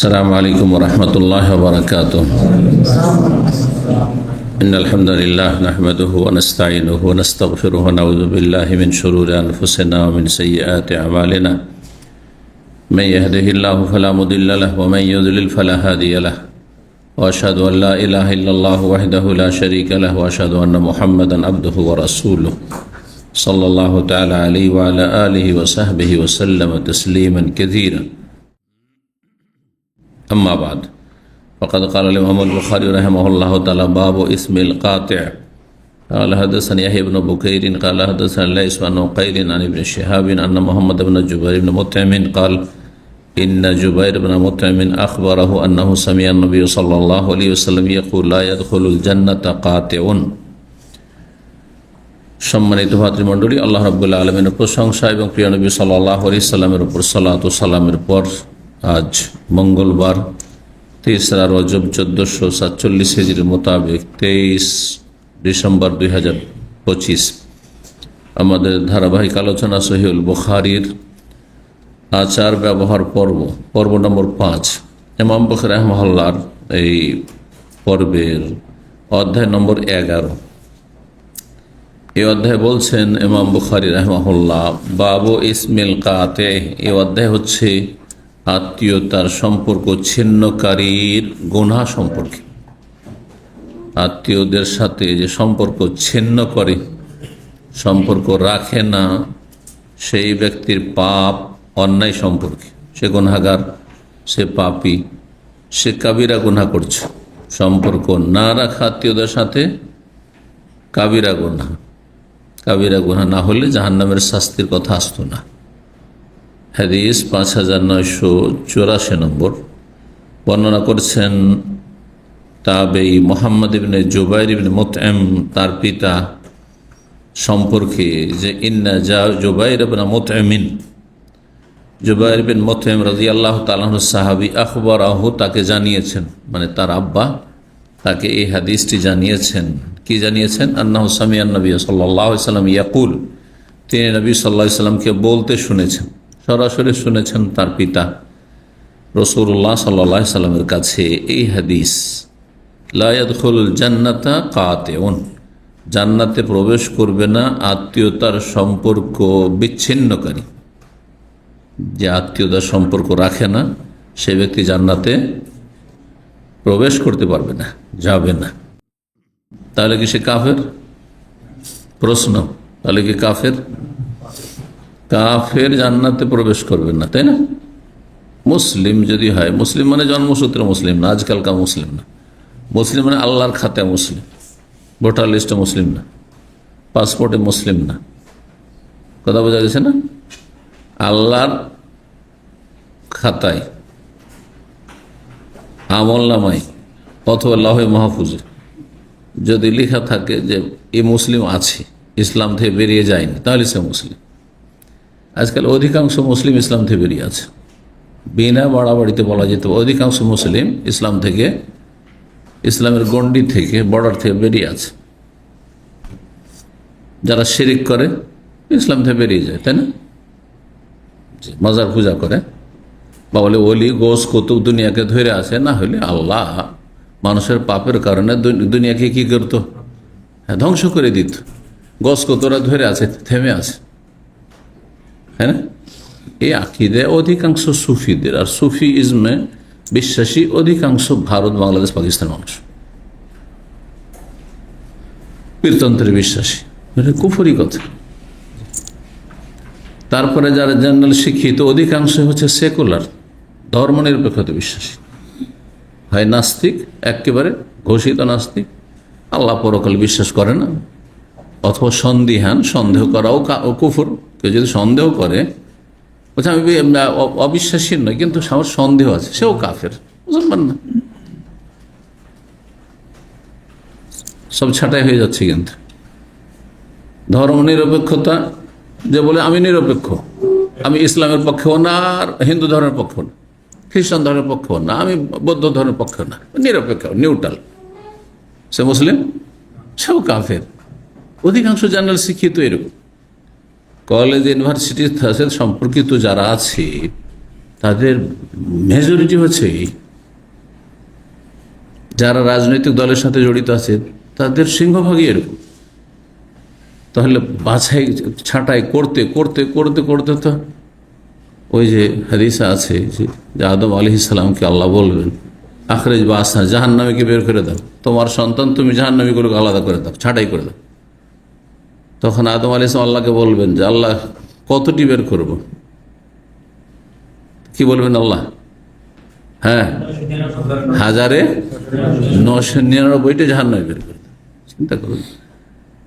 السلام عليكم ورحمة الله وبركاته. إن الحمد لله نحمده ونستعينه ونستغفره ونعوذ بالله من شرور أنفسنا ومن سيئات أعمالنا. من يهده الله فلا مضل له ومن يضلل فلا هادي له. وأشهد أن لا إله إلا الله وحده لا شريك له وأشهد أن محمدا عبده ورسوله صلى الله تعالى عليه وعلى آله وصحبه وسلم تسليما كثيرا. أما بعد فقد قال الإمام البخاري رحمه الله تعالى باب اسم القاطع. قال حدثنا يحيى بن بكير قال حدثنا ليث بن عقيل عن ابن شهاب أن محمد بن جبير بن مطعم قال إن جبير بن مطعم أخبره أنه سمع النبي صلى الله عليه وسلم يقول لا يدخل الجنة قاطع. সম্মানিত ভাতৃমণ্ডলী, আল্লাহ রাব্বুল আলামিনের প্রশংসা এবং প্রিয় নবী সাল্লাল্লাহু আলাইহি সাল্লামের উপর সালাত ও সালামের পর আজ মঙ্গলবার 3রা রজব 1447 হিজরি মোতাবেক 23 ডিসেম্বর 2025 আমাদের ধারাবাহিক আলোচনা সহিহুল বুখারীর আচার ব্যবহার পর্ব নম্বর 5 ইমাম বুখারী রাহিমাহুল্লাহর এই পর্বের অধ্যায় নম্বর 11। এই অধ্যায় বলছেন ইমাম বুখারী রাহিমাহুল্লাহ বাবু ইসমিল কাতে। এই অধ্যায় হচ্ছে আত্মীয়তার সম্পর্ক ছিন্নকারীর গুনাহ সম্পর্কে। আত্মীয়দের সাথে যে সম্পর্ক ছিন্ন করে, সম্পর্ক রাখে না, সেই ব্যক্তির পাপ অন্যায় সম্পর্কে। সে গুনাহগার, সে পাপী, সে কাবিরা গুনাহ করছে। সম্পর্ক না রাখা আত্মীয়দের সাথে কাবিরা গুনাহ। কাবিরা গুনাহ না হলে জাহান্নামের শাস্তির কথা আসতো না। হাদিস 5984 নম্বর। বর্ণনা করছেন তাবেঈ মুহাম্মদ ইবনে জুবাইর ইবনে মুতঈম তার পিতা সম্পর্কে যে ইন্না জুবাইর ইবনে মুতঈমিন, জুবাইর বিন মুতঈম রাদিয়াল্লাহু তাআলা আনহু সাহাবী, আখবরাহু তাকে জানিয়েছেন, মানে তার আব্বা তাকে এই হাদিসটি জানিয়েছেন। কি জানিয়েছেন? আন্নাহু সামিআন নবী সাল্লাল্লাহু আলাইহি ওয়াসাল্লাম ইয়াকুল, তিনি নবী সাল্লাল্লাহু আলাইহি ওয়াসাল্লামকে বলতে শুনেছেন, সরাসরি শুনেছেন তার পিতা রাসূলুল্লাহ সাল্লাল্লাহু আলাইহি ওয়াসাল্লামের কাছে এই হাদিস, লা ইয়াদখুলুল জান্নাতা কাতিউন, জান্নাতে প্রবেশ করবে না আত্মীয়তার সম্পর্ক বিচ্ছিন্নকারী। যে আত্মীয়তার সম্পর্ক রাখে না সে ব্যক্তি জান্নাতে প্রবেশ করতে পারবে না, যাবে না। তাহলে কি সে কাফের? প্রশ্ন, তাহলে কি কাফের? কাফের জান্নাতে প্রবেশ করবে না, তাই না? মুসলিম যদি হয়, মুসলিম মানে জন্মসূত্রে মুসলিম না, আজকালকার মুসলিম না। মুসলিম মানে আল্লাহর খাতায় মুসলিম, ভোটার লিস্টে মুসলিম না, পাসপোর্টে মুসলিম না। কথা বোঝা গেছে না? আল্লাহর খাতায়, আমলনামায় অথবা লাহে মাহফুজে যদি লেখা থাকে যে এই মুসলিম আছে, ইসলাম থেকে বেরিয়ে যায়নি, তাহলে সে মুসলিম। আজকাল অধিকাংশ মুসলিম ইসলাম থেকে বেরিয়ে আছে, বিনা বাড়াবাড়িতে বলা যেত অধিকাংশ মুসলিম ইসলাম থেকে, ইসলামের গণ্ডি থেকে, বর্ডার থেকে বেরিয়ে আছে। যারা শিরিক করে ইসলাম থেকে বেরিয়ে যায়, তাই না? মাজার পূজা করে বা বলে ওলি গোস কৌতুক দুনিয়াকে ধরে আছে, না হলে আল্লাহ মানুষের পাপের কারণে দুনিয়াকে কি করতো? হ্যাঁ, ধ্বংস করে দিত। গোস কৌতরা ধরে আছে, থেমে আছে, হ্যাঁ না? এই আকিদে অধিকাংশ সুফিদের, আর সুফি ইজমে বিশ্বাসী অধিকাংশ ভারত, বাংলাদেশ, পাকিস্তান মানুষ পীরতন্ত্রে বিশ্বাসী, কুফরি কথা। তারপরে যারা জেনারেল শিক্ষিত অধিকাংশ হচ্ছে সেকুলার, ধর্মনিরপেক্ষতা বিশ্বাসী, হয় নাস্তিক, একেবারে ঘোষিত নাস্তিক, আল্লাহ পরকাল বিশ্বাস করে না, অথবা সন্দিহান, সন্দেহ করাও কুফর। কেউ যদি সন্দেহ করে, বলছে আমি অবিশ্বাসী নয় কিন্তু আমার সন্দেহ আছে, সেও কাফের, মুসলমান না। সব ছাঁটাই হয়ে যাচ্ছে। কিন্তু ধর্ম নিরপেক্ষতা, যে বলে আমি নিরপেক্ষ, আমি ইসলামের পক্ষেও না আর হিন্দু ধর্মের পক্ষেও না, খ্রিস্টান ধর্মের পক্ষেও না, আমি বৌদ্ধ ধর্মের পক্ষেও না, নিরপেক্ষ, নিউট্রাল, সে মুসলিম, সেও কাফের। অধিকাংশ জেনারেল শিক্ষিত এরকম। কলেজ, ইউনিভার্সিটির সাথে সম্পর্কিত যারা আছে তাদের মেজরিটি হচ্ছে এই, যারা রাজনৈতিক দলের সাথে জড়িত আছে তাদের সিংহভাগই এরকম। তাহলে বাছাই ছাঁটাই করতে করতে করতে করতে তো ওই যে হাদিসে আছে যে আদম আলাইহিস সালামকে আল্লাহ বলবেন, আখরেজ বা আসা জাহান্নামীকে বের করে দাও, তোমার সন্তান তুমি জাহান্নামীগুলোকে আলাদা করে দাও, ছাঁটাই করে দাও। তখন আদম আলাইহিস সালাম আল্লাহকে বলবেন যে আল্লাহ কতটি বের করব? কি বলবেন আল্লাহ? হ্যাঁ, 1999টা জাহান্নামী বের করে দাও। চিন্তা করুন,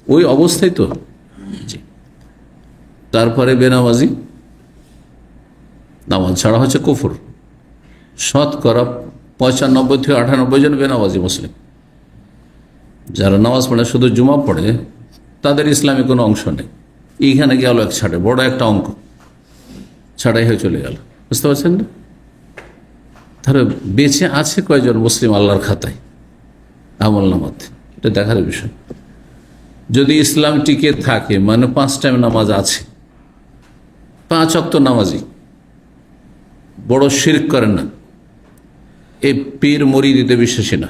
ওই অবস্থায় তো। তারপরে বেনামাজি, নামাজ ছাড়া হচ্ছে কুফর। শতকরা 95 থেকে 98 জন বেনামাজি মুসলিম। যারা নামাজ পড়ে শুধু জুমা পড়ে তাদের ইসলামে কোনো অংশ নেই। এইখানে গেল এক ছাড়ে বড় একটা অঙ্ক ছাড়াই হয়ে চলে গেল। বুঝতে পারছেন না? তাহলে বেঁচে আছে কয়জন মুসলিম আল্লাহর খাতায় আমল নামাতে, এটা দেখার বিষয়। যদি ইসলাম টিকে থাকে, মানে 5 টাইম নামাজ আছে, 5 ওয়াক্ত নামাজি, বড় শিরক করেন না, এই পীর মুরিদিতে বিশ্বাসী না,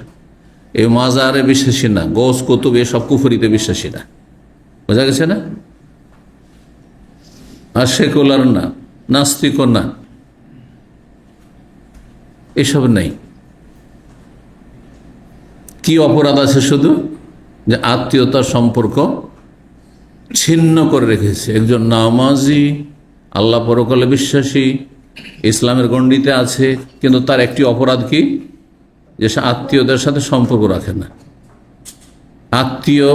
এই মাজারে বিশ্বাসী না, গৌস কুতুব এসব কুফরিতে বিশ্বাসী না। বোঝা গেছে না? আর সেকুলার না, নাস্তিকও না, এসব নেই। কি অপরাধ আছে? শুধু যে আত্মীয়তার সম্পর্ক ছিন্ন করে রেখেছে। একজন নামাজি, আল্লাহ পরকালে বিশ্বাসী, ইসলামের গণ্ডিতে আছে, কিন্তু তার একটি অপরাধ কি? যে সে আত্মীয়দের সাথে সম্পর্ক রাখে না। আত্মীয়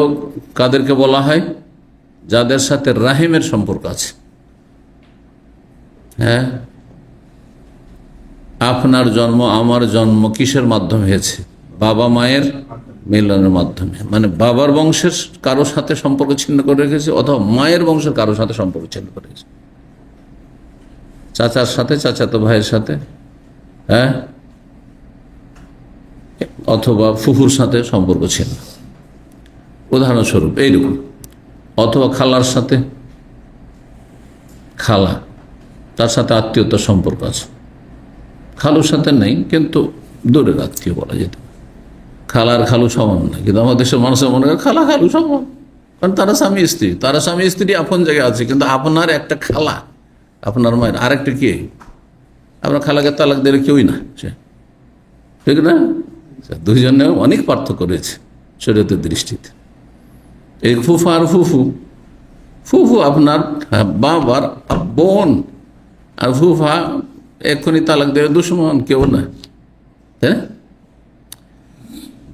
কাদেরকে বলা হয়? যাদের সাথে রাহিমের সম্পর্ক আছে। হ্যাঁ, আপনার জন্ম আমার জন্ম কিসের মাধ্যমে হয়েছে? বাবা মায়ের মিলনের মাধ্যমে। মানে বাবার বংশের কারোর সাথে সম্পর্ক ছিন্ন করে রেখেছে, অথবা মায়ের বংশের কারোর সাথে সম্পর্ক ছিন্ন করে রেখেছে, চাচার সাথে, চাচাতো ভাইয়ের সাথে, হ্যাঁ, অথবা ফুফুর সাথে সম্পর্ক ছিল, উদাহরণস্বরূপ এইরকম। অথবা খালার সাথে, খালা তার সাথে আত্মীয়তার সম্পর্ক আছে, খালুর সাথে নেই কিন্তু দূরের আত্মীয় বলা যেত। খালার খালু সমান না, কিন্তু আমাদের দেশের মানুষের মনে করে খালা খালু সমান, কারণ তারা স্বামী স্ত্রী, তারা স্বামী স্ত্রী আপন জায়গায় আছে, কিন্তু আপনার একটা খালা, আপনার মায়ের আরেকটা কে? আপনার খালাকে তালাক দিলে কেউই না, সে ঠিক না? দুইজনে অনেক পার্থক্য রয়েছে শরীয়তের দৃষ্টিতে। এই ফুফা আর ফুফু, ফুফু আপনার বাবার বোন, আর ফুফা এক্ষুনি তালাক দেবে দুশ্মন, কেউ না। হ্যাঁ,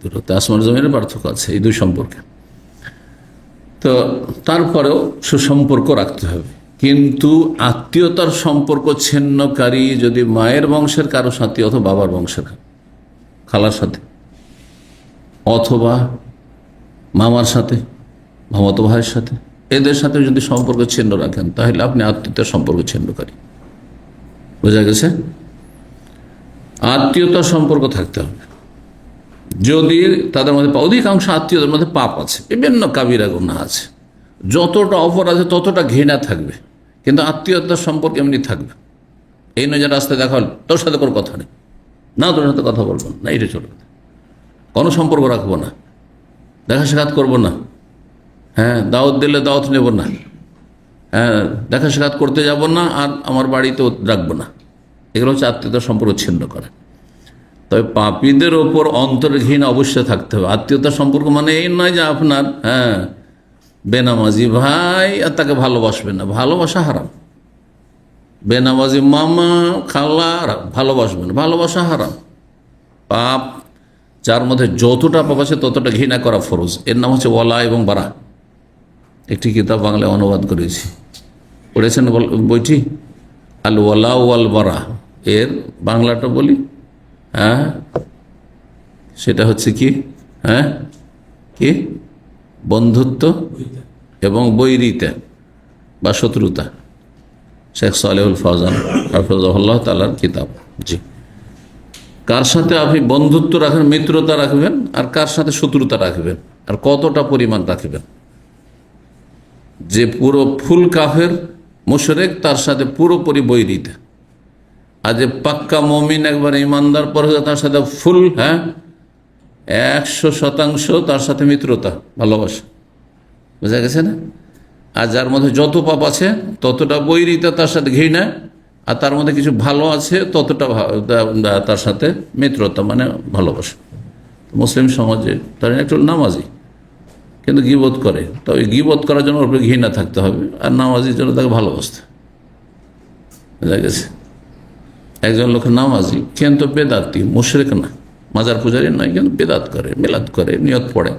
দুটোতে আসমান জমিনের পার্থক্য আছে এই দুই সম্পর্কে। তো তারপরেও সুসম্পর্ক রাখতে হবে, কিন্তু আত্মীয়তার সম্পর্ক ছিন্নকারী যদি মায়ের বংশের কারো সাথে, অথবা বাবার বংশের খালার সাথে, অথবা মামার সাথে, মামাতো ভাইয়ের সাথে, এদের সাথে যদি সম্পর্ক ছিন্ন রাখেন, তাহলে আপনি আত্মীয়তার সম্পর্ক ছিন্নকারী। বোঝা গেছে? আত্মীয়তার সম্পর্ক থাকতে হবে। যদি তাদের মধ্যে, অধিকাংশ আত্মীয়দের মধ্যে পাপ আছে, বিভিন্ন কাবিরা গুনাহ আছে, যতটা অপরাধে ততটা ঘৃণা থাকবে, কিন্তু আত্মীয়তার সম্পর্ক এমনি থাকবে। এই নয় যে রাস্তায় দেখা হল, তোর সাথে কোনো কথা নেই, না তোর সাথে কথা বলবো না, এটা চলবে না, কোনো সম্পর্ক রাখবো না, দেখা সাক্ষাৎ করবো না, হ্যাঁ, দাওয়াত দিলে দাওয়াত নেব না, হ্যাঁ, দেখা সাক্ষাৎ করতে যাব না, আর আমার বাড়িতেও রাখবো না। এগুলো হচ্ছে আত্মীয়তার সম্পর্ক ছিন্ন করে। তবে পাপীদের ওপর অন্তরের ঘৃণা অবশ্যই থাকতে হবে। আত্মীয়তার সম্পর্ক মানে এই নয় যে আপনার, হ্যাঁ, বেনামাজি ভাই আর তাকে ভালোবাসবেন না, ভালোবাসা হারাম। বেনামাজি মামা খালা ভালোবাসবেন, ভালোবাসা হারাম। পাপ যার মধ্যে যতটা পাপ আছে ততটা ঘৃণা করা ফরজ। এর নাম হচ্ছে ওয়ালা এবং বারা। একটি কিতাব বাংলায় অনুবাদ করেছি, পড়েছেন বইটি? আল ওয়ালা ওয়াল বারা। এর বাংলাটা বলি, হ্যাঁ, সেটা হচ্ছে কি? হ্যাঁ, কি? বন্ধুত্ব এবং বৈরিতা বা শত্রুতা। শেখ সালেহুল ফৌজান হাফিজাহুল্লাহ তাআলার কিতাব। জি, কার সাথে আপনি বন্ধুত্ব রাখবেন, মিত্রতা রাখবেন, আর কার সাথে শত্রুতা রাখবেন, আর কতটা পরিমাণ রাখবেন। যে পুরো ফুল কাফের মুশরিক, তার সাথে পুরোপুরি বৈরিতা, আর যে পাক্কা মমিন একবার ইমানদার পরহেজগার তার সাথে ফুল 100% তার সাথে মিত্রতা, ভালোবাসা, বোঝা গেছে না? আর যার মধ্যে যত পাপ আছে ততটা বৈরিতা, তার সাথে ঘৃণা, আর তার মধ্যে কিছু ভালো আছে ততটা তার সাথে মিত্রতা, মানে ভালোবাসা। মুসলিম সমাজে তার একটু নামাজি কিন্তু গীবত করে, তবে গীবত করার জন্য ওর উপরে ঘৃণা থাকতে হবে, আর নামাজির জন্য তাকে ভালোবাসতে, বোঝা গেছে? একজন লোক নামাজি কিন্তু বেদাতি, মুশরিক না, মাজার পূজারী নয়, কিন্তু বেদাত করে, মিলাদ করে, নিয়ত পড়ে,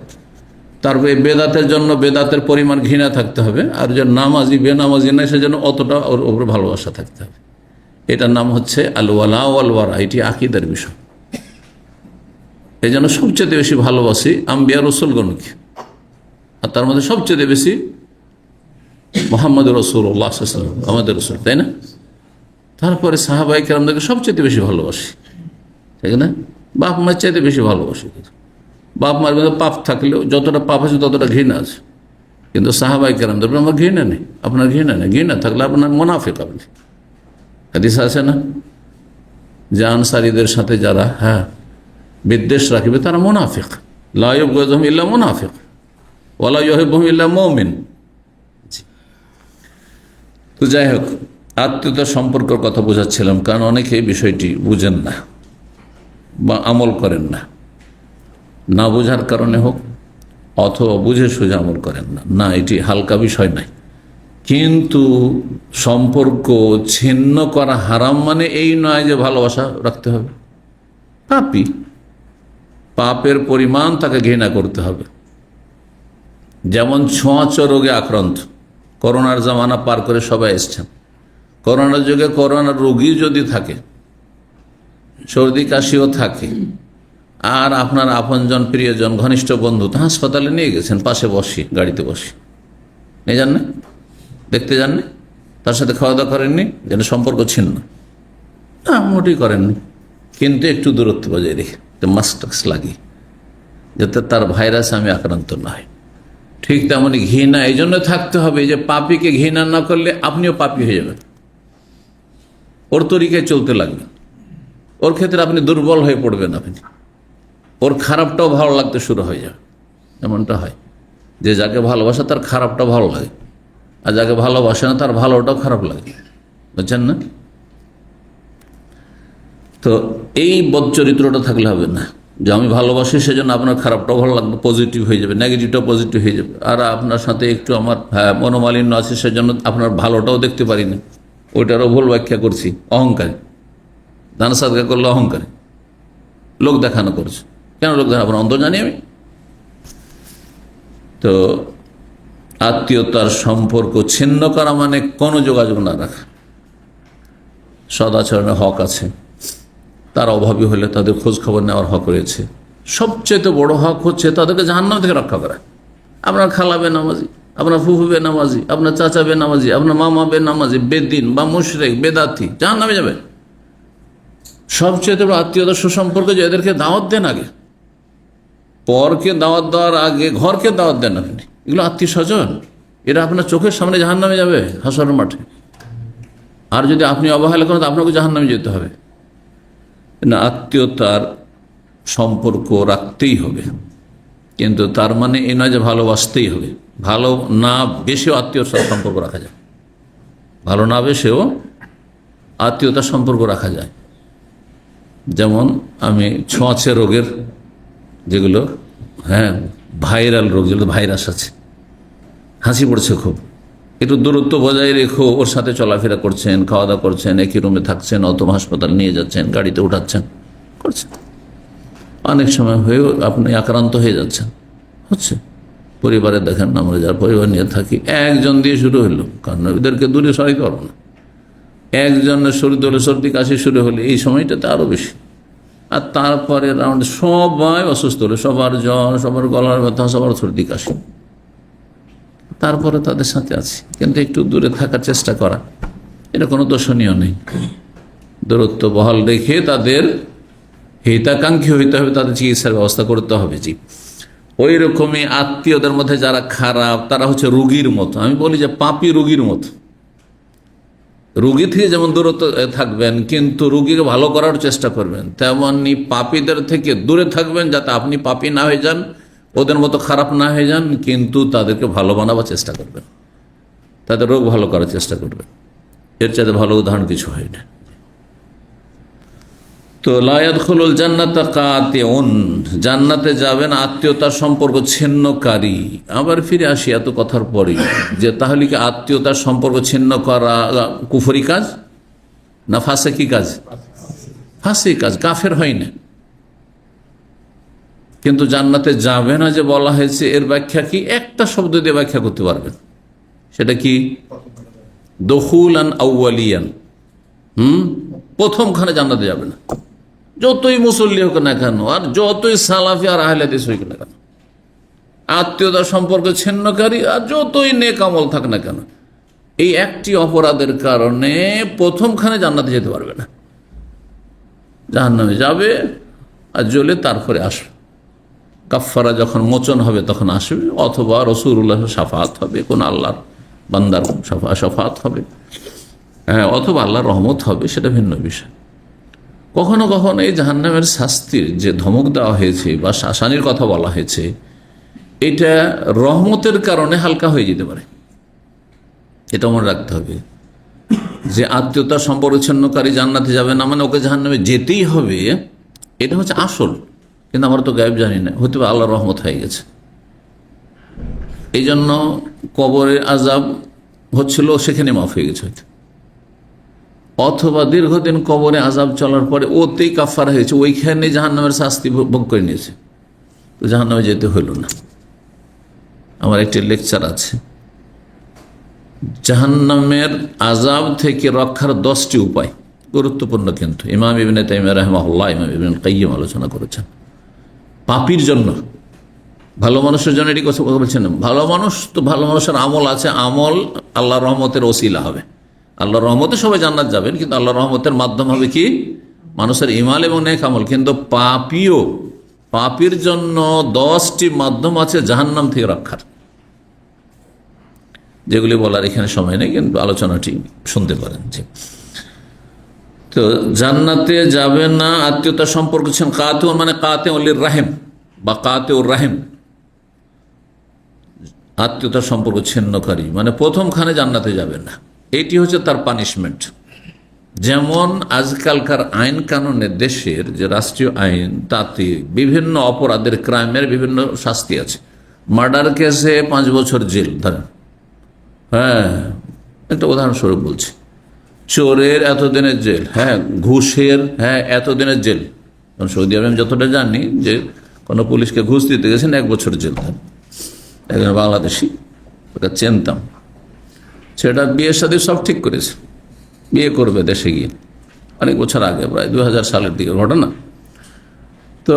তারপরে বেদাতের জন্য বেদাতের পরিমাণ ঘৃণা থাকতে হবে, আর যে নামাজি বেনামাজি নয় সেজন্য অতটা ওর উপরে ভালোবাসা থাকতে হবে। এটার নাম হচ্ছে আল ওয়ালা ওয়াল ওয়ারা, এটি আকীদার বিষয়। এই জন্য সবচেয়ে বেশি ভালোবাসি আম্বিয়া রসুলগণকে, আর তার মধ্যে সবচেয়ে বেশি মুহাম্মদ রাসূলুল্লাহ সাল্লাল্লাহু আলাইহি ওয়াসাল্লাম, আমাদের রসুল, তাই না? তারপরে সাহাবায়ে কেরামদেরকে সবচেয়ে বেশি ভালোবাসি, ঠিক না? বাপ মার চাইতে বেশি ভালোবাসি। বাপ মার মধ্যে পাপ থাকলেও যতটা পাপ আছে ততটা ঘৃণা আছে, কিন্তু সাহাবায়ে কেরামদের আমার ঘৃণা নেই, আপনার ঘৃণা নেই। ঘৃণা থাকলে আপনার মুনাফিক, আপনি। হাদিস আছে না যে আনসারীদের সাথে যারা বিদ্বেষ রাখবে তারা মুনাফিক, লা ইউবগিযুহুম ইল্লা মুনাফিক ওয়া লা ইউহিব্বুহুম ইল্লা মুমিন। তো যাই হোক, আত্মীয়তার সম্পর্কের কথা বোঝাচ্ছিলাম, কারণ অনেকে এই বিষয়টি বুঝেন না বা আমল করেন না, না বোঝার কারণে হোক অথবা বুঝে সুঝে আমল করেন না। না, এটি হালকা বিষয় নাই, কিন্তু সম্পর্ক ছিন্ন করা হারাম মানে এই নয় যে ভালোবাসা রাখতে হবে। পাপী, পাপের পরিমাণ তাকে ঘৃণা করতে হবে। যেমন ছোঁয়াচে রোগে আক্রান্ত, করোনার জামানা পার করে সবাই এসছেন, করোনার যুগে করোনার রোগী যদি থাকে, সর্দি কাশিও থাকে, আর আপনার আপনজন প্রিয়জন ঘনিষ্ঠ বন্ধু তো হাসপাতালে নিয়ে গেছেন, পাশে বসি, গাড়িতে বসি, নিয়ে যান না, দেখতে যাননি, তার সাথে খাওয়া দাওয়া করেননি, যেন সম্পর্ক ছিন্ন না, মোটেই করেননি, কিন্তু একটু দূরত্ব বজায় রেখে মাস্ক লাগিয়ে, যাতে তার ভাইরাস আমি আক্রান্ত না হয়। ঠিক তেমনই ঘৃণা এই জন্য থাকতে হবে যে পাপীকে ঘৃণা না করলে আপনিও পাপী হয়ে যাবেন, ওর তরিকায় চলতে লাগবে, ওর ক্ষেত্রে আপনি দুর্বল হয়ে পড়বেন, আপনি ওর খারাপটাও ভালো লাগতে শুরু হয়ে যাবে। এমনটা হয় যে যাকে ভালোবাসে তার খারাপটা ভালো লাগে, আর যাকে ভালোবাসে না তার ভালোটাও খারাপ লাগে, বুঝছেন না? তো এই বদচরিত্রটা থাকলে হবে না যে আমি ভালোবাসি সেজন্য আপনার খারাপটাও ভালো লাগবে, পজিটিভ হয়ে যাবে, নেগেটিভটাও পজিটিভ হয়ে যাবে, আর আপনার সাথে একটু আমার মনোমালিন্য আছে সেজন্য আপনার ভালোটাও দেখতে পারি না, ওইটারও ভুল ব্যাখ্যা করছি। অহংকারী, দান সাদকা করলে অহংকারী, লোক দেখানো করছে। কেন লোক দেখানো? আপনার অন্তর জানি আমি। তো আত্মীয়তার সম্পর্ক ছিন্ন করা মানে কোনো যোগাযোগ না রাখা। সদাচরণের হক আছে, তার অভাবী হলে তাদের খোঁজ খবর নেওয়ার হক রয়েছে। সবচেয়ে বড় হক হচ্ছে তাদেরকে জাহান্নাম থেকে রক্ষা করা। আপনার খালা বেনামাজি, আপনার ফুফু বেনামাজি, আপনার চাচা বেনামাজি, আপনার মামা বেনামাজি, বেদিন বা মুশরিক বেদাতি, জাহান্নামে যাবে। সবচেয়ে বড় আত্মীয়তার সুসম্পর্ক যে এদেরকে দাওয়াত দেন আগে, পরকে দাওয়াত দেওয়ার আগে ঘরকে দাওয়াত দেন আপনি। এগুলো আত্মীয় স্বজন, এরা আপনার চোখের সামনে জাহান্নামে যাবে হাসরের মাঠে। আর যদি আপনি অবহেলা করেন আপনাকে জাহান্নামে যেতে হবে না। আত্মীয়তার সম্পর্ক রাখতেই হবে, কিন্তু তার মানে এই নয় যে ভালোবাসতেই হবে। ভালো না বেশেও আত্মীয়তার সম্পর্ক রাখা যায়, ভালো না বেশেও আত্মীয়তার সম্পর্ক রাখা যায়। যেমন আমি ছোঁয়াচে রোগের যেগুলো ভাইরাল রোগ, যেগুলো ভাইরাস আছে, হাসি পড়ছে খুব, একটু দূরত্ব বজায় রেখো, ওর সাথে চলাফেরা করছেন, খাওয়া দাওয়া করছেন, একই রুমে থাকছেন, অথবা হাসপাতাল নিয়ে যাচ্ছেন, গাড়িতে উঠাচ্ছেন, করছেন, অনেক সময় হয়েও আপনি আক্রান্ত হয়ে যাচ্ছেন। হচ্ছে পরিবারে দেখেন, আমরা যার পরিবার নিয়ে থাকি, একজন দিয়ে শুরু হলো, কারণ এদেরকে দূরে সরাইতে পারবো না। একজনের শরীর হলে, সর্দি কাশি শুরু হলে এই সময়টাতে আরও বেশি, আর তারপরে রাউন্ড সবাই অসুস্থ হলো, সবার জ্বর, সবার গলার ব্যথা, সবার সর্দি কাশি, তারপরে তাদের সাথে আছি। কিন্তু একটু দূরে থাকার চেষ্টা করা, এটা কোনো দোষণীয় নেই। দূরত্ব বহাল রেখে তাদের হিতাকাঙ্ক্ষী হইতে হবে, তাদের চিকিৎসার ব্যবস্থা করতে হবে। জি, ওই রকমই আত্মীয়দের মধ্যে যারা খারাপ, তারা হচ্ছে রোগীর মতো। আমি বলি যে পাপী রোগীর মতো। রোগী থেকে যেমন দূরত্ব থাকবেন কিন্তু রোগীকে ভালো করার চেষ্টা করবেন, তেমনি পাপীদের থেকে দূরে থাকবেন যাতে আপনি পাপী না হয়ে যান, ওদের মতো খারাপ না হয়ে যান, কিন্তু তাদেরকে ভালো বানাবার চেষ্টা করবেন, তাদের রোগ ভালো করার চেষ্টা করবেন। এর চাইতে ভালো উদাহরণ কিছু হয় না। তো লা ইয়াদখুলুল জান্নাতা কাতিউন, জান্নাতে যাবেন আত্মীয়তার সম্পর্ক ছিন্নকারী। আবার ফিরে আসি এত কথার পরে, যে তাহলে কি আত্মীয়তার সম্পর্ক ছিন্ন করা কুফরি কাজ না ফাসিকি কাজ? ফাসিক কাজ, কাফের হয় না। কিন্তু জান্নাতে যাবে না যে বলা হয়েছে, এর ব্যাখ্যা কি? একটা শব্দ দিয়ে ব্যাখ্যা করতে পারবেন, সেটা কি? দখুলান আউয়ালিয়ান। প্রথমখানে জান্নাতে যাবে না, যতই মুসল্লি হোক না কেন, আর যতই সালাফি আর আহলে হাদিস হোক না কেন, আত্মীয়তার সম্পর্ক ছিন্নকারী আর যতই নেক আমল থাক না কেন, এই একটি অপরাধের কারণে প্রথমখানে জান্নাতে যেতে পারবে না, জাহান্নামে যাবে আর জ্বলে তারপরে আসবে। কাফারা যখন মোচন হবে তখন আসবে, অথবা রাসূলুল্লাহ শাফাত হবে, কোন আল্লাহর বান্দার শাফাত হবে, হ্যাঁ, অথবা আল্লাহর রহমত হবে, সেটা ভিন্ন বিষয়। কখনো কখনো এই জাহান্নামের শাস্তির যে ধমক দেওয়া হয়েছে বা শাসানির কথা বলা হয়েছে, এটা রহমতের কারণে হালকা হয়ে যেতে পারে। এটা মনে রাখতে হবে যে আত্মীয়তা সম্পর্ক ছিন্নকারী জান্নাতে যাবে না মানে ওকে জাহান্নামে যেতেই হবে, এটা হচ্ছে আসল। কিন্তু আমরা তো গায়েব জানি না, হতে পারে আল্লাহর রহমত হয়ে গেছে। এই জন্য কবরের আযাব হচ্ছিল, সেখানে মাফ হয়ে গেছে হয়তো, অথবা দীর্ঘদিন কবরে আযাব চলার পরে ওতেই কাফারা হয়েছে, ওইখানে জাহান্নামের শাস্তি ভোগ করে নিয়েছে, তো জাহান্নামে যেতে হইল না। আমার একটি লেকচার আছে, জাহান্নামের আযাব থেকে রক্ষার 10টি উপায়, গুরুত্বপূর্ণ। কিন্তু ইমাম ইবনে তাইমিয়া রাহিমাহুল্লাহ, ইমাম ইবনে কাইয়্যিম আলোচনা করেছেন। পাপীর জন্য, ভালো মানুষের জন্য এটি কথা বলছেন। ভালো মানুষ তো, ভালো মানুষের আমল আছে, আমল আল্লাহর রহমতের ওসিলা হবে। আল্লাহর রহমতে সবাই জান্নাত যাবেন, কিন্তু আল্লাহর রহমতের মাধ্যম হবে কি? মানুষের ঈমান এবং নেক আমল। কিন্তু পাপীর জন্য 10টি মাধ্যম আছে জাহান্নাম থেকে রক্ষার, যেগুলি বলার এখানে সময় নেই, কিন্তু আলোচনাটি শুনতে পারেন। তো জান্নাতে যাবে না আত্মীয়তার সম্পর্ক ছিলেন কাতেউন, মানে কাতেউল রাহিম বা কাতেউর রাহিম, আত্মীয়তার সম্পর্ক ছিন্নকারী, মানে প্রথমখানে জান্নাতে যাবে না। এটি হচ্ছে তার পানিশমেন্ট। যেমন আজকালকার আইন কানুনে, দেশের যে রাষ্ট্রীয় আইন, তাতে বিভিন্ন অপরাধের, ক্রাইমের বিভিন্ন শাস্তি আছে। মার্ডার কেসে 5 বছর জেল ধরেন, হ্যাঁ, একটা উদাহরণস্বরূপ বলছি। চোরের এতদিনের জেল, হ্যাঁ, ঘুষের, হ্যাঁ, এতদিনের জেল। সৌদি আরবে আমি যতটা জানি যে কোনো পুলিশকে ঘুষ দিতে গেছেন 1 বছর জেল। একজন বাংলাদেশি, ওটা চিনতাম, সেটা বিয়ের সাথে সব ঠিক করেছে, বিয়ে করবে দেশে গিয়ে, অনেক বছর আগে, প্রায় 2000 সালের দিকে ঘটনা। তো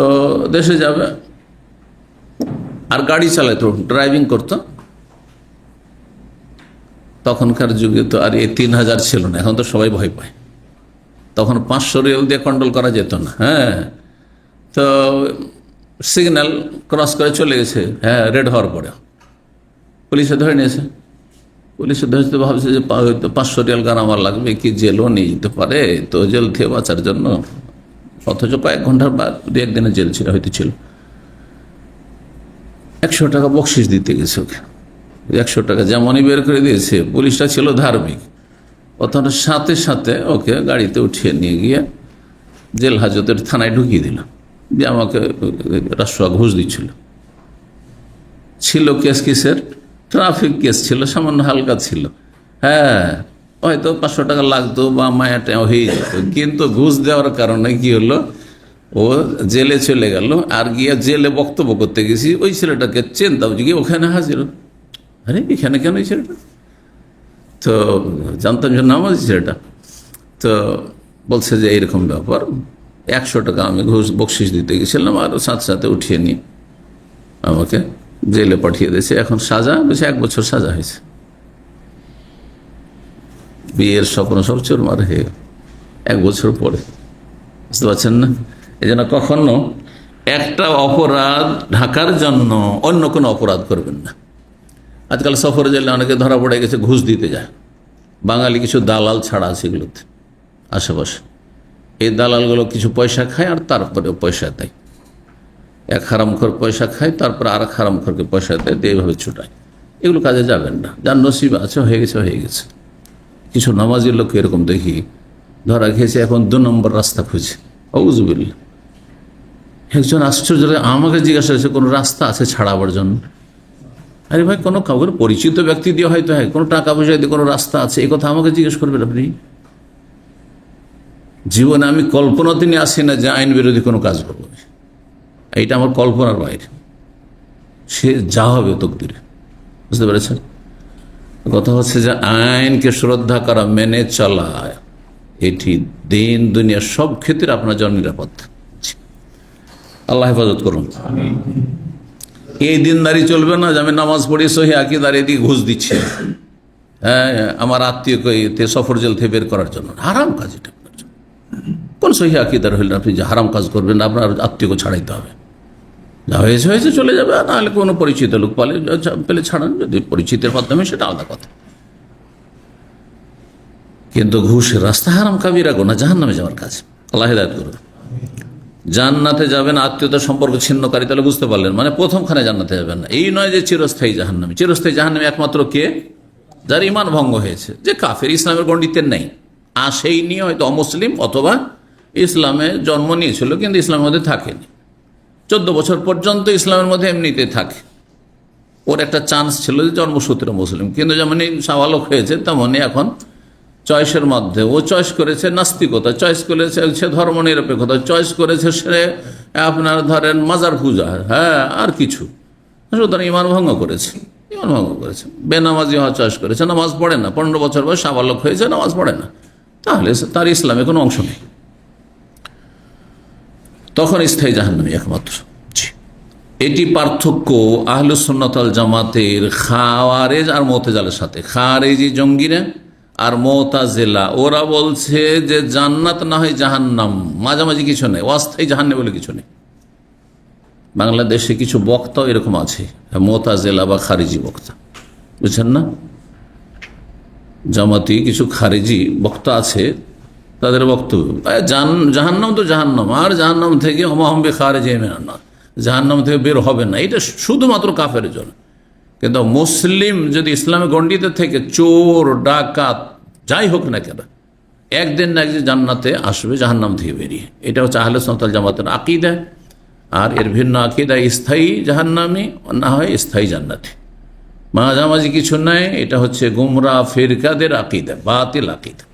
দেশে যাবে আর গাড়ি চালাতো, ড্রাইভিং করতো। তখনকার যুগে তো আর এই 3000 ছিল না, এখন তো সবাই ভয় পায়। তখন 500 রিয়াল দিয়ে কন্ট্রোল করা যেত না। হ্যাঁ, তো সিগন্যাল ক্রস করে চলে গেছে, হ্যাঁ, রেড হওয়ার পরে পুলিশে ধরে নিয়েছে। পুলিশে ধরে তো ভাবছে যে 500 রিয়াল গান আমার লাগবে, কি জেলও নিয়ে যেতে পারে, তো জেল থেকে বাঁচার জন্য, অথচ কয়েক ঘন্টার বা 1 দিনের জেল ছিল, হয়তো ছিল। 100 টাকা বকশিস দিতে গেছে ওকে, 100 টাকা যেমনই বের করে দিয়েছে। পুলিশটা ছিল ধার্মিক, অথচ সাথে সাথে ওকে গাড়িতে উঠিয়ে নিয়ে গিয়ে জেল হাজতের থানায় ঢুকিয়ে দিল, যে আমাকে রাষ্ট্র ঘুষ দিচ্ছিল। ছিল কেস কিসের? ট্রাফিক কেস ছিল, সামান্য হালকা ছিল। হ্যাঁ, হয়তো 500 টাকা লাগতো বা মায়াটা হয়ে যেত, কিন্তু ঘুষ দেওয়ার কারণে কি হলো, ও জেলে চলে গেল। আর গিয়ে জেলে বক্তব্য করতে গেছি, ওই ছেলেটাকে চিন্তা গিয়ে ওখানে হাজির। আরে এখানে কেন এই ছেলেটা? তো জানতাম যে নামাজ ছেলেটা। তো বলছে যে এইরকম ব্যাপার, 100 টাকা আমি ঘুষ বকশিস দিতে গেছিলাম, আর সাথে সাথে উঠিয়ে নিয়ে আমাকে জেলে পাঠিয়ে দিয়েছে। এখন সাজা বেশি 1 বছর সাজা হয়েছে। বিয়ের স্বপ্ন সব চুরমার হয়ে 1 বছর পরে, বুঝতে পারছেন না? এই জন্য কখনো একটা অপরাধ ঢাকার জন্য অন্য কোনো অপরাধ করবেন না। আজকাল সফরে গেলে অনেকে ধরা পড়ে গেছে ঘুষ দিতে যায়, বাঙালি কিছু দালাল ছাড়া আছে এগুলোতে আশেপাশে। এই দালালগুলো কিছু পয়সা খায় আর তারপরে পয়সা দেয়। এক হারামখোর পয়সা খায়, তারপরে আর এক হারামখোরকে পয়সা দেয়, এইভাবে ছুটায়। এগুলো কাজে যাবেন না। যার নসিব আছে হয়ে গেছে হয়ে গেছে। কিছু নামাজির লোক এরকম দেখি ধরা খেয়েছে, এখন 2 নম্বর রাস্তা খুঁজে। আউযুবিল্লাহ। একজন আশ্চর্য আমাকে জিজ্ঞাসা করেছে কোনো রাস্তা আছে ছাড়াবার জন্য। আরে ভাই, কোনো কাউকে পরিচিত ব্যক্তি দিয়ে হয়তো হয়, কোনো টাকা পয়সা দিয়ে কোনো রাস্তা আছে, এই কথা আমাকে জিজ্ঞেস করবেন আপনি? জীবনে আমি কল্পনাতে নিয়ে আসি না যে আইন বিরোধী কোনো কাজ করবো। এইটা আমার কল্পনার বাইরে। সে যা হবে তকদিরে, বুঝতে পেরেছেন? কথা হচ্ছে যে আইনকে শ্রদ্ধা করা, মেনে চলা, এটি দিন দুনিয়ার সব ক্ষেত্রে আপনার জন্য নিরাপত্তা। আল্লাহ হেফাজত করুন। এই দিনদারি চলবে না যে আমি নামাজ পড়ি সহি আকীদার এদিকে ঘুষ দিচ্ছে, হ্যাঁ, আমার আত্মীয়কে সফরজেল থেকে বের করার জন্য। হারাম কাজ এটা। কোন সহি আকীদার হইলেন আপনি যে হারাম কাজ করবেন? আপনার আত্মীয়কে ছাড়াইতে হবে। যা হয়েছে হয়েছে, চলে যাবে। নাহলে কোনো পরিচিত লোক পেলে ছাড়ান, যদি পরিচিতের মাধ্যমে, সেটা আলাদা কথা। কিন্তু ঘুষের রাস্তা হারাম, কাবিরা গুনাহ, জাহান্নামে যাওয়ার কাজ। আল্লাহ হিদায়াত করুন। জান্নাতে যাবেন আত্মীয়তার সম্পর্ক ছিন্নকারী, তাহলে বুঝতে পারলেন, মানে প্রথমখানে জান্নাতে যাবেন না। এই নয় যে চিরস্থায়ী জাহান্নামী। চিরস্থায়ী জাহান্নামী একমাত্র কে? যার ইমান ভঙ্গ হয়েছে, যে কাফের, ইসলামের গণ্ডিতে নেই, আসেই নিয়ে, হয়তো অমুসলিম অথবা ইসলামে জন্ম নিয়েছিল কিন্তু ইসলামের মধ্যে থাকেনি, 14 বছর পর্যন্ত ইসলামের মধ্যে এমনিতে থাকে। ওর একটা চান্স ছিল যে জন্মসূত্রে মুসলিম, কিন্তু যেমনই সাবালক হয়েছে তেমনই এখন চয়েসের মধ্যে ও চয়েস করেছে নাস্তিকতা, চয়েস করেছে সে ধর্ম নিরপেক্ষতা, চয়েস করেছে সে আপনার ধরেন মাজার পূজা, হ্যাঁ, আর কিছু। সুতরাং ইমান ভঙ্গ করেছে, ইমান ভঙ্গ করেছে। বেনামাজি হওয়া চয়েস করেছে, নামাজ পড়ে না, 15 বছর বয়স সাবালক হয়েছে, নামাজ পড়ে না, তাহলে তার ইসলামে কোনো অংশ নেই, তখন স্থায়ী জাহান্নামী একমাত্র। এটি পার্থক্য আহলুস সুন্নাত ওয়াল জামাতের খাওয়ারেজ আর মুতাজিলার সাথে। খারেজি জঙ্গিরা আর মুতাজিলা ওরা বলছে যে জান্নাত না হয় জাহান্নাম, মাঝামাঝি কিছু নেই, অস্থায়ী জাহান্নাম বলে কিছু নেই। বাংলাদেশে কিছু বক্তাও এরকম আছে, মুতাজিলা বা খারিজি বক্তা, বুঝছেন না? জামাতি কিছু খারিজি বক্তা আছে, তাদের বক্তব্য জাহান্নাম তো জাহান্নাম, আর জাহান্নাম থেকে হমাহম্বে খারেজে মেনা, জাহান্নাম থেকে বের হবে না, এটা শুধুমাত্র কাফের জন্য। কিন্তু মুসলিম যদি ইসলামে গণ্ডিত থেকে চোর ডাকাত যাই হোক না কেন, একদিন না একদিন জান্নাতে আসবে জাহান্নাম থেকে বেরিয়ে। এটা হচ্ছে আহলে সুন্নাত ওয়াল জামাতের আকীদা। আর এর ভিন্ন আকীদা স্থায়ী জাহান্নামী, না হয় স্থায়ী জান্নাতি, মাঝামাঝি কিছু নাই। এটা হচ্ছে গুমরা ফিরকাদের আকীদা, বাতিল আকীদা।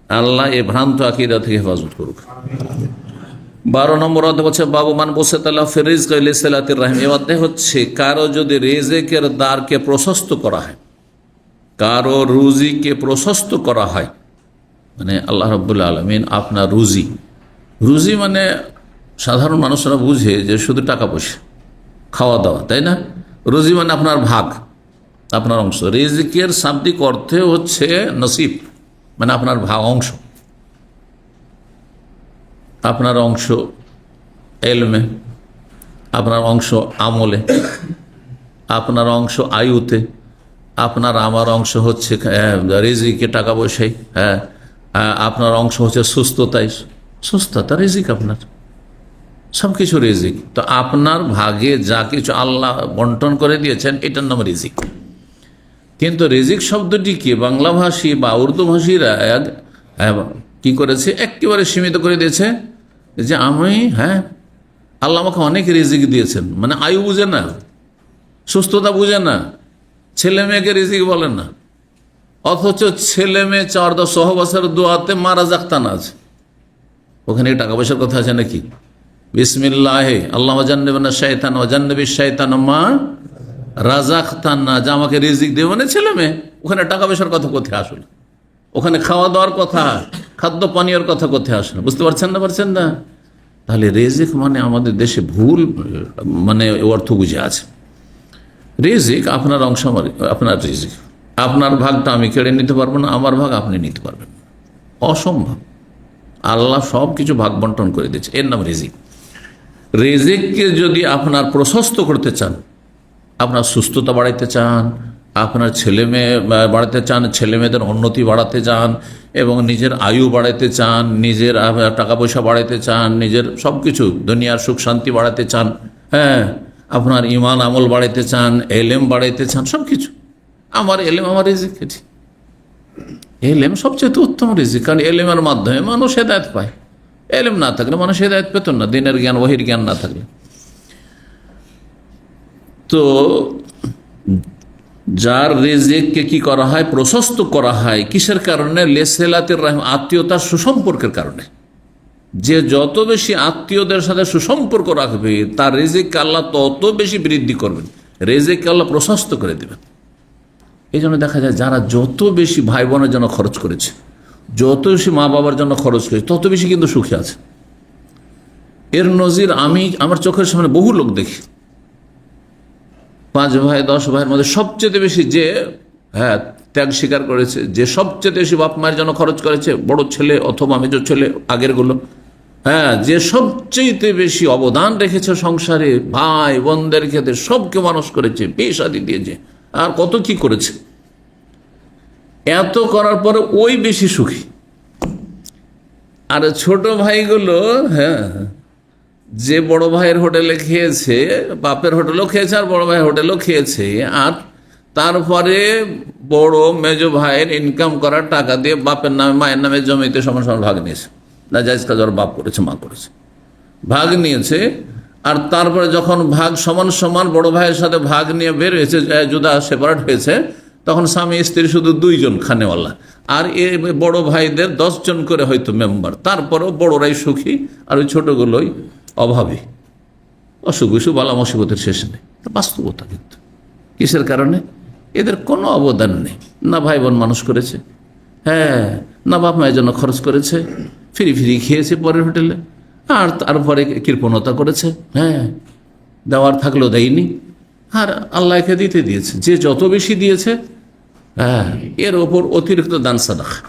আল্লাহ এ ভ্রান্ত আকীদা থেকে হেফাজত করুক। 12 নম্বর অধ্যায় হচ্ছে বাবু মান বসে তালা ফিরিজ সালাতির রাহিম। এ অধ্যায় হচ্ছে কারো যদি রেজেকের দ্বারকে প্রশস্ত করা হয়, কারো রুজিকে প্রশস্ত করা হয়, মানে আল্লাহ রাব্বুল আলামিন আপনার রুজি, রুজি মানে সাধারণ মানুষরা বুঝে যে শুধু টাকা পয়সা, খাওয়া দাওয়া, তাই না? রুজি মানে আপনার ভাগ, আপনার অংশ। রিজিকের শাব্দিক অর্থে হচ্ছে নসিব, মানে আপনার ভাগ, অংশ। আপনার অংশ এলমে, আপনার অংশ আমলে, আপনার অংশ আয়ুতে, আপনার আমার অংশ হচ্ছে রিজিকে, টাকা পয়সায়, হ্যাঁ, আপনার অংশ হচ্ছে সুস্থতায়, সুস্থতা রিজিক, আপনার সব কিছু রিজিক। তো আপনার ভাগে যা কিছু আল্লাহ বন্টন করে দিয়েছেন এটার নাম রিজিক। কিন্তু রিজিক শব্দটিকে বাংলাভাষী বা উর্দু ভাষীরা কি করেছে, একেবারে সীমিত করে দিয়েছে যে আমি, হ্যাঁ, আল্লাহ আমাকে অনেক রিজিক দিয়েছেন, মানে আয়ু বুঝে না, সুস্থতা বুঝে না, ছেলে মেয়েকে রিজিক বলে না, অথচ ছেলে মেয়ে 4-10 সহবাসের দোয়াতে মারা জাক্তানা আছে, ওখানে টাকা পয়সার কথা আছে নাকি? বিসমিল্লাহে আল্লাহ জান্নাবিনা শাইতান ওয়া জান্নাবিশ শাইতান মা রাযাকতানা, যা আমাকে রিজিক দেবে, মানে ছেলে মেয়ে। ওখানে টাকা পয়সার কথা কোথায় আসলে? ওখানে খাওয়া দাওয়ার কথা, খাদ্য পানীয়র কথা কোথায় আসলে? বুঝতে পারছেন না? তাহলে রিজিক মানে আমাদের দেশে ভুল মানে অর্থ বুঝে আছে। রিজিক আপনার অংশ, আপনার রিজিক, আপনার ভাগটা আমি কেড়ে নিতে পারবো না, আমার ভাগ আপনি নিতে পারবেন, অসম্ভব। আল্লাহ সব কিছু ভাগ বন্টন করে দিয়েছে, এর নাম রিজিক। রিজিককে যদি আপনার প্রশস্ত করতে চান, আপনার সুস্থতা বাড়াইতে চান, আপনার ছেলে মেয়ে বাড়াতে চান, ছেলে মেয়েদের উন্নতি বাড়াতে চান এবং নিজের আয়ু বাড়াতে চান, নিজের টাকা পয়সা বাড়াতে চান, নিজের সব কিছু দুনিয়ার সুখ শান্তি বাড়াতে চান, হ্যাঁ, আপনার ইমান আমল বাড়াইতে চান, এলেম বাড়াইতে চান, সব কিছু। আমার এলেম আমার রিজিক, এলেম সবচেয়ে উত্তম রিজিক, কারণ এলেমের মাধ্যমে মানুষ হেদায়েত পায়। এলেম না থাকলে মানুষ হেদায়েত পেত না, দিনের জ্ঞান ওহির জ্ঞান না থাকলে। তো যার রিজিককে কি করা হয়, প্রশস্ত করা হয় কিসের কারণে? লেসেলাতের রহম, আত্মীয়তার সুসম্পর্কের কারণে। যে যত বেশি আত্মীয়দের সাথে সুসম্পর্ক রাখবে তার রিজিককে আল্লাহ তত বেশি বৃদ্ধি করবেন, রিজিককে আল্লাহ প্রশস্ত করে দেবেন। এই জন্য দেখা যায় যারা যত বেশি ভাই বোনের জন্য খরচ করেছে, যত বেশি মা বাবার জন্য খরচ করেছে, তত বেশি কিন্তু সুখী আছে। এর নজির আমি আমার চোখের সামনে বহু লোক দেখি। 5 ভাই 10 ভাইয়ের মধ্যে সবচেয়ে বেশি যে ত্যাগ স্বীকার করেছে, যে সবচেয়ে বেশি বাপ মায়ের জন্য খরচ করেছে, বড় ছেলে অথবা মেজর ছেলে, আগের গুলো, যে সবচেয়ে বেশি অবদান রেখেছে সংসারে, ভাই বোনদের ক্ষেত্রে সবকে মানুষ করেছে, বিয়ে শাদী দিয়েছে, আর কত কি করেছে, এত করার পরে ওই বেশি সুখী। আর ছোট ভাইগুলো যে বড় ভাইয়ের হোটেলে খেয়েছে, বাপের হোটেলেও খেয়েছে আর বড় ভাইয়ের হোটেলেও খেয়েছে, আর তারপরে বড় মেজ ভাইয়ের ইনকাম করার টাকা দিয়ে বাপের নামে মায়ের নামে জমিতে সমান সমান ভাগ নিয়েছে, না জায়েজ কাজ ওর বাপ করেছে, মা করেছে, ভাগ নিয়েছে। আর তারপরে যখন ভাগ সমান সমান বড় ভাইয়ের সাথে ভাগ নিয়ে বের হয়েছে, জুদা সেপারেট হয়েছে, তখন স্বামী স্ত্রী শুধু 2 জন খানেওয়ালা, আর এ বড় ভাইদের 10 জন করে হয়তো মেম্বার। তারপরেও বড়রাই সুখী আর ওই ছোটগুলোই অভাবী, অসুখ বিসুখ বালা মুসিবতের শেষ নেই। বাস্তবতা কিন্তু কিসের কারণে? এদের কোনো অবদান নেই, না ভাই বোন মানুষ করেছে, না বাপ মায়ের জন্য খরচ করেছে, ফিরি ফিরি খেয়েছে পরের হোটেলে, আর তারপরে কৃপণতা করেছে, দেওয়ার থাকলেও দেয়নি, আর আল্লাহকে দিতে দিয়েছে। যে যত বেশি দিয়েছে এর ওপর অতিরিক্ত দান সাদাকা।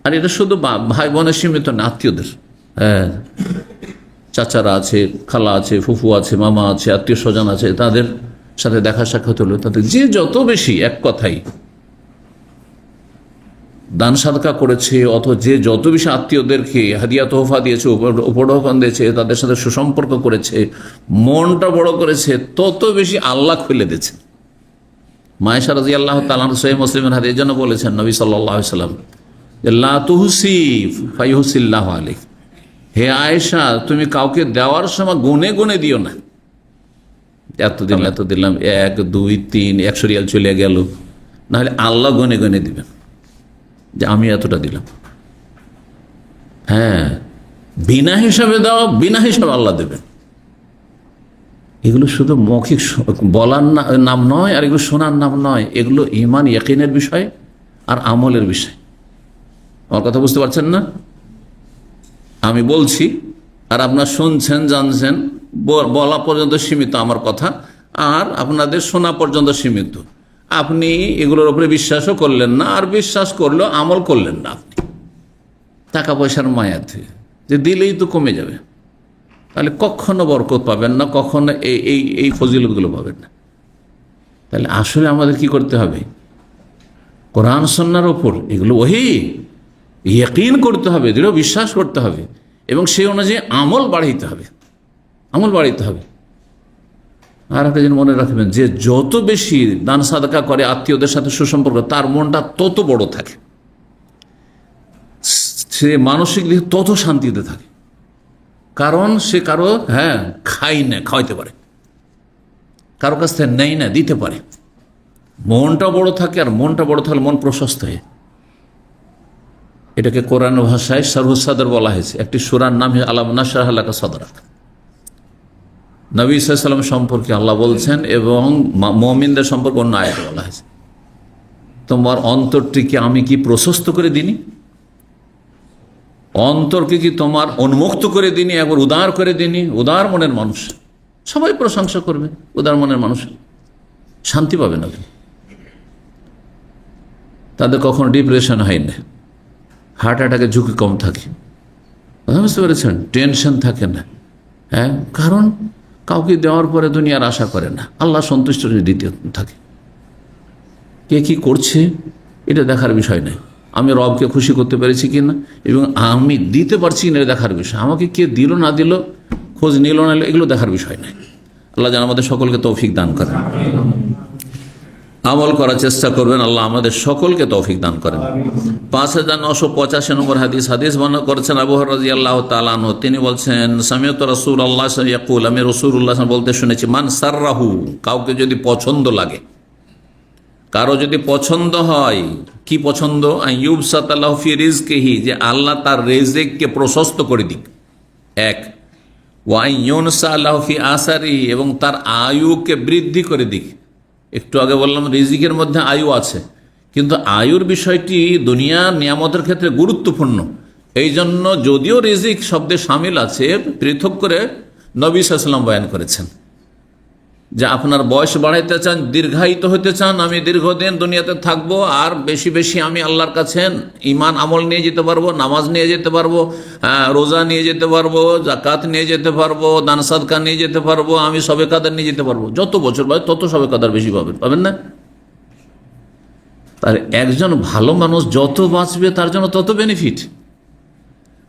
আর এটা শুধু ভাই বোনের সীমিত না, আত্মীয়দের, চাচারা আছে, খালা আছে, ফুফু আছে, মামা আছে, আত্মীয় স্বজন আছে, তাদের সাথে দেখা সাক্ষাৎ হলো, তাদের যে যত বেশি, এক কথাই দান সাদকা করেছে, অথবা যে যত বেশি আত্মীয়দেরকে হাদিয়া তোহফা দিয়েছে, উপঢৌকন দিয়েছে, তাদের সাথে সুসম্পর্ক করেছে, মনটা বড় করেছে, তত বেশি আল্লাহ খুলে দিয়েছে। মায়েশা রাদিয়াল্লাহু তাআলা সহিহ মুসলিমের হাদিস জন্য বলেছেন নবী সাল্লাল্লাহু আলাইহি ওয়াসাল্লাম, লা তুহসি ফায়ুহসিল্লাহু আলাইক, হে আয়েশা, তুমি কাউকে দেওয়ার সময় গুনে গুনে দিও না, এত দিলাম এত দিলাম, 1 2 3 100 রিয়াল চলে গেল, নাহলে আল্লাহ গুনে গুনে দিবেন যে আমি এতটা দিলাম। বিনা হিসাবে দাও, বিনা হিসাবে আল্লাহ দেবেন। এগুলো শুধু মৌখিক বলার নাম নয়, আর এগুলো শোনার নাম নয়, এগুলো ঈমান ইয়াকিনের বিষয় আর আমলের বিষয়। আমার কথা বুঝতে পারছেন না? আমি বলছি আর আপনার শুনছেন, জানছেন, বলা পর্যন্ত সীমিত আমার কথা, আর আপনাদের শোনা পর্যন্ত সীমিত। আপনি এগুলোর উপরে বিশ্বাসও করলেন না, আর বিশ্বাস করলেও আমল করলেন না। আপনি টাকা পয়সার মায়াতে যে দিলেই তো কমে যাবে, তাহলে কখনো বরকত পাবেন না, কখনো এই ফজিলতগুলো পাবেন না। তাহলে আসলে আমাদের কি করতে হবে? কোরআন সুন্নাহর ওপর এগুলো ওহী ইয়াকিন করতে হবে, দৃঢ় বিশ্বাস করতে হবে, এবং সেই অনুযায়ী আমল বাড়াইতে হবে, আমল বাড়াইতে হবে। আর একটা জিনিস মনে রাখবেন, যে যত বেশি দান সাদকা করে, আত্মীয়দের সাথে সুসম্পর্ক, তার মনটা তত বড় থাকে, সে মানসিক দিকে তত শান্তিতে থাকে। কারণ সে কারো খাওয়াইতে পারে, কারো কাছ থেকে নেই না, দিতে পারে, মনটা বড় থাকে। আর মনটা বড় থাকলে মন প্রশস্ত হয়। এটাকে কোরআন ভাষায় সরহুস সাদর বলা হয়েছে। একটি সূরার নাম আলাম নাশরাহ লাকা সাদরাক। নবী সাল্লাল্লাহু আলাইহি ওয়াসাল্লাম সম্পর্কে আল্লাহ বলছেন, এবং মুমিনদের সম্পর্কে অন্য আয়াতে বলা হয়েছে, তোমার অন্তরটিকে আমি কি প্রশস্ত করে দিনি? অন্তরকে কি তোমার উন্মুক্ত করে দিনি, একবার উদার করে দিনি? উদার মনের মানুষ সবাই প্রশংসা করবে, উদার মনের মানুষ শান্তি পাবে না, তাদের কখনো ডিপ্রেশন হয় না, হার্ট অ্যাটাকের ঝুঁকি কম থাকে, বুঝতে পেরেছেন? টেনশন থাকে না, কারণ কাউকে দেওয়ার পরে দুনিয়ার আশা করে না, আল্লাহ সন্তুষ্ট দিতে থাকে। কে কি করছে এটা দেখার বিষয় নয়, আমি রবকে খুশি করতে পেরেছি কিনা এবং আমি দিতে পারছি না দেখার বিষয়, আমাকে কে দিল না দিল, খোঁজ নিল না, এগুলো দেখার বিষয় নয়। আল্লাহ যেন আমাদের সকলকে তৌফিক দান করেন, আমল করার চেষ্টা করবেন, আল্লাহ আমাদের সকলকে তৌফিক দান করেন। 5985 নম্বর হাদিস বর্ণনা করেছেন আবু হুরায়রা রাদিয়াল্লাহু তাআলা আনহু, তিনি বলছেন সামিআতু রাসূলুল্লাহ সাল্লাল্লাহু আলাইহি ওয়াসাল্লাম ইয়াকুল, আমি রাসূলুল্লাহ বলতে শুনেছি, মান সাররাহু, কাউকে যদি পছন্দ লাগে, কারো যদি পছন্দ হয়, কি পছন্দ, আইয়ুবসাতা লাহু ফি রিজকিহি, যে আল্লাহ তার রিজিককে প্রশস্ত করে দিক, এক, ওয়া আইয়ুনসা লাহু ফি আসারি, এবং তার আয়ুকে বৃদ্ধি করে দিক। একটু আগে বললাম রিজিকের মধ্যে আয়ু আছে, কিন্তু আয়ুর বিষয়টি দুনিয়ার নিয়ামতের ক্ষেত্রে গুরুত্বপূর্ণ। এই জন্য যদিও রিজিক শব্দে শামিল আছে, পৃথক করে নবী সাল্লাল্লাহু আলাইহি ওয়াসাল্লাম বয়ান করেছেন যে আপনার বয়স বাড়াইতে চান, দীর্ঘায়িত হতে চান, আমি দীর্ঘদিন দুনিয়াতে থাকবো, আর বেশি বেশি আমি আল্লাহর কাছে ইমান আমল নিয়ে যেতে পারবো, নামাজ নিয়ে যেতে পারবো, রোজা নিয়ে যেতে পারবো, জাকাত নিয়ে যেতে পারবো, দান সাদকা নিয়ে যেতে পারবো, আমি সবে কাদার নিয়ে যেতে পারবো। যত বছর বাড়ে তত সবে কাদার বেশি পাবেন না? তার একজন ভালো মানুষ যত বাঁচবে তার জন্য তত বেনিফিট,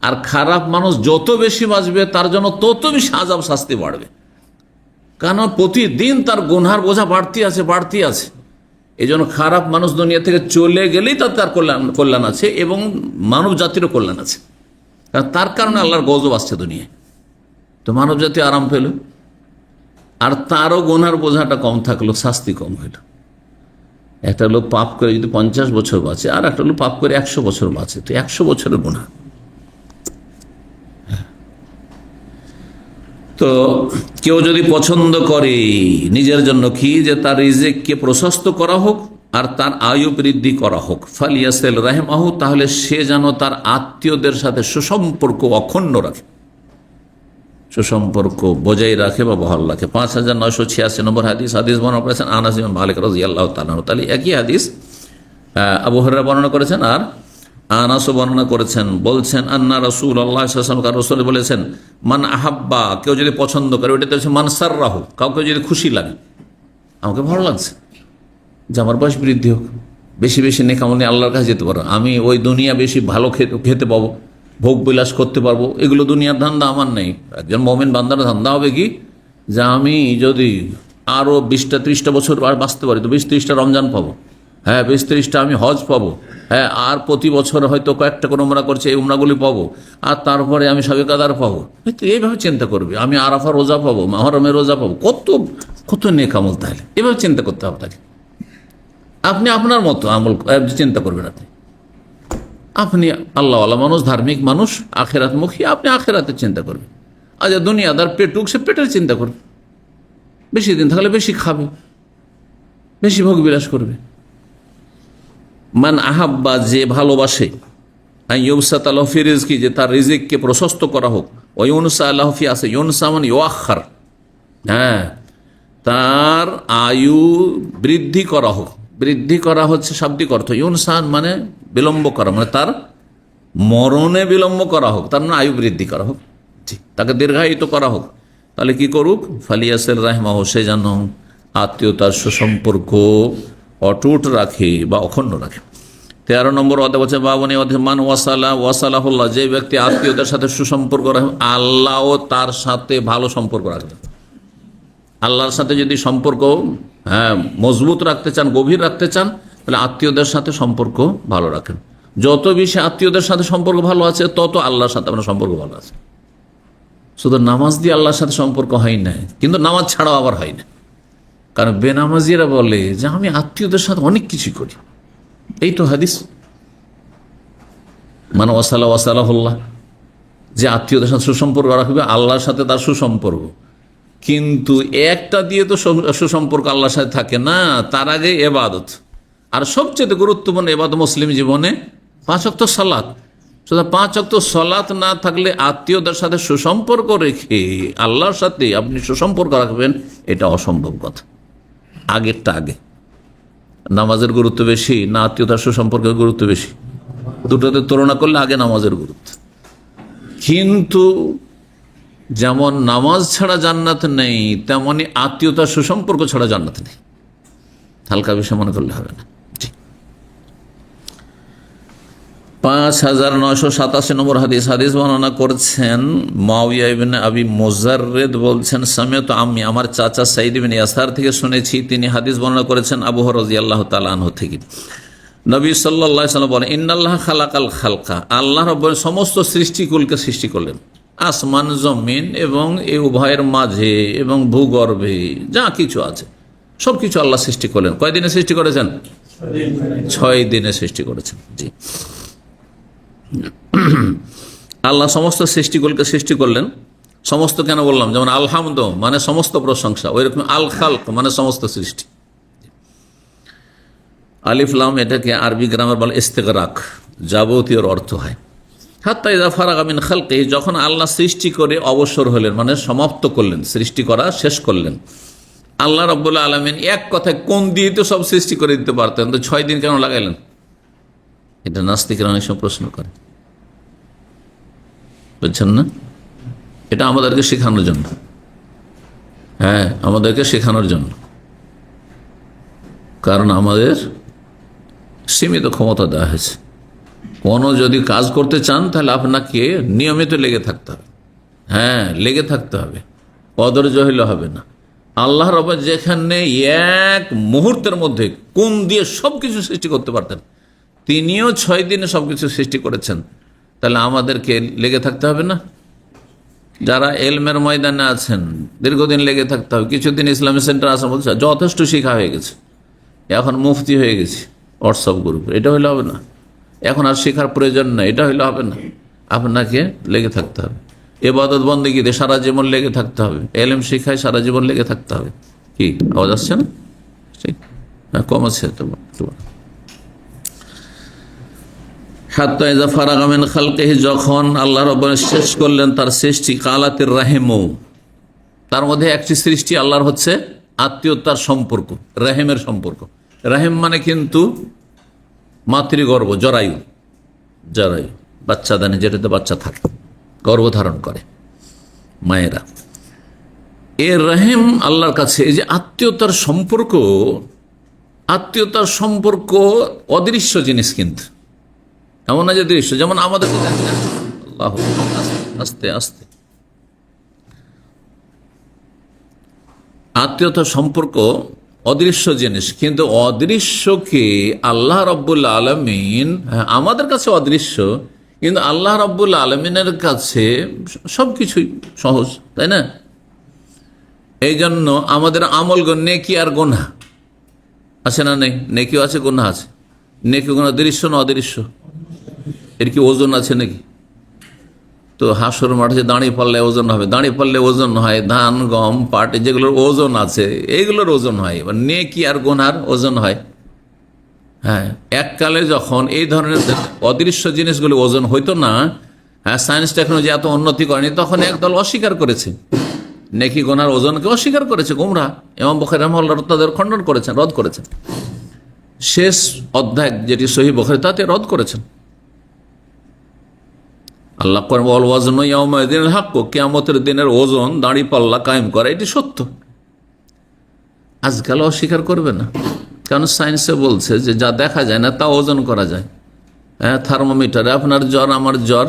আর খারাপ মানুষ যত বেশি বাঁচবে তার জন্য তত বেশি আযাব শাস্তি বাড়বে। কারণ প্রতিদিন তার গুনহার বোঝা বাড়তি আছে। এই জন্য খারাপ মানুষ দুনিয়া থেকে চলে গেলেই তার কল্যাণ আছে এবং মানব জাতিরও কল্যাণ আছে, কারণ তার কারণে আল্লাহর গজব আসছে দুনিয়ায়, তো মানব জাতি আরাম পেল, আর তারও গুনহার বোঝাটা কম থাকলো, শাস্তি কম হইল। একটা লোক পাপ করে যদি 50 বছর বাঁচে, আর একটা লোক পাপ করে 100 বছর বাঁচে, তো 100 বছরের গুনাহ। তো কেউ যদি পছন্দ করে নিজের জন্য কি, যে তার রিজিককে প্রশস্ত করা হোক আর তার আয়ু বৃদ্ধি করা হোক, ফালিয়াসিল রাহিমাহু, তাহলে সে যেন তার আত্মীয়দের সাথে সুসম্পর্ক অক্ষুণ্ণ রাখে, সুসম্পর্ক বজায় রাখে বা বহাল রাখে। 5986 নম্বর হাদিস বর্ণনা করেছেন আনাস ইবনে মালিক রাদিয়াল্লাহু তাআলা আনহু। তাহলে একই হাদিস আবু হুরায়রা বর্ণনা করেছেন আর আনাসও বর্ণনা করেছেন, বলছেন আন্না রাসূলুল্লাহ সাল্লাল্লাহু আলাইহি ওয়াসাল্লাম, রাসূল বলেছেন, মান আহাব্বা, কেউ যদি পছন্দ করে, ওইটাতে হচ্ছে মান সাররাহু, কাউকে যদি খুশি লাগে, আমাকে ভালো লাগছে যে আমার বয়স বৃদ্ধি হোক, বেশি বেশি নেক আমল নিয়ে আল্লাহর কাছে যেতে পারবো, আমি ওই দুনিয়া বেশি ভালো খেতে পাবো, ভোগ বিলাস করতে পারবো, এগুলো দুনিয়ার ধান্দা আমার নেই। একজন মুমিন বান্দার ধান্দা হবে কি, যে আমি যদি আরও 20-30 বছর বাঁচতে পারি তো 20-30টা রমজান পাবো, হ্যাঁ 20-30টা আমি হজ পাবো, হ্যাঁ আর প্রতি বছর হয়তো কয়েকটা করে উমরা করছে, এই উমরাগুলি পাবো, আর তারপরে আমি সবে কাদার পাবো। তো এইভাবে চিন্তা করবে, আমি আরাফা রোজা পাবো, মুহররমের রোজা পাবো, কত কত নেক আমল। তাহলে এভাবে চিন্তা করতে হবে তাকে। আপনি আপনার মতো আমল চিন্তা করবেন, আপনি আল্লাহওয়ালা মানুষ, ধার্মিক মানুষ, আখেরাতমুখী, আপনি আখেরাতের চিন্তা করবেন। আচ্ছা দুনিয়াদার পেটুক, সে পেটের চিন্তা করবে, বেশি দিন থাকলে বেশি খাবে, বেশি ভোগ বিলাস করবে। মান আহাব্বা, যে ভালোবাসে, আইয়ুবসাতা লাহু ফি রিজকি, যে তার রিজিককে প্রশস্ত করা হোক, ওয়া ইউনসা লাহু ফি আসি, ইউনসা মানে ইউআখার, হ্যাঁ তার আয়ু বৃদ্ধি করা হোক। বৃদ্ধি করা হচ্ছে শাব্দিক অর্থ, ইউনসান মানে বিলম্ব করা, মানে তার মরণে বিলম্ব করা হোক, তার মানে আয়ু বৃদ্ধি করা হোক, তাকে দীর্ঘায়িত করা হোক। তাহলে কি করুক, ফালিয়াসিল রাহিমাহু, সে যেন আত্মীয়তার সুসম্পর্ক অটুট রাখে বা অখণ্ড রাখে। 13 নম্বর অধ্যায় বলছে বাবনে মান ওয়াসালাহুল্লাহ, যে ব্যক্তি আত্মীয়দের সাথে সুসম্পর্ক রাখবে, আল্লাহও তার সাথে ভালো সম্পর্ক রাখবে। আল্লাহর সাথে যদি সম্পর্ক মজবুত রাখতে চান, গভীর রাখতে চান, তাহলে আত্মীয়দের সাথে সম্পর্ক ভালো রাখেন। যত বেশি আত্মীয়দের সাথে সম্পর্ক ভালো আছে, তত আল্লাহর সাথে আপনার সম্পর্ক ভালো আছে। শুধু নামাজ দিয়ে আল্লাহর সাথে সম্পর্ক হয় না, কিন্তু নামাজ ছাড়াও আবার হয় না। কারণ বেনামাজিরা বলে যে আমি আত্মীয়দের সাথে অনেক কিছু করি, এই তো হাদিস, মানে ওয়াসালাহুল্লাহ, যে আত্মীয়দের সাথে সুসম্পর্ক রাখবে, আল্লাহর সাথে তার সুসম্পর্ক। কিন্তু একটা দিয়ে তো সুসম্পর্ক আল্লাহর সাথে থাকে না, তার আগে এবাদত, আর সবচেয়ে গুরুত্বপূর্ণ এবাদত মুসলিম জীবনে 5 ওয়াক্ত সালাত। শুধু 5 ওয়াক্ত সালাত না থাকলে আত্মীয়দের সাথে সুসম্পর্ক রেখে আল্লাহর সাথে আপনি সুসম্পর্ক রাখবেন, এটা অসম্ভব কথা। আগেরটা আগে, নামাজের গুরুত্ব বেশি না আত্মীয়তার সুসম্পর্কের গুরুত্ব বেশি? দুটোতে তুলনা করলে আগে নামাজের গুরুত্ব। কিন্তু যেমন নামাজ ছাড়া জান্নাত নেই, তেমনি আত্মীয়তার সুসম্পর্ক ছাড়া জান্নাত নেই। হালকা বিষয় মনে করলে হবে না। 5987 নম্বর হাদিস বর্ণনা করছেন মুআবিয়া ইবনে আবি মুজাররিদ বলছেন, সামিআতু আম্মি, আমার চাচা সাঈদ ইবনে ইয়াসার থেকে শুনেছি, তিনি হাদিস বর্ণনা করেছেন আবু হুরায়রা রাদিয়াল্লাহু তাআলা আনহু থেকে। নবী সাল্লাল্লাহু আলাইহি ওয়াসাল্লাম বলেন, ইন্নাল্লাহ খালাকাল খালকা, আল্লাহ রাব্বুল সমস্ত সৃষ্টিকুলকে সৃষ্টি করলেন, আসমান জমিন এবং এই উভয়ের মাঝে এবং ভূগর্ভে যা কিছু আছে সব কিছু আল্লাহ সৃষ্টি করলেন। কয়দিনে সৃষ্টি করেছেন? 6 দিনে সৃষ্টি করেছেন। জি, আল্লাহ সমস্ত সৃষ্টিকুলকে সৃষ্টি করলেন। সমস্ত কেন বললাম? যেমন আলহামদ মানে সমস্ত প্রশংসা, ওই রকম আল খালক মানে সমস্ত সৃষ্টি। আলিফ লাম এটাকে আরবি গ্রামার বলে ইস্তেগরাক, যাবতীয় অর্থ হয়। হাত্তা ইযা ফারাগা মিন খালকিহি, যখন আল্লাহ সৃষ্টি করে অবসর হলেন মানে সমাপ্ত করলেন, সৃষ্টি করা শেষ করলেন। আল্লাহ রাব্বুল আলামিন এক কথায় কোন দিয়ে তো সব সৃষ্টি করে দিতে পারতেন, তো 6 দিন কেন লাগাইলেন? এটা নাস্তিকরা অনেক সময় প্রশ্ন করে, বুঝছেন না? এটা আমাদেরকে শেখানোর জন্য, হ্যাঁ আমাদেরকে শেখানোর জন্য, কারণ আমাদের সীমিত ক্ষমতা দেওয়া হয়েছে। কোনো যদি কাজ করতে চান তাহলে আপনাকে নিয়মিত লেগে থাকতে হবে, হ্যাঁ লেগে থাকতে হবে, অধৈর্য হইলে হবে না। আল্লাহ রাব্বুল যেখানে এক মুহূর্তের মধ্যে কোন দিয়ে সবকিছু সৃষ্টি করতে পারতেন, তিনিও 6 দিনে সবকিছু সৃষ্টি করেছেন, তাহলে আমাদেরকে লেগে থাকতে হবে না? যারা এলমের ময়দানে আছেন দীর্ঘদিন লেগে থাকতে হবে। কিছুদিন ইসলামী সেন্টার আসা বলছে যথেষ্ট শিক্ষা হয়ে গেছে, এখন মুফতি হয়ে গেছি হোয়াটসঅ্যাপ গ্রুপ, এটা হইলে হবে না। এখন আর শেখার প্রয়োজন নাই, এটা হইলে হবে না। আপনাকে লেগে থাকতে হবে, ইবাদত বন্দেগীতে সারা জীবন লেগে থাকতে হবে, এলম শিখায় সারা জীবন লেগে থাকতে হবে। কি আওয়াজ আসছে না? ঠিক, হ্যাঁ কম আছে তোমার। হাত্তা ইযা ফারাগা মিন খালকিহি, যখন আল্লাহ রাব্বুল শেষ করলেন তার সৃষ্টি, কালাতির রাহিমু, তার মধ্যে একটি সৃষ্টি আল্লাহর হচ্ছে আত্মীয়তার সম্পর্ক, রাহিমের সম্পর্ক। রাহিম মানে কিন্তু মাতৃগর্ভ, জরায়ু, জরায়ু বাচ্চাদানে যেটাতে বাচ্চা থাকে, গর্ভধারণ করে মায়েরা। এ রাহিম আল্লাহর কাছে এই যে আত্মীয়তার সম্পর্ক, আত্মীয়তার সম্পর্ক অদৃশ্য জিনিস, কিন্তু এমন না যে দৃশ্য, যেমন আমাদের আল্লাহ আস্তে আস্তে আত্মীয়তার সম্পর্ক অদৃশ্য জিনিস, কিন্তু অদৃশ্যকে আল্লাহ রাব্বুল আলামিন, আমাদের কাছে অদৃশ্য কিন্তু আল্লাহ রাব্বুল আলামিনের কাছে সবকিছুই সহজ, তাই না? এই জন্য আমাদের আমল নেকি আর গুনাহ আছে না? নেই, নেকিও আছে গুনাহ আছে। নেকি গুনাহ দৃশ্য না অদৃশ্য? এর কি ওজন আছে নাকি? তো হাসর মাঠে দাঁড়িয়ে পড়লে ওজন হবে, দাঁড়িয়ে পড়লে ওজন হয়, ধান গম পাট যেগুলোর ওজন আছে এইগুলোর ওজন হয়। এবার নেকি আর গুনার ওজন হয়। হ্যাঁ, এককালে যখন এই ধরনের অদৃশ্য জিনিসগুলো ওজন হইতো না, হ্যাঁ সায়েন্স টেকনোলজি এত উন্নতি করেনি, তখন একদল অস্বীকার করেছে, নেকি গুনার ওজনকে অস্বীকার করেছে। গুমরা ইমাম বুখারী রাহিমাহুল্লাহ তাদের খণ্ডন করেছেন, রদ করেছেন। শেষ অধ্যায় যেটি সহিহ বুখারী তাতে রদ করেছেন। আল্লাহ কিয়ামতের দিনের ওজন দাঁড়ি পাল্লা কায়েম করা, এটি সত্য। আজকাল অস্বীকার করবে না, কারণ সায়েন্সে বলছে যে যা দেখা যায় না তা ওজন করা যায়। হ্যাঁ, থার্মোমিটারে আপনার জ্বর আমার জ্বর,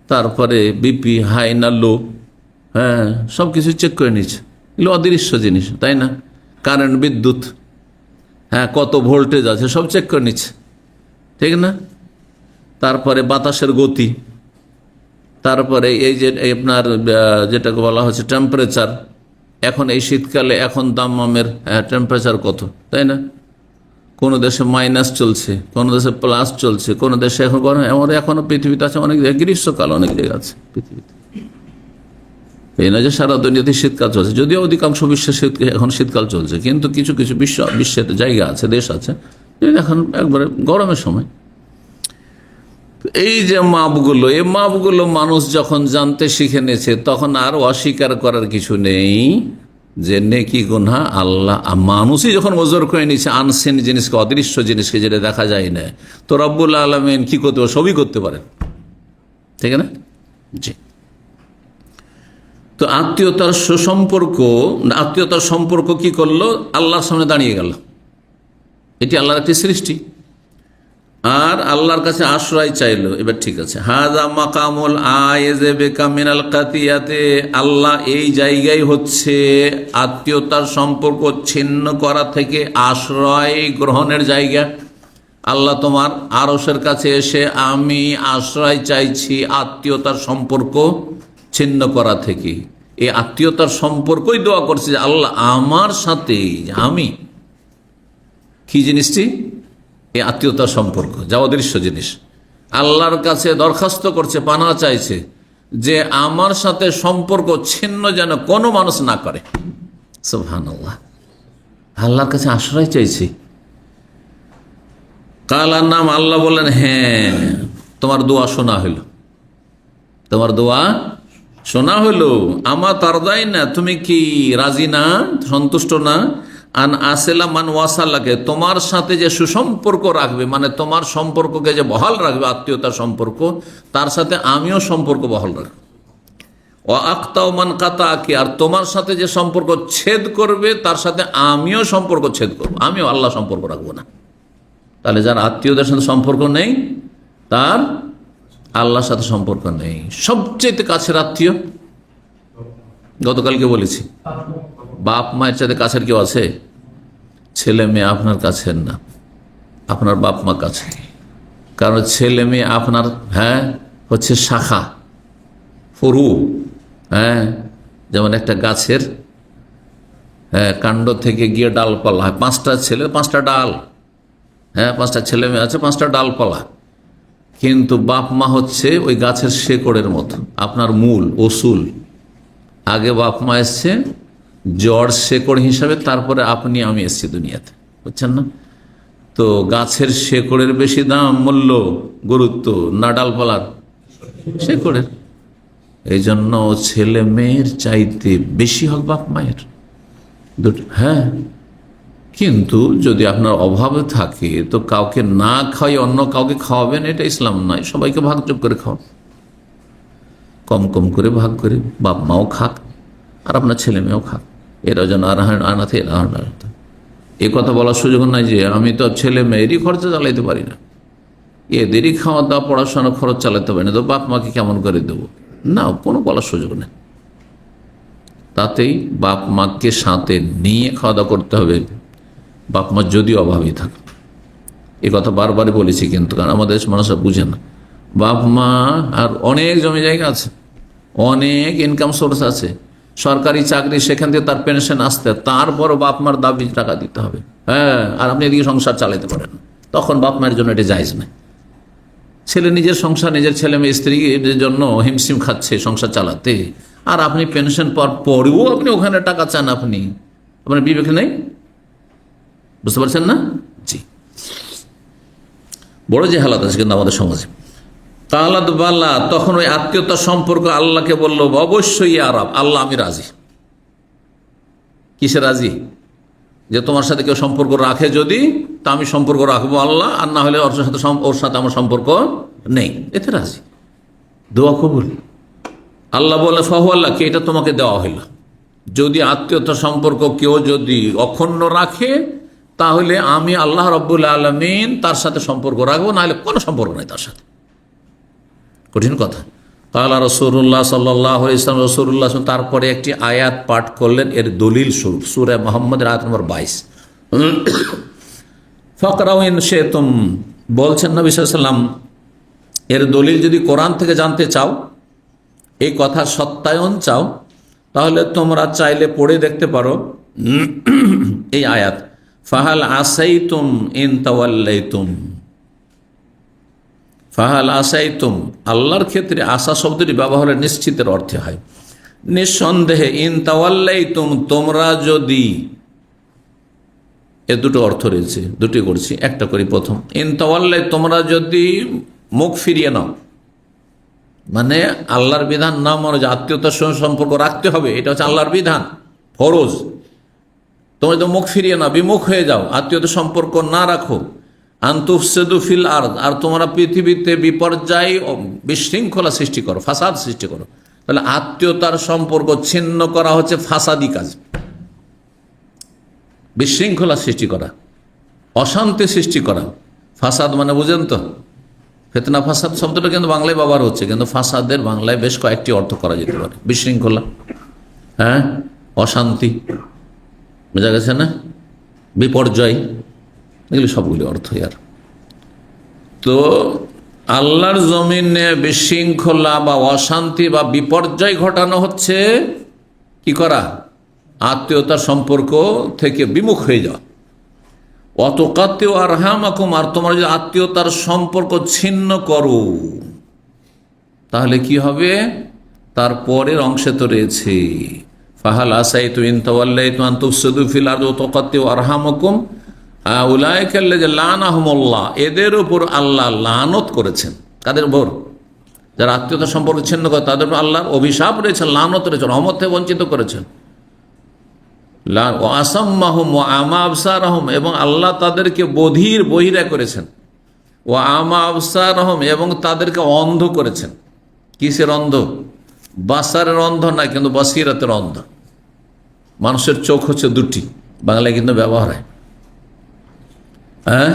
তারপরে বিপি হাই না লো, হ্যাঁ সব কিছু চেক করে নিচ্ছে। এগুলো অদৃশ্য জিনিস, তাই না? কারেন্ট, বিদ্যুৎ, হ্যাঁ কত ভোল্টেজ আছে সব চেক করে নিচ্ছে, ঠিক না? তারপরে বাতাসের গতি, তারপরে এই যে আপনার যেটাকে বলা হচ্ছে টেম্পারেচার, এখন এই শীতকালে এখন দামামের টেম্পারেচার কত, তাই না? কোনো দেশে মাইনাস চলছে, কোনো দেশে প্লাস চলছে, কোনো দেশে এখন এখনো পৃথিবীতে আছে অনেক জায়গায় গ্রীষ্মকাল, অনেক জায়গায় আছে পৃথিবীতে। এই না যে সারা দুনিয়াতে শীতকাল চলছে, যদিও অধিকাংশ বিশ্বে এখন শীতকাল চলছে, কিন্তু কিছু কিছু বিশ্বের জায়গা আছে, দেশ আছে এখন একবারে গরমের সময়। এই যে মাপগুলো, এই মাপগুলো মানুষ যখন জানতে শিখে নিয়েছে, তখন আর অস্বীকার করার কিছু নেই যে নেকি গুনাহ আল্লাহ। মানুষই যখন ওজোর করে নিয়েছে আনসিন জিনিসকে, অদৃশ্য জিনিসকে, যেটা দেখা যায় না, তো রব্বুল আলামিন কি করতে পারে? সবই করতে পারেন, ঠিক না? জি। তো আত্মীয়তার সুসম্পর্ক, আত্মীয়তার সম্পর্ক কি করলো? আল্লাহর সামনে দাঁড়িয়ে গেল। এটি আল্লাহর একটি সৃষ্টি। আর আল্লাহর কাছে আশ্রয় চাইলো। এবার ঠিক আছে, হাযা মাকামুল আয়েযে বিকা মিনাল কাতিয়াতে, আল্লাহ এই জায়গায় হচ্ছে আত্মীয়তার সম্পর্ক ছিন্ন করা থেকে আশ্রয় গ্রহণের জায়গা। আল্লাহ তোমার আরশের কাছে এসে আমি আশ্রয় চাইছি আত্মীয়তার সম্পর্ক ছিন্ন করা থেকে। এই আত্মীয়তার সম্পর্কই দোয়া করছে যে আল্লাহ আমার সাথে, আমি কি জিনিসটি, এই আত্মীয়তার সম্পর্ক যা অদৃশ্য জিনিস, আল্লাহর কাছে দরখাস্ত করছে, পানা চাইছে যে আমার সাথে সম্পর্ক ছিন্ন যেন কোনো মানুষ না করে। সুবহানাল্লাহ, আল্লাহর কাছে আশ্রয় চাইছি। কালার নাম, আল্লাহ বললেন হ্যাঁ তোমার দোয়া শোনা হইল, তোমার দোয়া শোনা হইল। আমা তারদাই না, তুমি কি রাজি না, সন্তুষ্ট না, আন আসেলা মান ওয়াসাল্লাকে, তোমার সাথে যে সুসম্পর্ক রাখবে, মানে তোমার সম্পর্ককে যে বহাল রাখবে, আত্মীয়তার সম্পর্ক, তার সাথে আমিও সম্পর্ক বহাল রাখবো। ও আক্তাও মান কাতাকি, আর তোমার সাথে যে সম্পর্ক ছেদ করবে তার সাথে আমিও সম্পর্ক ছেদ করবো, আমিও আল্লাহ সম্পর্ক রাখবো না। তাহলে যার আত্মীয়দের সাথে সম্পর্ক নেই তার আল্লাহর সাথে সম্পর্ক নেই। সবচেয়ে কাছের আত্মীয়, গতকালকে বলেছি, বাপ মায়ের সাথে কাছের কেউ আছে? ছেলে মেয়ে আপনার কাছের না, আপনার বাপ মা কাছে। কারণ ছেলে মেয়ে আপনার হচ্ছে শাখা, ফরু। যেমন একটা গাছের কাণ্ড থেকে গিয়ে ডালপালা হয়, 5টা ছেলে 5টা ডাল, 5টা ছেলে মেয়ে আছে, 5টা ডালপালা। কিন্তু বাপ মা হচ্ছে ওই গাছের শেকড়ের মতো, আপনার মূল অসুল। আগে বাপ মা এসছে জড় শেকড় হিসাবে, তারপরে আপনি আমি এসছি দুনিয়াতে, বুঝছেন না? তো গাছের শেকড়ের বেশি দাম, মূল্য, গুরুত্ব না ডালপালার শেকড়ের? এই জন্য ছেলে মেয়ের চাইতে বেশি হক বাপ মায়ের। কিন্তু যদি আপনার অভাবে থাকে তো কাউকে না খাওয়াই অন্য কাউকে খাওয়াবেন, এটা ইসলাম নয়। সবাইকে ভাগযোগ করে খাওয়ান, কম কম করে ভাগ করে, বাপ মাও খাক আর আপনার ছেলে মেয়েও খাক। এরা যেন আনাথে এ কথা বলার সুযোগ নাই যে আমি তো ছেলে মেয়েরই খরচা চালাইতে পারি না, এদেরই খাওয়া দাওয়া পড়াশোনা খরচ চালাতে পারি না, তো বাপ মাকে কেমন করে দেবো? না, কোনো বলার সুযোগ নেই। তাতেই বাপ মাকে সাথে নিয়ে খাওয়া দাওয়া করতে হবে, বাপ মা যদি অভাবী থাকে। এ কথা বারবারই বলেছি, কিন্তু কারণ আমাদের মানুষরা বুঝে না। বাপ মা আর অনেক জমি জায়গা আছে, অনেক ইনকাম সোর্স আছে, সরকারি চাকরি, সেখান থেকে তার পেনশন আসতে, তারপর বাপ মার দাবি টাকা দিতে হবে। আর আপনি এদিকে সংসার চালাতে পারেন, তখন বাপ মায়ের জন্য এটা জায়েজ নয়। ছেলে নিজের সংসার, নিজের ছেলে মেয়ে স্ত্রীর জন্য হিমশিম খাচ্ছে সংসার চালাতে, আর আপনি পেনশন পাওয়ার পরেও আপনি ওখানে টাকা চান, আপনার বিবেক নেই, বুঝতে পারছেন না? জি, বড় যে হালাত আছে কিন্তু আমাদের সমাজে। কালাত বাল্লা, তখন ওই আত্মীয়তার সম্পর্ক আল্লাহকে বলল অবশ্যই আরব, আল্লাহ আমি রাজি। কিসে রাজি? যে তোমার সাথে কেউ সম্পর্ক রাখে যদি, তা আমি সম্পর্ক রাখবো আল্লাহ, আর না হলে ওর সাথে আমার সম্পর্ক নেই, এতে রাজি। দোয়া কবুল। আল্লাহ বলে ফাহু আল্লাহকে, এটা তোমাকে দেওয়া হইল। যদি আত্মীয়তার সম্পর্ক কেউ যদি অক্ষুণ্ণ রাখে, তাহলে আমি আল্লাহ রাব্বুল আলামিন তার সাথে সম্পর্ক রাখবো, না হলে কোনো সম্পর্ক নেই তার সাথে। কঠিন কথা। কালা রাসূলুল্লাহ সাল্লাল্লাহু আলাইহি ওয়াসাল্লাম, রাসূলুল্লাহ তারপরে একটি আয়াত পাঠ করলেন এর দলিল স্বরূপ, সূরা মুহাম্মদের আয়াত নম্বর 22। ফাকরাউ ইন শি'তুম, বলছেন নবী সাল্লাল্লাহু আলাইহি ওয়াসাল্লাম, এর দলিল যদি কোরআন থেকে জানতে চাও, এই কথা সত্যায়ন চাও, তাহলে তোমরা চাইলে পড়ে দেখতে পারো এই আয়াত, ফাহাল আসাইতুম ইন তাওয়াল্লাইতুম। ফাহাল আসাইতুম, আল্লাহর ক্ষেত্রে আশা শব্দটি ব্যবহারের নিশ্চিতের অর্থে হয়, নিঃসন্দেহে। ইন তাওয়াল্লাইতুম, তোমরা যদি, এর দুটো অর্থ রয়েছে, দুটি করছি, একটা করি। প্রথম, ইন তাওয়াল্লাই, তোমরা যদি মুখ ফিরিয়ে নাও, মানে আল্লাহর বিধান না মানে যে আত্মীয়তার সঙ্গে সম্পর্ক রাখতে হবে, এটা হচ্ছে আল্লাহর বিধান, ফরজ। তোমরা তো মুখ ফিরিয়ে নাও, বিমুখ হয়ে যাও, আত্মীয়তার সম্পর্ক না রাখো, আনতুফসিদু ফিল আরদ, আর তোমরা পৃথিবীতে বিপর্যয় বিশৃঙ্খলা সৃষ্টি করো, ফাসাদ সৃষ্টি করো। তাহলে আত্মীয়তার সম্পর্ক ছিন্ন করা হচ্ছে ফাসাদি কাজ, বিশৃঙ্খলা সৃষ্টি করা, অশান্তি সৃষ্টি করা, ফাসাদ মানে বুঝেন তো, ফিতনা ফাসাদ শব্দটা কিন্তু বাংলায় ব্যবহার হচ্ছে, কিন্তু ফাসাদের বাংলায় বেশ কয়েকটি অর্থ করা যেতে পারে। বিশৃঙ্খলা, হ্যাঁ, অশান্তি, বোঝা গেছে না, বিপর্যয়, এগুলি সবগুলি অর্থ। আর তো আল্লাহর জমিনে বিশৃঙ্খলা বা অশান্তি বা বিপর্যয় ঘটানো হচ্ছে কি করা? আত্মীয়তার সম্পর্ক থেকে বিমুখ হয়ে যাওয়া। অতকাত্তীয় আরহামাকুম, আর তোমরা যদি আত্মীয়তার সম্পর্ক ছিন্ন করো তাহলে কি হবে? তারপরের অংশে তো রয়েছে ফাহাল আসাইতু ইন তাওয়াল্লাইতু আন তুফসিদু ফিল আরদি ওয়া তুকাত্তিউ আরহামাকুম উলাইকা আল্লাযিনা লানাহুমুল্লাহ, এদের উপর আল্লাহ লানত করেছেন। কাদের উপর? যারা আত্মীয়তার সম্পর্ক ছিন্ন করে তাদের উপর আল্লাহর অভিশাপ রয়েছে, লানত রয়েছে, রহমত থেকে বঞ্চিত করেছেন। এবং আল্লাহ তাদেরকে বহিরা করেছেন। ও আমা আবসারহম, এবং তাদেরকে অন্ধ করেছেন। কিসের অন্ধ? বাসারের অন্ধ না, কিন্তু বসিরাতের অন্ধ। মানুষের চোখ হচ্ছে দুটি, বাংলায় কিন্তু ব্যবহার হয়। হ্যাঁ,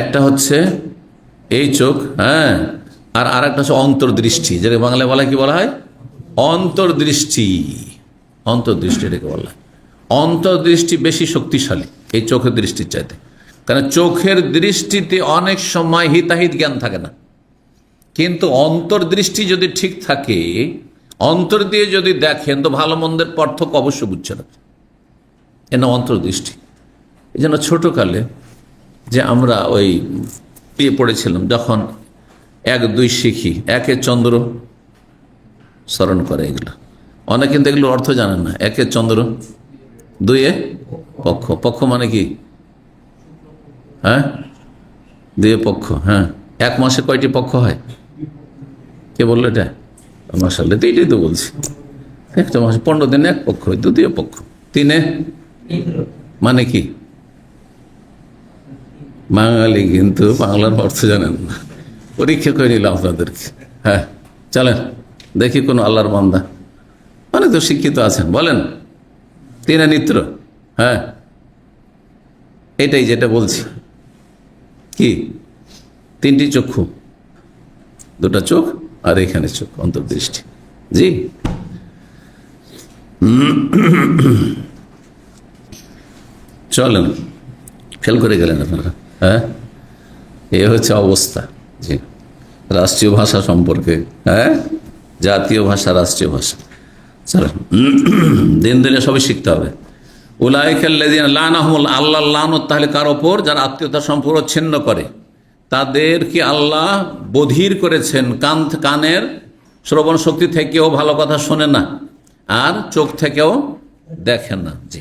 একটা হচ্ছে এই চোখ, হ্যাঁ, আর আরেকটা হচ্ছে অন্তর্দৃষ্টি, যেটা বাংলায় বলা কি বলা হয়? অন্তর্দৃষ্টি। অন্তর্দৃষ্টি এটাকে বলা হয়। অন্তর্দৃষ্টি বেশি শক্তিশালী এই চোখের দৃষ্টির চাইতে, কারণ চোখের দৃষ্টিতে অনেক সময় হিতাহিত জ্ঞান থাকে না, কিন্তু অন্তর্দৃষ্টি যদি ঠিক থাকে, অন্তর দিয়ে যদি দেখেন তো ভালো মন্দের পার্থক্য অবশ্য বুঝছেন। এ না অন্তর্দৃষ্টি। এই জন্য ছোটকালে যে আমরা ওই পেয়ে পড়েছিলাম, যখন 1, 2 শিখি, একে চন্দ্র স্মরণ করে, এগুলো অনেক কিন্তু এগুলোর অর্থ জানেন না। একে চন্দ্র, 2 পক্ষ। পক্ষ মানে কি? হ্যাঁ, 2 পক্ষ। হ্যাঁ, 1 মাসে কয়টি পক্ষ হয়? কে বললো এটা? মাসাল্লাহ, তো এইটাই তো বলছি। একটা মাসে 15 দিনে 1 পক্ষ হয়, 2 পক্ষ। 3 মানে কি? বাঙালি কিন্তু বাংলার অর্থ জানেন না। পরীক্ষা করে নিলাম আপনাদেরকে। হ্যাঁ, চলেন দেখি কোন আল্লাহর বান্দা, অনেক তো শিক্ষিত আছেন, বলেন 3 নিত্র। হ্যাঁ, এটাই যেটা বলছি। কি? 3টি চক্ষু, 2টা চোখ, আর এখানে চোখ, অন্তর্দৃষ্টি। জি, চলেন, ফেল করে গেলেন আপনারা। হ্যাঁ, এ হচ্ছে অবস্থা। জি, রাষ্ট্রীয় ভাষা সম্পর্কে। হ্যাঁ, জাতীয় ভাষা, রাষ্ট্রীয় ভাষা। চলেন, দিন দিনে সবই শিখতে হবে। উলাইকাল্লাযিনা লানাহুমুল্লাহ, আল্লাহর লানত তাহলে কার ওপর? যারা আত্মীয়তার সম্পর্ক ছিন্ন করে, তাদেরকে আল্লাহ বধির করেছেন। কানের শ্রবণ শক্তি থেকেও ভালো কথা শোনে না, আর চোখ থেকেও দেখেন না। জি,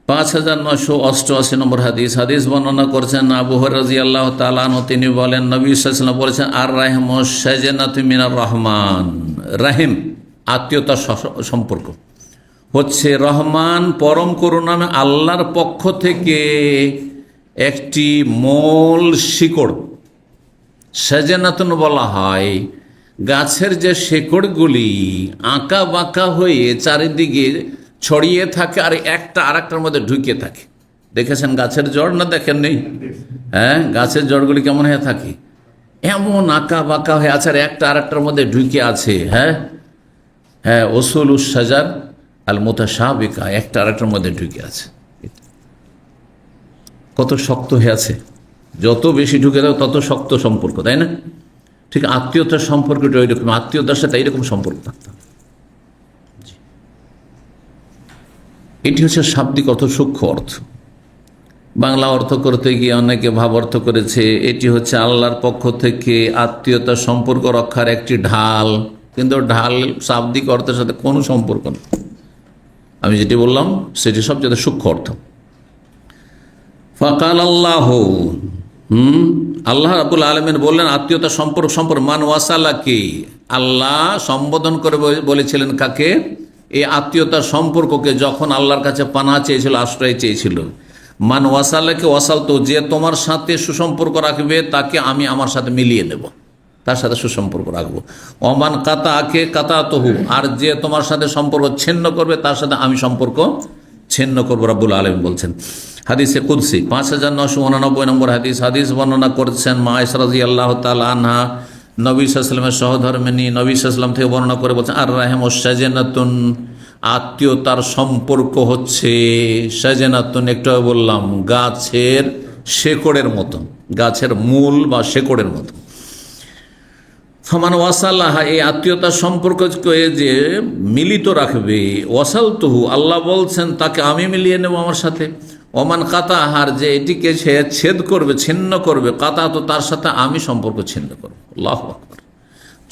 5988 নম্বর হাদিস। হাদিস বর্ণনা করছেন আবু হুরায়রা রাদিয়াল্লাহু তাআলা আনহু। তিনি বলেন, নবী সাল্লাল্লাহু আলাইহি ওয়াসাল্লাম বলেছেন, আর রাহিমু শাজানাতু মিনার রহমান। রাহিম আত্মীয়তার সম্পর্ক হচ্ছে রহমান পরম করুণাময় আল্লাহর পক্ষ থেকে একটি মূল শিকড়। শাজানাতুন বলা হয় গাছের যে শিকড়গুলি আঁকা বাঁকা হয়ে চারিদিকে ছড়িয়ে থাকে, আর একটা আরেকটার মধ্যে ঢুকে থাকে। দেখেছেন গাছের জড়? না দেখেন নেই? হ্যাঁ, গাছের জড়গুলি কেমন হয়ে থাকে? এমন আঁকা বাঁকা হয়ে আছে, আর একটা আরেকটার মধ্যে ঢুকে আছে। হ্যাঁ হ্যাঁ, উসুলুস শাজার আল মুতাশাবিকা, একটা আরেকটার মধ্যে ঢুকে আছে। কত শক্ত হয়ে আছে, যত বেশি ঢুকে দাও তত শক্ত সম্পর্ক, তাই না? ঠিক আত্মীয়তার সম্পর্কটা ওই রকম, আত্মীয়তার সাথে এইরকম সম্পর্ক থাকতে হবে। এটি হচ্ছে শাব্দিক অর্থ, সূক্ষ্ম অর্থ। বাংলা অর্থ করতে গিয়ে অনেকে ভাব অর্থ করেছে এটি হচ্ছে আল্লাহর পক্ষ থেকে আত্মীয়তার সম্পর্ক রক্ষার একটি ঢাল, কিন্তু ঢাল শাব্দিক অর্থের সাথে কোনো সম্পর্ক নেই। আমি যেটি বললাম সেটি সবচেয়ে সূক্ষ্ম অর্থ। ফাকাল আল্লাহ, আল্লাহ রাব্বুল আলামিন বললেন আত্মীয়তা সম্পর্ক মান ওয়াসালাকি, আল্লাহ সম্বোধন করে বলেছিলেন কাকে? এই আত্মীয়তার সম্পর্ককে, যখন আল্লাহর কাছে পানা চেয়েছিল, আশ্রয় চেয়েছিল। মান ওয়াসালাকে, ওয়াসাল তো, যে তোমার সাথে সুসম্পর্ক রাখবে তাকে আমি আমার সাথে মিলিয়ে নেব, তার সাথে সুসম্পর্ক রাখবো। অমান কাতা আকে কাতা তহু, আর যে তোমার সাথে সম্পর্ক ছিন্ন করবে তার সাথে আমি সম্পর্ক ছিন্ন করবো, রাব্বুল আলামিন বলছেন। হাদিসে কুদসি 5989 নম্বর হাদিস বর্ণনা করছেন মা আয়েশা রাদিয়াল্লাহু তাআলা আনহা, নবী সাল্লাল্লাহু আলাইহি ওয়াসাল্লামের সহধর্মিণী, নবী সাল্লাল্লাহু আলাইহি ওয়াসাল্লাম থেকে বর্ণনা করে বলছেন, আর রাহিমু সাজানাতুন, আত্মীয়তার সম্পর্ক হচ্ছে সাজানাতুন, একটু বললাম গাছের শেকড়ের মতো, গাছের মূল বা শেকড়ের মতো। ফমান ওয়াসাল্লাহা, এই আত্মীয়তার সম্পর্ককে যে মিলিত রাখবে, ওয়াসালতুহু, আল্লাহ বলছেন তাকে আমি মিলিয়ে নেব আমার সাথে। ওমান কাতা আহার, যে এটিকে সে ছেদ করবে, ছিন্ন করবে, কাতা, তো তার সাথে আমি সম্পর্ক ছিন্ন করবো। আল্লাহু আকবার।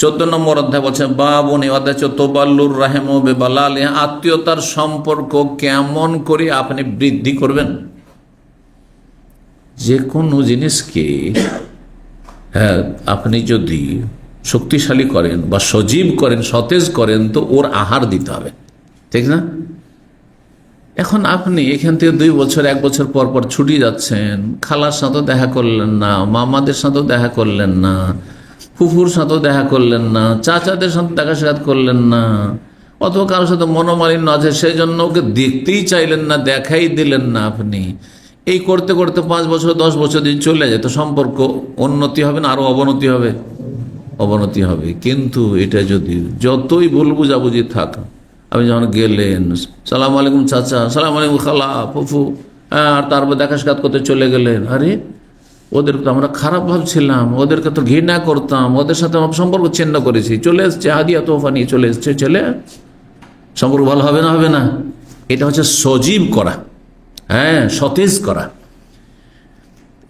14 নম্বর অধ্যায় বলছে বাবুন, এই অধ্যায় তোবাল্লুর রাহেম বেবালাল, আত্মীয়তার সম্পর্ক কেমন করে আপনি বৃদ্ধি করবেন। যে কোনো জিনিসকে আপনি যদি শক্তিশালী করেন বা সজীব করেন, সতেজ করেন, তো ওর আহার দিতে হবে, ঠিক না? এখন আপনি এখান থেকে 2 বছর 1 বছর পর পর ছুটি যাচ্ছেন, খালার সাথেও দেখা করলেন না, মামাদের সাথেও দেখা করলেন না, ফুফুর সাথেও দেখা করলেন না, চাচাদের সাথে দেখা সাক্ষাৎ করলেন না, অথবা কারোর সাথে মনোমালিন্য আছে সেই জন্য ওকে দেখতেই চাইলেন না, দেখাই দিলেন না আপনি। এই করতে করতে 5 বছর 10 বছর দিন চলে যায়, তো সম্পর্ক উন্নতি হবে না, আরো অবনতি হবে? অবনতি হবে। কিন্তু এটা যদি যতই ভুল বুঝাবুঝি থাক, আপনি যখন গেলেন, সালাম আলাইকুম চাচা, সালাম আলাইকুম খালা, ফুফু, আর তারপর দেখা সাক্ষাৎ করতে চলে গেলেন, আরে ওদের তো আমরা খারাপ ভাবছিলাম, ওদেরকে তো ঘৃণা করতাম, ওদের সাথে আমার সম্পর্ক ছিন্ন করেছি, চলে এসছে হাদিয়া তোফা নিয়ে চলে এসছে, ছেলে সম্পর্ক ভালো হবে না? হবে না। এটা হচ্ছে সজীব করা, সতেজ করা।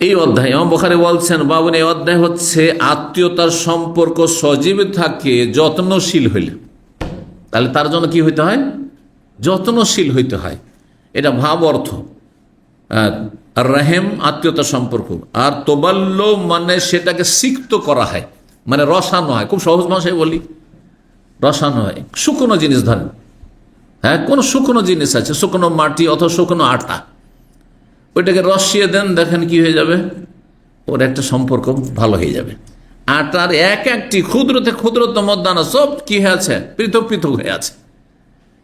এই অধ্যায় ইমাম বুখারী বলছেন বাবুন, এই অধ্যায় হচ্ছে আত্মীয়তার সম্পর্ক সজীব থাকে যত্নশীল হইলে। তাহলে তার জন্য কি হইতে হয়? যত্নশীল হইতে হয়। এটা ভাব অর্থ। আর রাহেম আত্মীয়তার সম্পর্ক, আর তোবাল্ল মানে সেটাকে সিক্ত করা হয়, মানে রসানো হয়। খুব সহজ ভাষায় বলি, রসানো হয়। শুকনো জিনিস ধরেন, কোন শুকনো জিনিস আছে, শুকনো মাটি অথবা শুকনো আটা, ওইটাকে রসিয়ে দেন, দেখেন কি হয়ে যাবে, ওর একটা সম্পর্ক ভালো হয়ে যাবে। আটার একটি ক্ষুদ্রতে ক্ষুদ্রতম দানা সব কি হয়ে আছে, পৃথক পৃথক হয়ে আছে।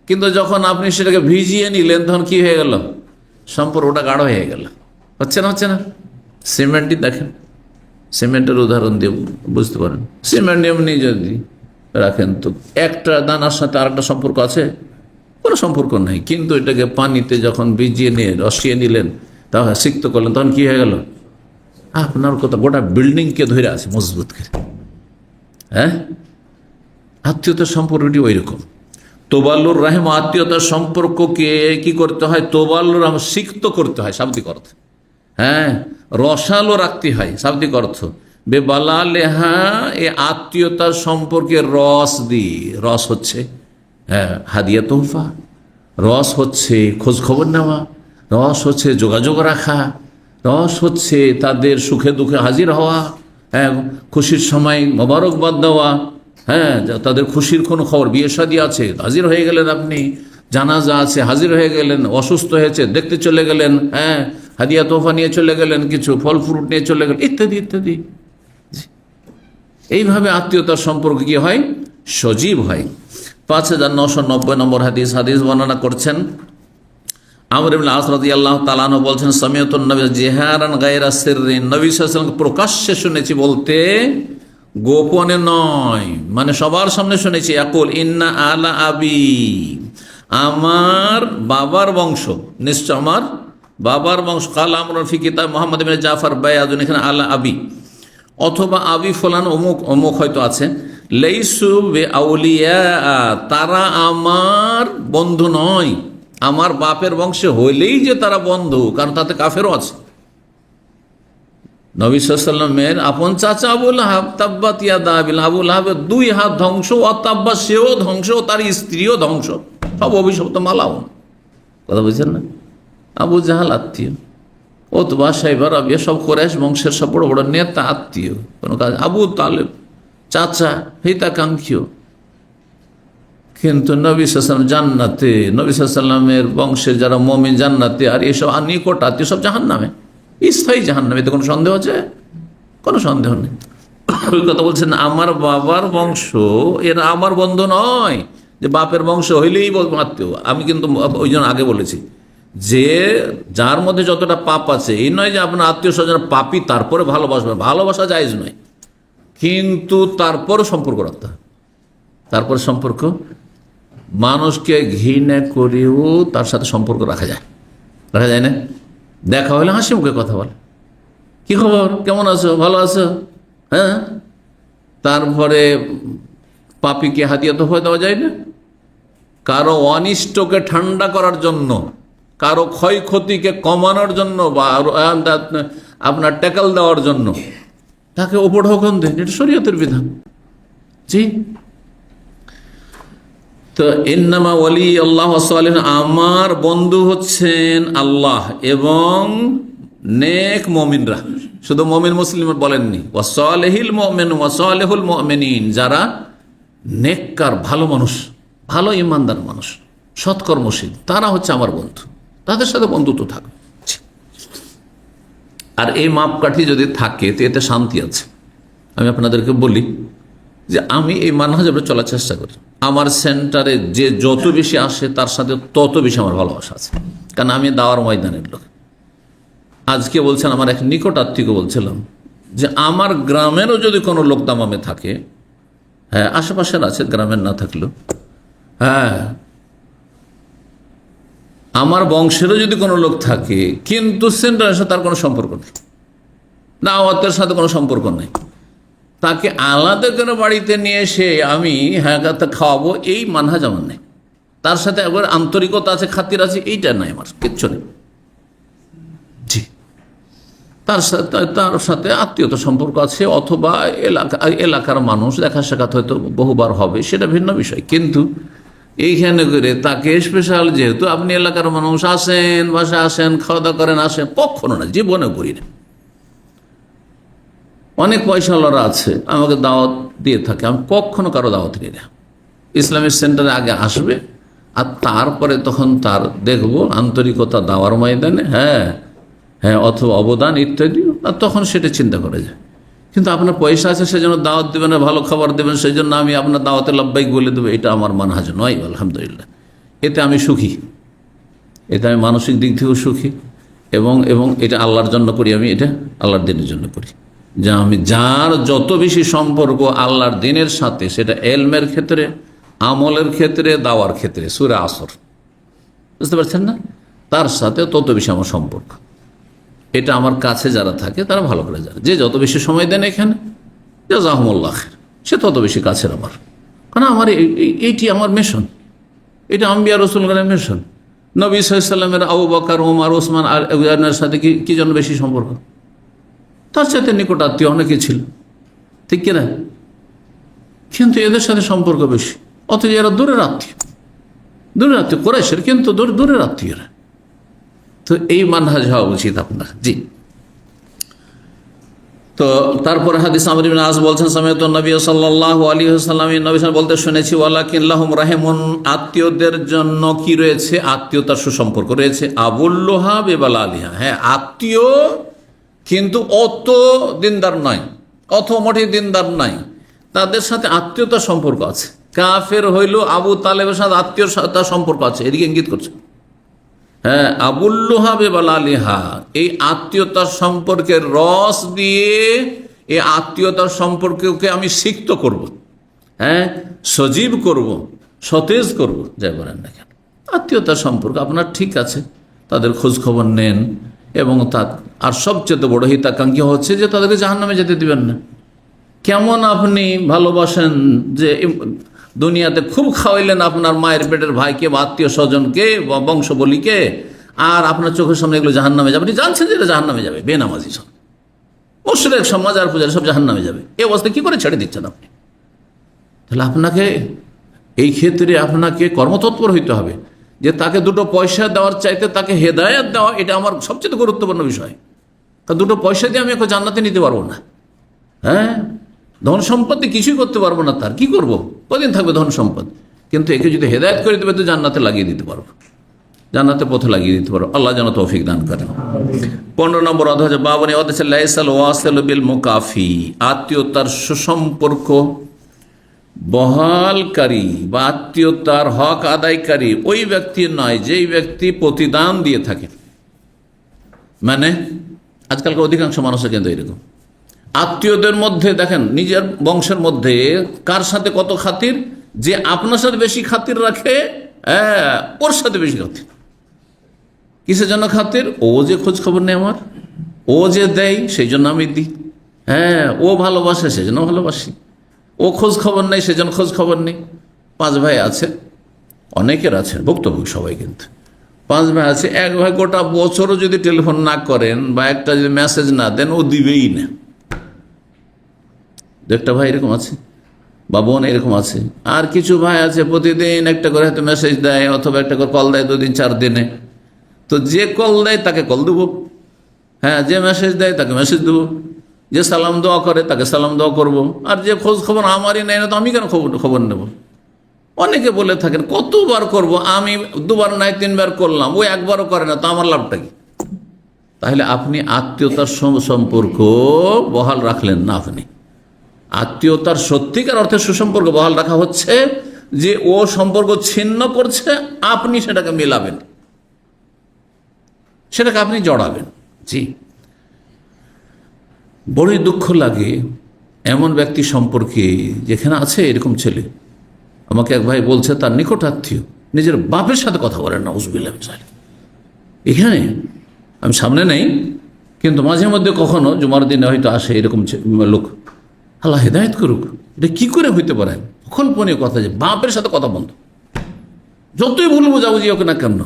কিন্তু যখন আপনি সেটাকে ভিজিয়ে নিলেন, তখন কি হয়ে গেল, সম্পর্কটা গাঢ় হয়ে গেল। হচ্ছে না? হচ্ছে না? সিমেন্টই দেখেন, সিমেন্টের উদাহরণ দিয়ে বুঝতে পারেন। সিমেন্ট এমনি যদি রাখেন, তো একটা দানার সাথে আরেকটা সম্পর্ক আছে? কোনো সম্পর্ক নেই। কিন্তু এটাকে পানিতে যখন ভিজিয়ে নিয়ে রসিয়ে নিলেন, তখন সিক্ত করলেন, তখন কি হয়ে গেল, আপনার কথা গোটা বিল্ডিংকে ধরে আছে মজবুত করে। আত্মীয়তার সম্পর্কটি ওই রকম। তোবাল্লুর রাহেম, আত্মীয়তার সম্পর্ককে কি করতে হয়, তোবাল্লুর রাহেম সিক্ত করতে হয়, শাব্দিক অর্থ। রসালো রাখতে হয়, শাব্দিক অর্থ। বেবালা লেহা, এ আত্মীয়তার সম্পর্কে রস দিয়ে, রস হচ্ছে হাদিয়া তোহফা, রস হচ্ছে খোঁজ খবর নেওয়া, রস হচ্ছে যোগাযোগ রাখা, রস হচ্ছে তাদের সুখে দুঃখে হাজির হওয়া, খুশির সময় মোবারকবাদ দেওয়া, তাদের খুশির কোনো খবর, বিয়ে শাদী আছে, হাজির হয়ে গেলেন আপনি, জানাজা আছে, হাজির হয়ে গেলেন, অসুস্থ হয়েছে, দেখতে চলে গেলেন, হাদিয়া তোহফা নিয়ে চলে গেলেন, কিছু ফল ফ্রুট নিয়ে চলে গেলেন, ইত্যাদি ইত্যাদি। এইভাবে আত্মীয়তার সম্পর্ক কি হয়, সজীব হয়। 5990 নম্বর হাদিস বর্ণনা করছেন আমর ইবনে আস রাদিয়াল্লাহু তাআলা আনহু বলছেন, সামিআতুন নবী জিহারান গায়রা সিররিন, নবী সাল্লাল্লাহু আলাইহি ওয়াসাল্লাম প্রকাশ্যে শুনেছি বলতে গোপনে নয়, মানে সবার সামনে শুনেছি। ইয়াকুল ইন্না আলা আবি, আমার বাবার বংশ, নিশ্চয় আমার বাবার বংশ। কাল আমরুন ফি কিতাব মুহাম্মদ ইবনে জাফর বায়াদুন, এখানে আলা আবি অথবা আবি ফুলান অমুক অমুক হয়তো আছে। লাইসু বিআউলিয়া, তারা আমার বন্ধু নয়। আমার বাপের বংশে হইলেই যে তারা বন্ধু, কারণ তাতে কাফেরও আছে। নবী সাল্লাল্লাহু আলাইহি ওয়াসাল্লামের আপন চাচা আবু লাহাব, তাব্বাত ইয়াদা আবি লাহাব, আবু লাহাবের 2 হাত ধ্বংস, অতাব্বা সেও ধ্বংস, তার স্ত্রীও ধ্বংস, সব অভিশপ্ত মালাও। কথা বুঝছেন না? আবু জাহাল আত্মীয়, ওতবা সাইবা রাবিয়া সব কুরাইশ বংশের সব বড় বড় নেতা আত্মীয়, কোনো কাজ। আবু তালেব চাচা, হিতাকাঙ্ক্ষীয়। কিন্তু নবী সাল্লাল্লাহু আলাইহি ওয়াসাল্লাম জান্নাতে, নবী সাল্লাল্লাহু আলাইহি ওয়াসাল্লামের বংশের যারা মুমিন জান্নাতে, আর এসব নিকট আত্মীয় সব জাহান্নামে, স্থায়ী জাহান্নামে। এতে কোনো সন্দেহ আছে? কোনো সন্দেহ নেই। ওই কথা বলছেন, আমার বাবার বংশ, এরা আমার বন্ধু নয় যে বাপের বংশ হইলেই বলবো আত্মীয়। আমি কিন্তু ওই জন্য আগে বলেছি যে যার মধ্যে যতটা পাপ আছে, এই নয় যে আপনার আত্মীয় স্বজন পাপী তারপরে ভালোবাসবেন, ভালোবাসা জায়েজ নয়, কিন্তু তারপরে সম্পর্ক রাখতে হবে। তারপরে সম্পর্ক, মানুষকে ঘৃণা করেও তার সাথে সম্পর্ক রাখা যায় না? দেখা হলে হাসি মুখে কথা বলে, কি খবর, কেমন আছো, ভালো আছো, হ্যাঁ। তারপরে পাপীকে হাতিয়া তো হয়ে দেওয়া যায় না? কারো অনিষ্টকে ঠান্ডা করার জন্য, কারো ক্ষয়ক্ষতিকে কমানোর জন্য, বা আপনার ট্যাকল দেওয়ার জন্য তাকে ওপর হুকুম দেন, এটা শরীয়তের বিধান। জি। তো ইন্নামা ওয়ালি আল্লাহ সালিহ, আমার বন্ধু হচ্ছেন আল্লাহ এবং নেক মুমিনরা। শুধু মুমিন মুসলিম বলেননি, ওয়াসালিহিল মুমিন ওয়াসালিহুল মুমিনিন, যারা নেককার, ভালো মানুষ, ভালো ইমানদার মানুষ, সৎকর্মশীল, তারা হচ্ছে আমার বন্ধু, তাদের সাথে বন্ধুত্ব থাকবে। আর এই মাপকাঠি যদি থাকে তো এতে শান্তি আছে। আমি আপনাদেরকে বলি যে আমি এই মানহাজে চলার চেষ্টা করি, আমার সেন্টারে যে যত বেশি আসে তার সাথে তত বেশি আমার ভালোবাসা আছে, কারণ আমি দাওয়ার ময়দানের লোক। আজকে বলছেন আমার এক নিকট আত্মীয়, বলছিলাম যে আমার গ্রামেরও যদি কোনো লোক দামামে থাকে, হ্যাঁ আশেপাশের আছে, গ্রামের না থাকলেও, হ্যাঁ আমার বংশেরও যদি কোনো লোক থাকে, কিন্তু সেন্টারের সাথে তার কোনো সম্পর্ক নেই, দাওয়াতের সাথে কোনো সম্পর্ক নেই, তাকে আলাদা করে বাড়িতে নিয়ে এসে আমি হ্যাঁ খাওয়াবো, এই মানহাজ আমার নেই। তার সাথে একবার আন্তরিকতা আছে, খাতির আছে, এইটা নাই আমার, কিচ্ছু নেই। জি। তার সাথে আত্মীয়তা সম্পর্ক আছে, অথবা এলাকার মানুষ দেখা সাক্ষাৎ হয়তো বহুবার হবে, সেটা ভিন্ন বিষয়, কিন্তু এইখানে করে তাকে স্পেশাল, যেহেতু আপনি এলাকার মানুষ, আসেন, বাসায় আসেন, খাওয়া দাওয়া করেন, আসেন, কখনো না, জীবনে করি না। অনেক পয়সাওয়ালারা আছে আমাকে দাওয়াত দিয়ে থাকে, আমি কখনো কারো দাওয়াত নিই না। ইসলামিক সেন্টারে আগে আসবে, আর তারপরে তখন তার দেখব আন্তরিকতা দেওয়ার ময়দানে, হ্যাঁ হ্যাঁ, অথবা অবদান ইত্যাদি, আর তখন সেটা চিন্তা করা যায়। কিন্তু আপনার পয়সা আছে সেজন্য দাওয়াত দেবেন, ভালো খাবার দেবেন, সেই জন্য আমি আপনার দাওয়াতে লাব্বাইক বলে দেবো, এটা আমার মানহাজ নয়। আলহামদুলিল্লাহ, এতে আমি সুখী, এতে আমি মানসিক দিক থেকেও সুখী, এবং এটা আল্লাহর জন্য করি, আমি এটা আল্লাহর দিনের জন্য করি। যা আমি যার যত বেশি সম্পর্ক আল্লাহর দিনের সাথে, সেটা এলমের ক্ষেত্রে, আমলের ক্ষেত্রে, দাওয়ার ক্ষেত্রে, সূরা আসর, বুঝতে পারছেন না, তার সাথে তত বেশি আমার সম্পর্ক। এটা আমার কাছে যারা থাকে তারা ভালো করে জানে, যে যত বেশি সময় দেন এখানে, জাযাকুমুল্লাহ খায়র, সে তত বেশি কাছের আমার। কারণ আমার এইটি আমার মিশন, এটা আম্বিয়া রাসূলগণের মিশন। নবী সাল্লাল্লাহু আলাইহি ওয়াসাল্লামের আবু বকর, ওমর, ওসমান আর সাথে কি জন্য বেশি সম্পর্ক? তার সাথে নিকট আত্মীয় অনেকে ছিল, ঠিক কিনা? কিন্তু এদের সাথে সম্পর্ক বেশি, অথচ এরা দূরের আত্মীয়, কুরাইশের, কিন্তু দূরের আত্মীয়রা। তো এই মানহাজ হওয়া উচিত আপনার। জি। তো তারপরে হাদিস আমর ইবনে আস বলছেন, সামিআতু নবী সাল্লাল্লাহু আলাইহি ওয়াসাল্লাম, নবী সাল্লাল্লাহু বলতে শুনেছি, ওয়ালাকিন লাহুম রাহিমুন, আত্মীয়দের জন্য কি রয়েছে? আত্মীয়তার সুসম্পর্ক রয়েছে। আবুল লুহাব ওয়াল আলিহা, হ্যাঁ আত্মীয়, কিন্তু অত দিনদার নয়, অত মোটে দিনদার নাই, তাদের সাথে আত্মীয়তার সম্পর্ক আছে। কাফের হইল আবু তালেবের সাথে আত্মীয়তার সম্পর্ক আছে, এদিকে ইঙ্গিত করছে। হ্যাঁ, আবুল লুহাব ওয়াল আলিহা, এই আত্মীয়তার সম্পর্কের রস দিয়ে এই আত্মীয়তার সম্পর্ককে আমি সিক্ত করব, হ্যাঁ সজীব করব, সতেজ করব, যাই বলেন না কেন। আত্মীয়তার সম্পর্ক আপনার ঠিক আছে, তাদের খোঁজ খবর নেন, এবং আর সবচেয়ে বড় হিতাকাঙ্ক্ষী হচ্ছে যে তাদেরকে জাহান্নামে যেতে দিবেন না। কেমন আপনি ভালোবাসেন যে দুনিয়াতে খুব খাওয়াইলেন আপনার মায়ের পেটের ভাইকে বা আত্মীয় স্বজনকে বা বংশবলীকে, আর আপনার চোখের সামনে এগুলো জাহান্নামে যাবে, আপনি জানছেন যে এটা জাহান্নামে যাবে, বেনামাজি সব, মুশরিক সব, মাজার পূজারী সব জাহান্নামে যাবে, এই অবস্থায় কি করে ছেড়ে দিচ্ছেন আপনি? তাহলে আপনাকে এই ক্ষেত্রে আপনাকে কর্মতৎপর হইতে হবে, যে তাকে দুটো পয়সা দেওয়ার চাইতে তাকে হেদায়েত দেওয়া, এটা আমার সবচেয়ে গুরুত্বপূর্ণ বিষয়। তা দুটো পয়সা দিয়ে আমি এখন জান্নাতে নিতে পারবো না, হ্যাঁ ধন সম্পত্তি কিছুই করতে পারবো না, তার কি করব, কদিন থাকবে ধন সম্পদ, কিন্তু একে যদি হেদায়েত করে দেবে তো জান্নাতে লাগিয়ে দিতে পারবো, জান্নাতে পথে লাগিয়ে দিতে পারবো। আল্লাহ যেন তৌফিক দান করেন। 15 নম্বর অধ্যায় বাবনে লাইসাল ওয়াসিল বিল মুকাফি, আত্মীয়তার সুসম্পর্ক বহালকারী বা আত্মীয়তার হক আদায়কারী ওই ব্যক্তি নয় যেই ব্যক্তি প্রতিদান দিয়ে থাকে। মানে আজকালকার অধিকাংশ মানুষের কিন্তু এরকম, আত্মীয়দের মধ্যে দেখেন নিজের বংশের মধ্যে কার সাথে কত খাতির, যে আপনার সাথে বেশি খাতির রাখে ওর সাথে বেশি খাতির। কিসের জন্য খাতির? ও যে খোঁজ খবর নেই আমার, ও যে দেয় সেই জন্য আমি দিই। ও ভালোবাসে সেই জন্য ভালোবাসি, ও খোঁজ খবর নেই সেই জন্য খোঁজ খবর নেই। 5 ভাই আছে, অনেকের আছে, ভুক্তভোগী সবাই, কিন্তু 5 ভাই আছে, এক ভাই গোটা বছরও যদি টেলিফোন না করেন বা একটা যদি মেসেজ না দেন ও দিবেই না। একটা ভাই এরকম আছে বা বোন এরকম আছে। আর কিছু ভাই আছে প্রতিদিন একটা করে হয়তো মেসেজ দেয় অথবা একটা করে কল দেয় 2 দিন 4 দিনে। তো যে কল দেয় তাকে কল দেবো, যে মেসেজ দেয় তাকে মেসেজ দেবো, যে সালাম দোয়া করে তাকে সালাম দোয়া করবো। আর যে খোঁজ খবর আমারই নেয় না তো আমি কেন খবর নেব? অনেকে বলে থাকেন কতবার করব, আমি 2 বার নাই 3 বার করলাম, ও একবারও করে না, তো আমার লাভটা কি? তাহলে আপনি আত্মীয়তার সম্পর্ক বহাল রাখলেন না। আপনি আত্মীয়তার সত্যিকার অর্থে সুসম্পর্ক বহাল রাখা হচ্ছে যে ও সম্পর্ক ছিন্ন করছে, আপনি সেটাকে মেলাবেন, সেটাকে আপনি জড়াবেন। জি, বড়ই দুঃখ লাগে এমন ব্যক্তি সম্পর্কে যেখানে আছে এরকম ছেলে। আমাকে এক ভাই বলছে তার নিকট আত্মীয় নিজের বাপের সাথে কথা বলেন না, উজবিল্লাহ। এখানে আমি সামনে নেই, কিন্তু মাঝে মধ্যে কখনো জুমার দিনে হয়তো আসে এরকম লোক। আল্লাহ হেদায়েত করুক, এটা কি করে হইতে পারে? অকল্পনীয় কথা যে বাপের সাথে কথা বন্ধ, যতই ভুল বোঝাবুঝি হোক না কেন,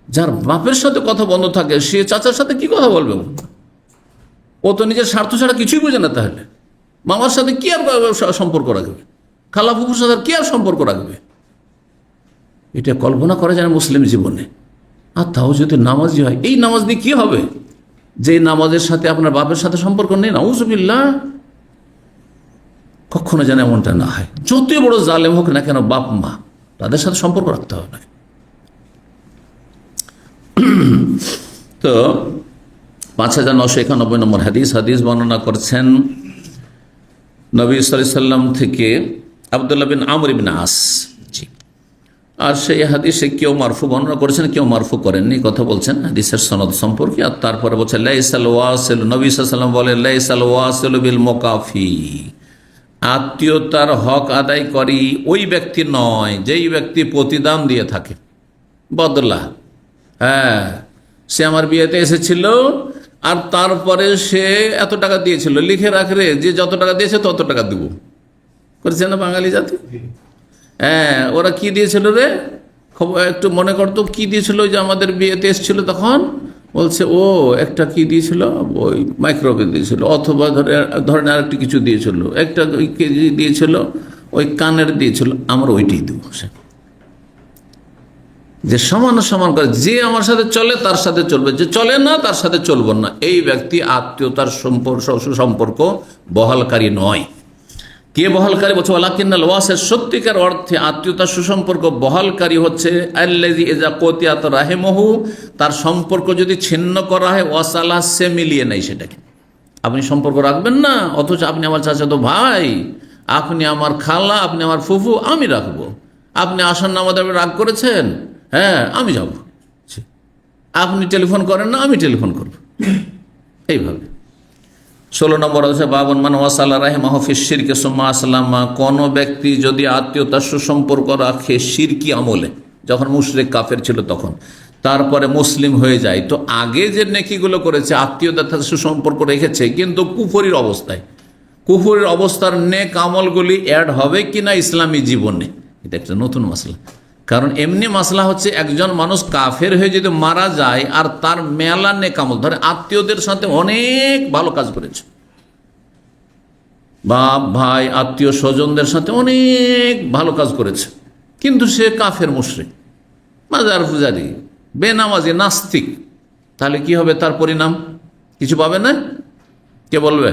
যার বাপের সাথে কথা বন্ধ থাকে সে চাচার সাথে কি কথা বলবে? ও তো নিজের স্বার্থ ছাড়া কিছুই বোঝে না। তাহলে মামার সাথে কি আর সম্পর্ক রাখবে? খালা ফুফুর সাথে কি আর সম্পর্ক রাখবে? এটা কল্পনা করা যায় না মুসলিম জীবনে। আর তাও যদি নামাজি হয়, এই নামাজ দিয়ে কি হবে? যে নামাজের সাথে আপনার বাপের সাথে সম্পর্ক নেই, নাউজুবিল্লাহ। কখনো যেন এমনটা না হয়। যতই বড় জালেম হোক না কেন, বাপ মা তাদের সাথে সম্পর্ক রাখতে হবে না। তো 5991 নম্বর হাদিস বর্ণনা করছেন নবী সাল্লাল্লাহু আলাইহি সাল্লাম থেকে আব্দুল্লাহ বিন আমর ইবনে আস। আর সেই হাদিসে কেউ মারফু বর্ণনা করেছেন, কেউ মারফু করেননি, কথা বলছেন হাদিসের সনদ সম্পর্কে। আর তারপরে বলছেন লাইসাল ওয়াসিল, নবী সাল্লাল্লাহু আলাইহি সাল্লাম বলেন লাইসাল ওয়াসিল বিল মুকাফি, আত্মীয়তার হক আদায় করি ওই ব্যক্তি নয় যেই ব্যক্তি প্রতিদান দিয়ে থাকে, বদলা। সে আমার বিয়েতে এসেছিল আর তারপরে সে এত টাকা দিয়েছিল, লিখে রাখরে যে যত টাকা দিয়েছে তত টাকা দেবো, করেছে না বাঙালি জাতি? ওরা কি দিয়েছিল রে, একটু মনে করতো কি দিয়েছিল? যে আমাদের বিয়েতে এসেছিল তখন বলছে ও একটা কি দিয়েছিল, ওই মাইক্রোওয়েভ দিয়েছিল, অথবা ধরেন আর একটু কিছু দিয়েছিল, একটা কেজি দিয়েছিল, ওই কানের দিয়েছিল, আমরা ওইটাই দেবো। যে সমান সমান করে, যে আমার সাথে চলে তার সাথে চলবে, যে চলে না তার সাথে চলবো না। এই ব্যক্তি আত্মীয়তার সুসম্পর্ক বহালকারী নয়। কে বহালকারী? বলছে ওয়ালাকিন্নাল ওয়াসিল, সত্যিকার অর্থে আত্মীয়তার সুসম্পর্ক বহালকারী হচ্ছে আল্লাযী ইযা কুতিয়াত রাহিমহু, তার সম্পর্ক যদি ছিন্ন করা হয়, ওয়াসালা, সে মিলিয়ে নেই সেটাকে। আপনি সম্পর্ক রাখবেন না, অথচ আপনি আমার চাচাতো ভাই, আপনি আমার খালা, আপনি আমার ফুফু, আমি রাখবো। আপনি আসন আমাদের রাগ করেছেন, আমি যাব। আপনি টেলিফোন করেন না, আমি টেলিফোন করব। এইভাবে 16 নম্বর আছে বাবুন মান ওয়াসালা রাহিমাহু ফি শিরকি সুম্মা আসলামা, কোন ব্যক্তি যদি আত্মীয়তার সুসম্পর্ক রাখে শিরকি আমলে, যখন মুশরিক কাফের ছিল তখন, তারপরে মুসলিম হয়ে যায়, তো আগে যে নেকিগুলো করেছে আত্মীয়তার সুসম্পর্ক রেখেছে, কিন্তু কুফরির অবস্থায়, কুফরির অবস্থার নেক আমলগুলি অ্যাড হবে কিনা ইসলামী জীবনে, এটা একটা নতুন মাসলা। কারণ এমনি মাসলা হচ্ছে একজন মানুষ কাফের হয়ে যদি মারা যায় আর তার মেলা নেক আমল, ধরে আত্মীয়দের সাথে অনেক ভালো কাজ করেছে, বাপ ভাই আত্মীয় স্বজনদের সাথে অনেক ভালো কাজ করেছে, কিন্তু সে কাফের মুশরিক, মাজার পূজারী, বেনামাজি, নাস্তিক, তাহলে কি হবে? তার পরিণাম কিছু পাবে না? কে বলবে?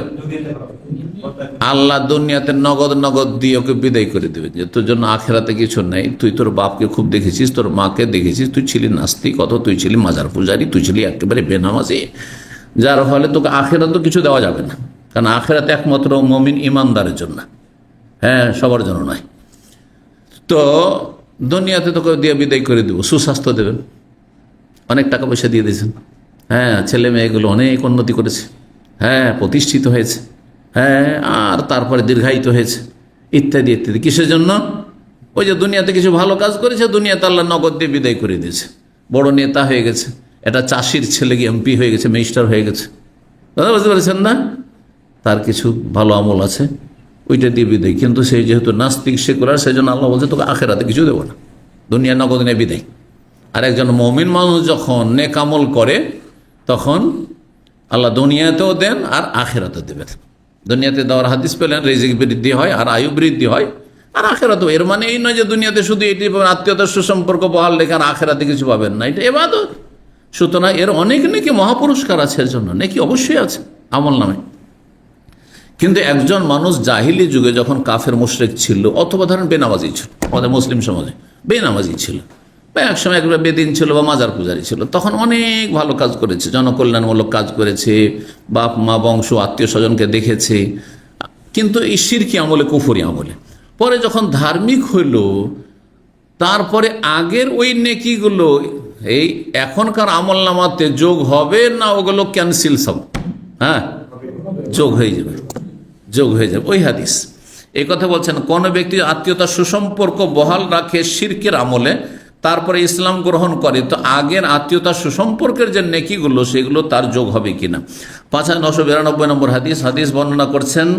আল্লাহ দুনিয়াতে নগদ নগদ দিয়ে ওকে বিদায় করে দেবে, যে তোর জন্য আখেরাতে কিছু নেই। তুই তোর বাপকে খুব দেখেছিস, তোর মাকে দেখেছিস, তুই ছিলি নাস্তিক, অত তুই ছিলি মাজার পূজারী, তুই ছিলি একেবারে বেনামাজি, যার ফলে তোকে আখেরাতে কিছু দেওয়া যাবে না। কারণ আখেরাতে একমাত্র মুমিন ইমানদারের জন্য, হ্যাঁ, সবার জন্য নয়। তো দুনিয়াতে তোকে দিয়ে বিদায় করে দেবো, সুস্বাস্থ্য দেবেন, অনেক টাকা পয়সা দিয়ে দিয়েছেন, হ্যাঁ, ছেলে মেয়েগুলো অনেক উন্নতি করেছে, হ্যাঁ, প্রতিষ্ঠিত হয়েছে, হ্যাঁ, আর তারপরে দীর্ঘায়িত হয়েছে, ইত্যাদি ইত্যাদি। কিসের জন্য? ওই যে দুনিয়াতে কিছু ভালো কাজ করেছে, দুনিয়াতে আল্লাহ নগদ দিয়ে বিদায় করে দিয়েছে। বড় নেতা হয়ে গেছে, এটা চাষির ছেলে গিয়ে এমপি হয়ে গেছে, মিনিস্টার হয়ে গেছে, কথা বুঝতে পারছেন না? তার কিছু ভালো আমল আছে, ওইটা দিয়ে বিদায়। কিন্তু সেই যেহেতু নাস্তিক সেকুলার, সেই জন্য আল্লাহ বলছে তোকে আখেরাতে কিছু দেবো না, দুনিয়া নগদ নিয়ে বিদায়। আর একজন মুমিন মানুষ যখন নেক আমল করে তখন আল্লাহ দুনিয়াতেও দেন আর আখেরাতেও দেবেন। দুনিয়াতে দেওয়ার হাদিস পেলেন, রিজিক বৃদ্ধি হয় আর আয়ু বৃদ্ধি হয়, আর আখেরাতেও। এর মানে এই নয় যে দুনিয়াতে শুধু এটি আত্মীয়তার সুসম্পর্ক বহাল রেখে আর আখেরাতে কিছু পাবেন না, এটা ইবাদত। সুতরাং এর অনেক নাকি মহাপুরস্কার আছে, এর জন্য নাকি অবশ্যই আছে আমল নামে। কিন্তু একজন মানুষ জাহিলি যুগে যখন কাফের মুশরিক ছিল, অথবা ধরেন বেনামাজি ছিল, আমাদের মুসলিম সমাজে বেনামাজি ছিল, বা একসময় একবার বেদিন ছিল বা মাজার পূজারী ছিল, তখন অনেক ভালো কাজ করেছে, জনকল্যাণমূলক কাজ করেছে, বাপ মা বংশ আত্মীয় স্বজনকে দেখেছে, কিন্তু এই শিরকি আমলে, কুফরি আমলে। পরে যখন ধার্মিক হইল, তারপরে আগের ওই নেকিগুলো এই এখনকার আমল নামাতে যোগ হবে না, ওগুলো ক্যান্সেল সব, হ্যাঁ, যোগ হয়ে যাবে, যোগ হয়ে যাবে। ওই হাদিস এই কথা বলছেন, কোন ব্যক্তি আত্মীয়তার সুসম্পর্ক বহাল রাখে শিরকের আমলে, তারপরে ইসলাম গ্রহণ করে, তো আগের আত্মীয়তার সুসম্পর্কের যে নেকিগুলো সেগুলো তার যোগ হবে কিনা। 5992 নম্বর হাদিস। হাদিস বর্ণনা করছেন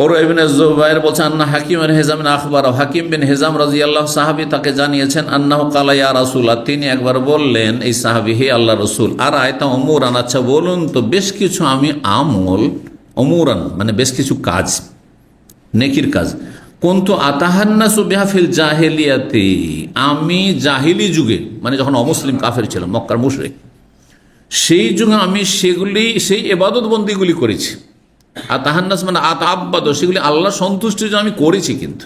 ওরওয়া ইবনে যুবাইর, বলছেন আন্না হাকিম বিন হিজাম আখবার, হাকিম বিন হিজাম রাদিয়াল্লাহু সাহাবী তাকে জানিয়েছেন, আন্নাহু কালা ইয়া রাসূলুল্লাহ, তিনি একবার বললেন, এই সাহাবী, হে আল্লাহর রাসূল, আর আয়তা উমুরান, আচ্ছা বলুন তো বেশ কিছু আমি আমল, উমুরান মানে বেশ কিছু কাজ, নেকির কাজ, কুনতু আতাহান্নাসু বিহা ফিল জাহিলিয়াতি, আমি জাহিলি যুগে মানে যখন অমুসলিম কাফের ছিলাম, মক্কার মুশরিক, সেই যুগে আমি সেগুলি, সেই ইবাদত বন্দিগুলি করেছি। আর তাহান্নাস মানে আতাআব্বাদ, সেগুলি আল্লাহ সন্তুষ্টির জন্য আমি করেছি, কিন্তু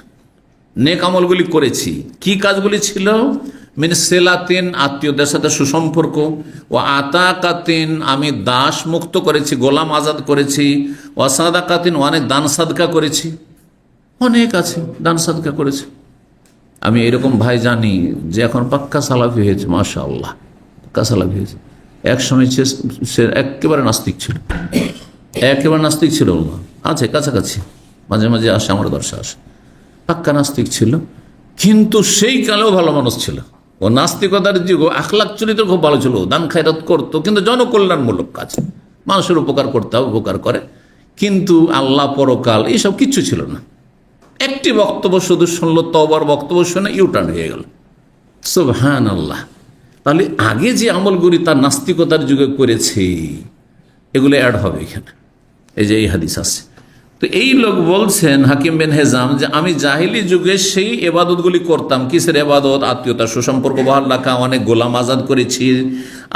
নেক আমলগুলি করেছি। কি কাজগুলি ছিল? মিন সেলাতিন, আত্মীয়দের সাথে সুসম্পর্ক, ও আতাকাতিন, আমি দাস মুক্ত করেছি, গোলাম আজাদ করেছি, ও সাদাকাতিন, অনেক দান সাদকা করেছি, অনেক আছে দান সাদকা করেছি। আমি এরকম ভাই জানি যে এখন পাক্কা সালাফি হয়েছে, মাশাআল্লাহ, পাক্কা সালাফি হয়েছে। এক সময় সে একেবারে নাস্তিক ছিল, একেবারে নাস্তিক ছিল, আছে কাছাকাছি, মাঝে মাঝে আসে, আমার দর্শা আসে, পাক্কা নাস্তিক ছিল, কিন্তু সেই কালেও ভালো মানুষ ছিল। ও নাস্তিকতার যুগ, আখলাক চরিত্র খুব ভালো ছিল, দান খায়রাত করতো, কিন্তু জনকল্যাণমূলক কাজ, মানুষের উপকার করতে হবে, উপকার করে, কিন্তু আল্লাহ পরকাল এইসব কিচ্ছু ছিল না। একটি বক্তব্য শুধু শুনলো, তওবার বক্তব্য শুনে ইউটার্ন হয়ে গেল। সুবহানাল্লাহ। তাহলে আগে যে আমলগুলি তার নাস্তিকতার যুগে করেছে, এগুলো অ্যাড হবে এখানে, এই যে এই হাদিস আছে। তো এই লোক বলছেন হাকিম বিন হিজাম যে আমি জাহিলি যুগে সেই এবাদতগুলি করতাম। কিসের এবাদত? আত্মীয়তার সুসম্পর্ক বহাল রাখা, অনেক গোলাম আজাদ করেছি,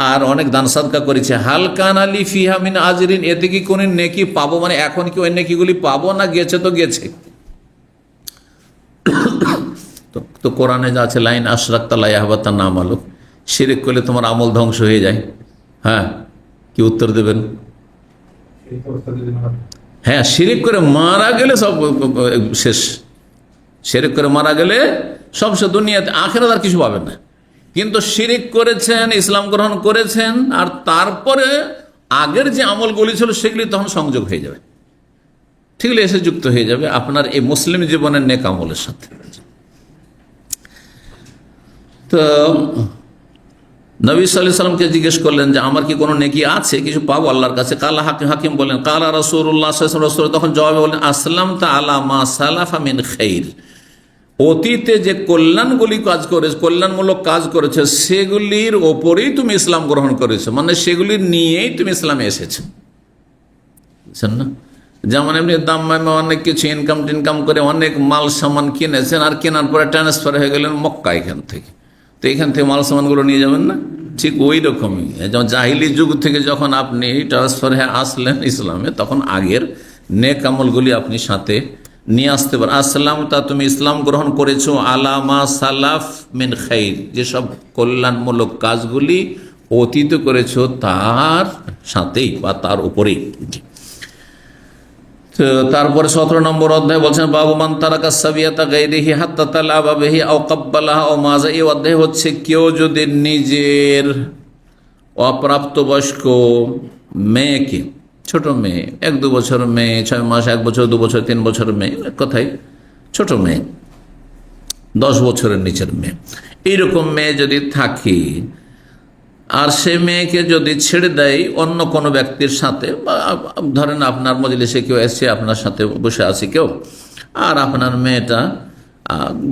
আর অনেক দান সাদকা করেছি। হালকান আলী ফিহা মিন আজরিন, এতে কি কোন নেকি পাবো? মানে এখন কি ওই নেকিগুলি পাবো না গেছে তো গেছে? তো কোরআনে যা আছে, লাইন আশরাকতা লা ইয়াহবাতা আমালুক, শিরক করলে তোমার আমল ধ্বংস হয়ে যায়। হ্যাঁ, কি উত্তর দেবেন? হ্যাঁ, শিরিক করে মারা গেলে সব শেষ। শিরিক করে মারা গেলে সব শেষ, দুনিয়াতে আখেরাত আর কিছু পাবেন না। কিন্তু শিরিক করেছেন, ইসলাম গ্রহণ করেছেন, আর তারপরে আগের যে আমলগুলি ছিল সেগুলি তখন সংযোগ হয়ে যাবে, ঠিকই এসে যুক্ত হয়ে যাবে আপনার এই মুসলিম জীবনের নেক আমলের সাথে। তো নবী সাল্লাল্লাহু আলাইহি ওয়াসাল্লামকে জিজ্ঞেস করলেন যে আমার কি কোনো নেকি আছে, কিছু পাবো আল্লাহর কাছে? কালা হাকিম বলেন, কালা রাসূলুল্লাহ সাল্লাল্লাহু আলাইহি ওয়াসাল্লাম, তখন জবাবে বলেন, আসলামতা আলা মা সালাফা মিন খাইর, অতীতে যে কল্যাণগুলি কাজ করেছে, কল্যাণমূলক কাজ করেছে, সেগুলির ওপরেই তুমি ইসলাম গ্রহণ করেছো, মানে সেগুলি নিয়েই তুমি ইসলামে এসেছো, বুঝছেন না? যেমন এমনি দাম অনেক কিছু ইনকাম করে অনেক মাল সামান কিনেছেন, আর কেনার পরে ট্রান্সফার হয়ে গেলেন মক্কা এখান থেকে, তো এখান থেকে মাল সামানগুলো নিয়ে যাবেন না? ঠিক ওই রকমই যেমন জাহিলি যুগ থেকে যখন আপনি ট্রান্সফার হয়ে আসলেন ইসলামে, তখন আগের নেক আমলগুলি আপনি সাথে নিয়ে আসতে পারেন। আসলাম, তা তুমি ইসলাম গ্রহণ করেছো, আলামা সালাফ মিন খাইর, যেসব কল্যাণমূলক কাজগুলি অতীত করেছো তার সাথেই বা তার উপরেই। তো তারপরে 17 নম্বর অধ্যায় বলছেন বাবু মান তারাকা সাবিয়াতা গায়রিহি হাত্তা তালাবা বিহি আও কাব্বালাহা আও মাজা। এই অধ্যায় হচ্ছে কেউ যদি নিজের অপ্রাপ্তবয়স্ক মেয়েকে, ছোট মেয়ে, 1-2 বছর মেয়ে, 6 মাস, 1 বছর, 2 বছর, 3 বছর মেয়ে, কথাই ছোট মেয়ে, 10 বছরের নিচের মেয়ে, এইরকম মেয়ে যদি থাকে আর সে মেয়েকে যদি ছেড়ে দেয় অন্য কোনো ব্যক্তির সাথে, ধরেন আপনার মজলিসে কেউ এসছে, আপনার সাথে বসে আছে কেউ, আর আপনার মেয়েটা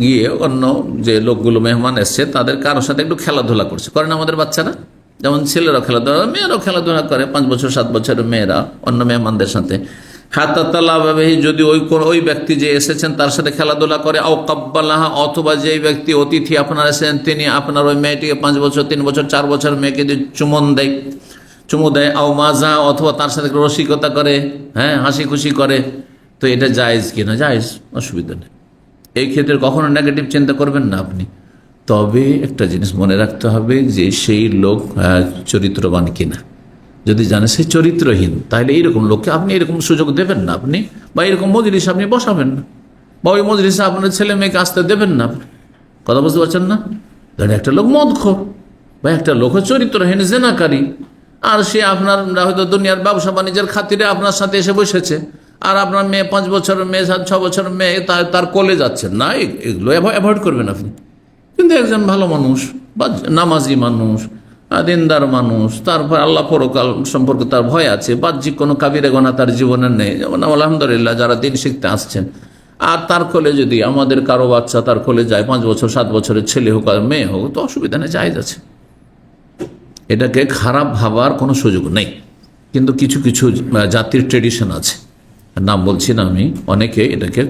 গিয়ে অন্য যে লোকগুলো মেহমান এসছে তাদের কারোর সাথে একটু খেলাধুলা করছে, করেন আমাদের বাচ্চারা, যেমন ছেলেরাও খেলাধুলা, মেয়েরাও খেলাধুলা করে, 5 বছর 7 বছরের মেয়েরা অন্য মেহমানদের সাথে। হাতাতালাহি, যদি ওই ব্যক্তি যে এসেছেন তার সাথে খেলাধুলা করে, আও কাব্বালাহা, অথবা যে ব্যক্তি অতিথি আপনার এসেছেন তিনি আপনার ওই মেয়েটিকে 5 বছর 3 বছর 4 বছর মেয়েকে যদি চুমু দেয়, আও মাজা, অথবা তার সাথে রসিকতা করে, হ্যাঁ, হাসি খুশি করে, তো এটা জায়েজ কিনা? জায়েজ, অসুবিধা নেই। এই ক্ষেত্রে কখনো নেগেটিভ চিন্তা করবেন না আপনি। তবে একটা জিনিস মনে রাখতে হবে যে সেই লোক চরিত্রবান কিনা। যদি জানে সে চরিত্রহীন, তাহলে এইরকম লোককে আপনি এরকম সুযোগ দেবেন না আপনি, বা এরকম মজলিস আপনি বসাবেন না, বা ওই মজলিসে আপনার ছেলে মেয়েকে আসতে দেবেন না আপনি। কথা বুঝতে পারছেন না? ধরেন একটা লোক মদখোর, বা একটা লোক চরিত্রহীন জেনাকারী, আর সে আপনার হয়তো দুনিয়ার ব্যবসা বাণিজ্যের খাতিরে আপনার সাথে এসে বসেছে, আর আপনার মেয়ে 5 বছরের মেয়ে, 6 বছরের মেয়ে তার কোলে যাচ্ছেন না, এগুলো অ্যাভয়েড করবেন আপনি। কিন্তু একজন ভালো মানুষ বা নামাজি মানুষ, দিনদার মানুষ, তারপর আল্লাহ পরকাল সম্পর্কে তার ভয় আছে, বাহ্যিক কোনো কাবিরে গোনা তার জীবনে নেই, যেমন আলহামদুলিল্লাহ যারা দিন শিখতে আসছেন, আর তার কোলে যদি আমাদের কারো বাচ্চা তার কোলে যায়, 5 বছর 7 বছরের ছেলে হোক আর মেয়ে হোক, তো অসুবিধা নেই, জায়েজ আছে। এটাকে খারাপ ভাবার কোনো সুযোগ নেই। কিন্তু কিছু কিছু জাতির ট্রেডিশন আছে, নাম বলছি না আমি, অনেকে এটাকে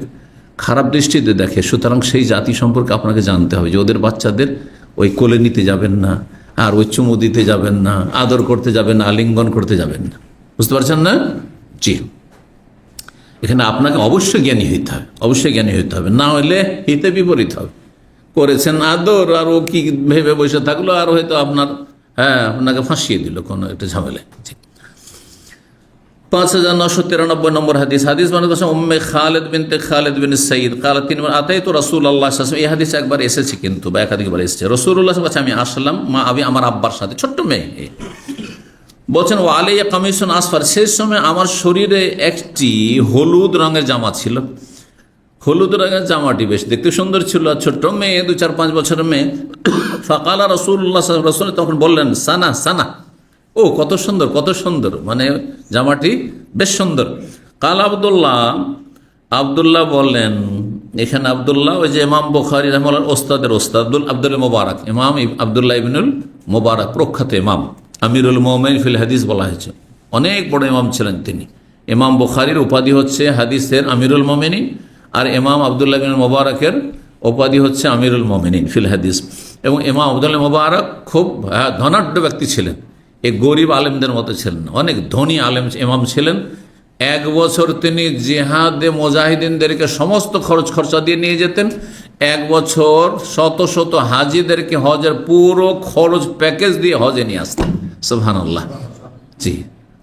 খারাপ দৃষ্টিতে দেখে। সুতরাং সেই জাতি সম্পর্কে আপনাকে জানতে হবে যে ওদের বাচ্চাদের ওই কোলে নিতে যাবেন না, আর ওই চুমু দিতে যাবেন না, আদর করতে যাবেন না, আলিঙ্গন করতে যাবেন না। বুঝতে পারছেন না? জি, এখানে আপনাকে অবশ্যই জ্ঞানী হইতে হবে, অবশ্যই জ্ঞানী হইতে হবে, না হলে হিতে বিপরীত হবে। করেছেন আদর, আর ও কি ভেবে বসে থাকলো, আর হয়তো আপনাকে ফাঁসিয়ে দিল কোনো একটা ঝামেলায়। 5993 নম্বর হাদিস। হাদিস মানে উম্মে খালিদ বিনতে খালিদ বিন সাইদ কালা, তিনি আতাইতু রাসূলুল্লাহ সাল্লাল্লাহু আলাইহি ওয়াসাল্লাম। এই হাদিস একবার এসেছে কিন্তু, বা একাধিকবার এসেছে। রাসূলুল্লাহ সাল্লাল্লাহু আলাইহি ওয়াসাল্লাম, আমি আসলাম আমার আব্বার সাথে, ছোট্ট মেয়ে, বলছেন ওয়া আলাইয়া কামিসুন আসফার, সেই সময় আমার শরীরে একটি হলুদ রঙের জামা ছিল। হলুদ রঙের জামাটি বেশ দেখতে সুন্দর ছিল, ছোট্ট মেয়ে, 2-4-5 বছরের মেয়ে। ফাকালা রাসূলুল্লাহ সাল্লাল্লাহু আলাইহি ওয়াসাল্লাম, তখন বললেন সানা সানা, ও কত সুন্দর, কত সুন্দর, মানে জামাটি বেশ সুন্দর। কাল আব্দুল্লাহ বললেন, এখানে আব্দুল্লাহ ওই যে ইমাম বুখারী রাহিমাহুল্লাহ ওস্তাদের ওস্তাদ আব্দুল মুবারক, ইমাম আব্দুল্লাহ ইবনুল মুবারক, প্রখ্যাত ইমাম, আমিরুল মুমিনিন ফিল হাদিস বলা হয়েছে, অনেক বড় ইমাম ছিলেন তিনি। ইমাম বুখারীর উপাধি হচ্ছে হাদিসের আমিরুল মুমিনিন, আর ইমাম আব্দুল্লাহ ইবনুল মুবারকের উপাধি হচ্ছে আমিরুল মুমিনিন ফিল হাদিস। এবং ইমাম আব্দুল্লাহ মুবারক খুব ধনাঢ্য ব্যক্তি ছিলেন, এই গরিব আলেমদের মতো ছিলেন, অনেক ধনী আলেম ইমাম ছিলেন। 1 বছর তিনি জিহাদে মুজাহিদিনদেরকে সমস্ত খরচ খরচা দিয়ে নিয়ে যেতেন। 1 বছর শত শত হাজিদেরকে হজের পুরো খরচ প্যাকেজ দিয়ে হজে নিয়ে আসতেন। সুবহানাল্লাহ। জি,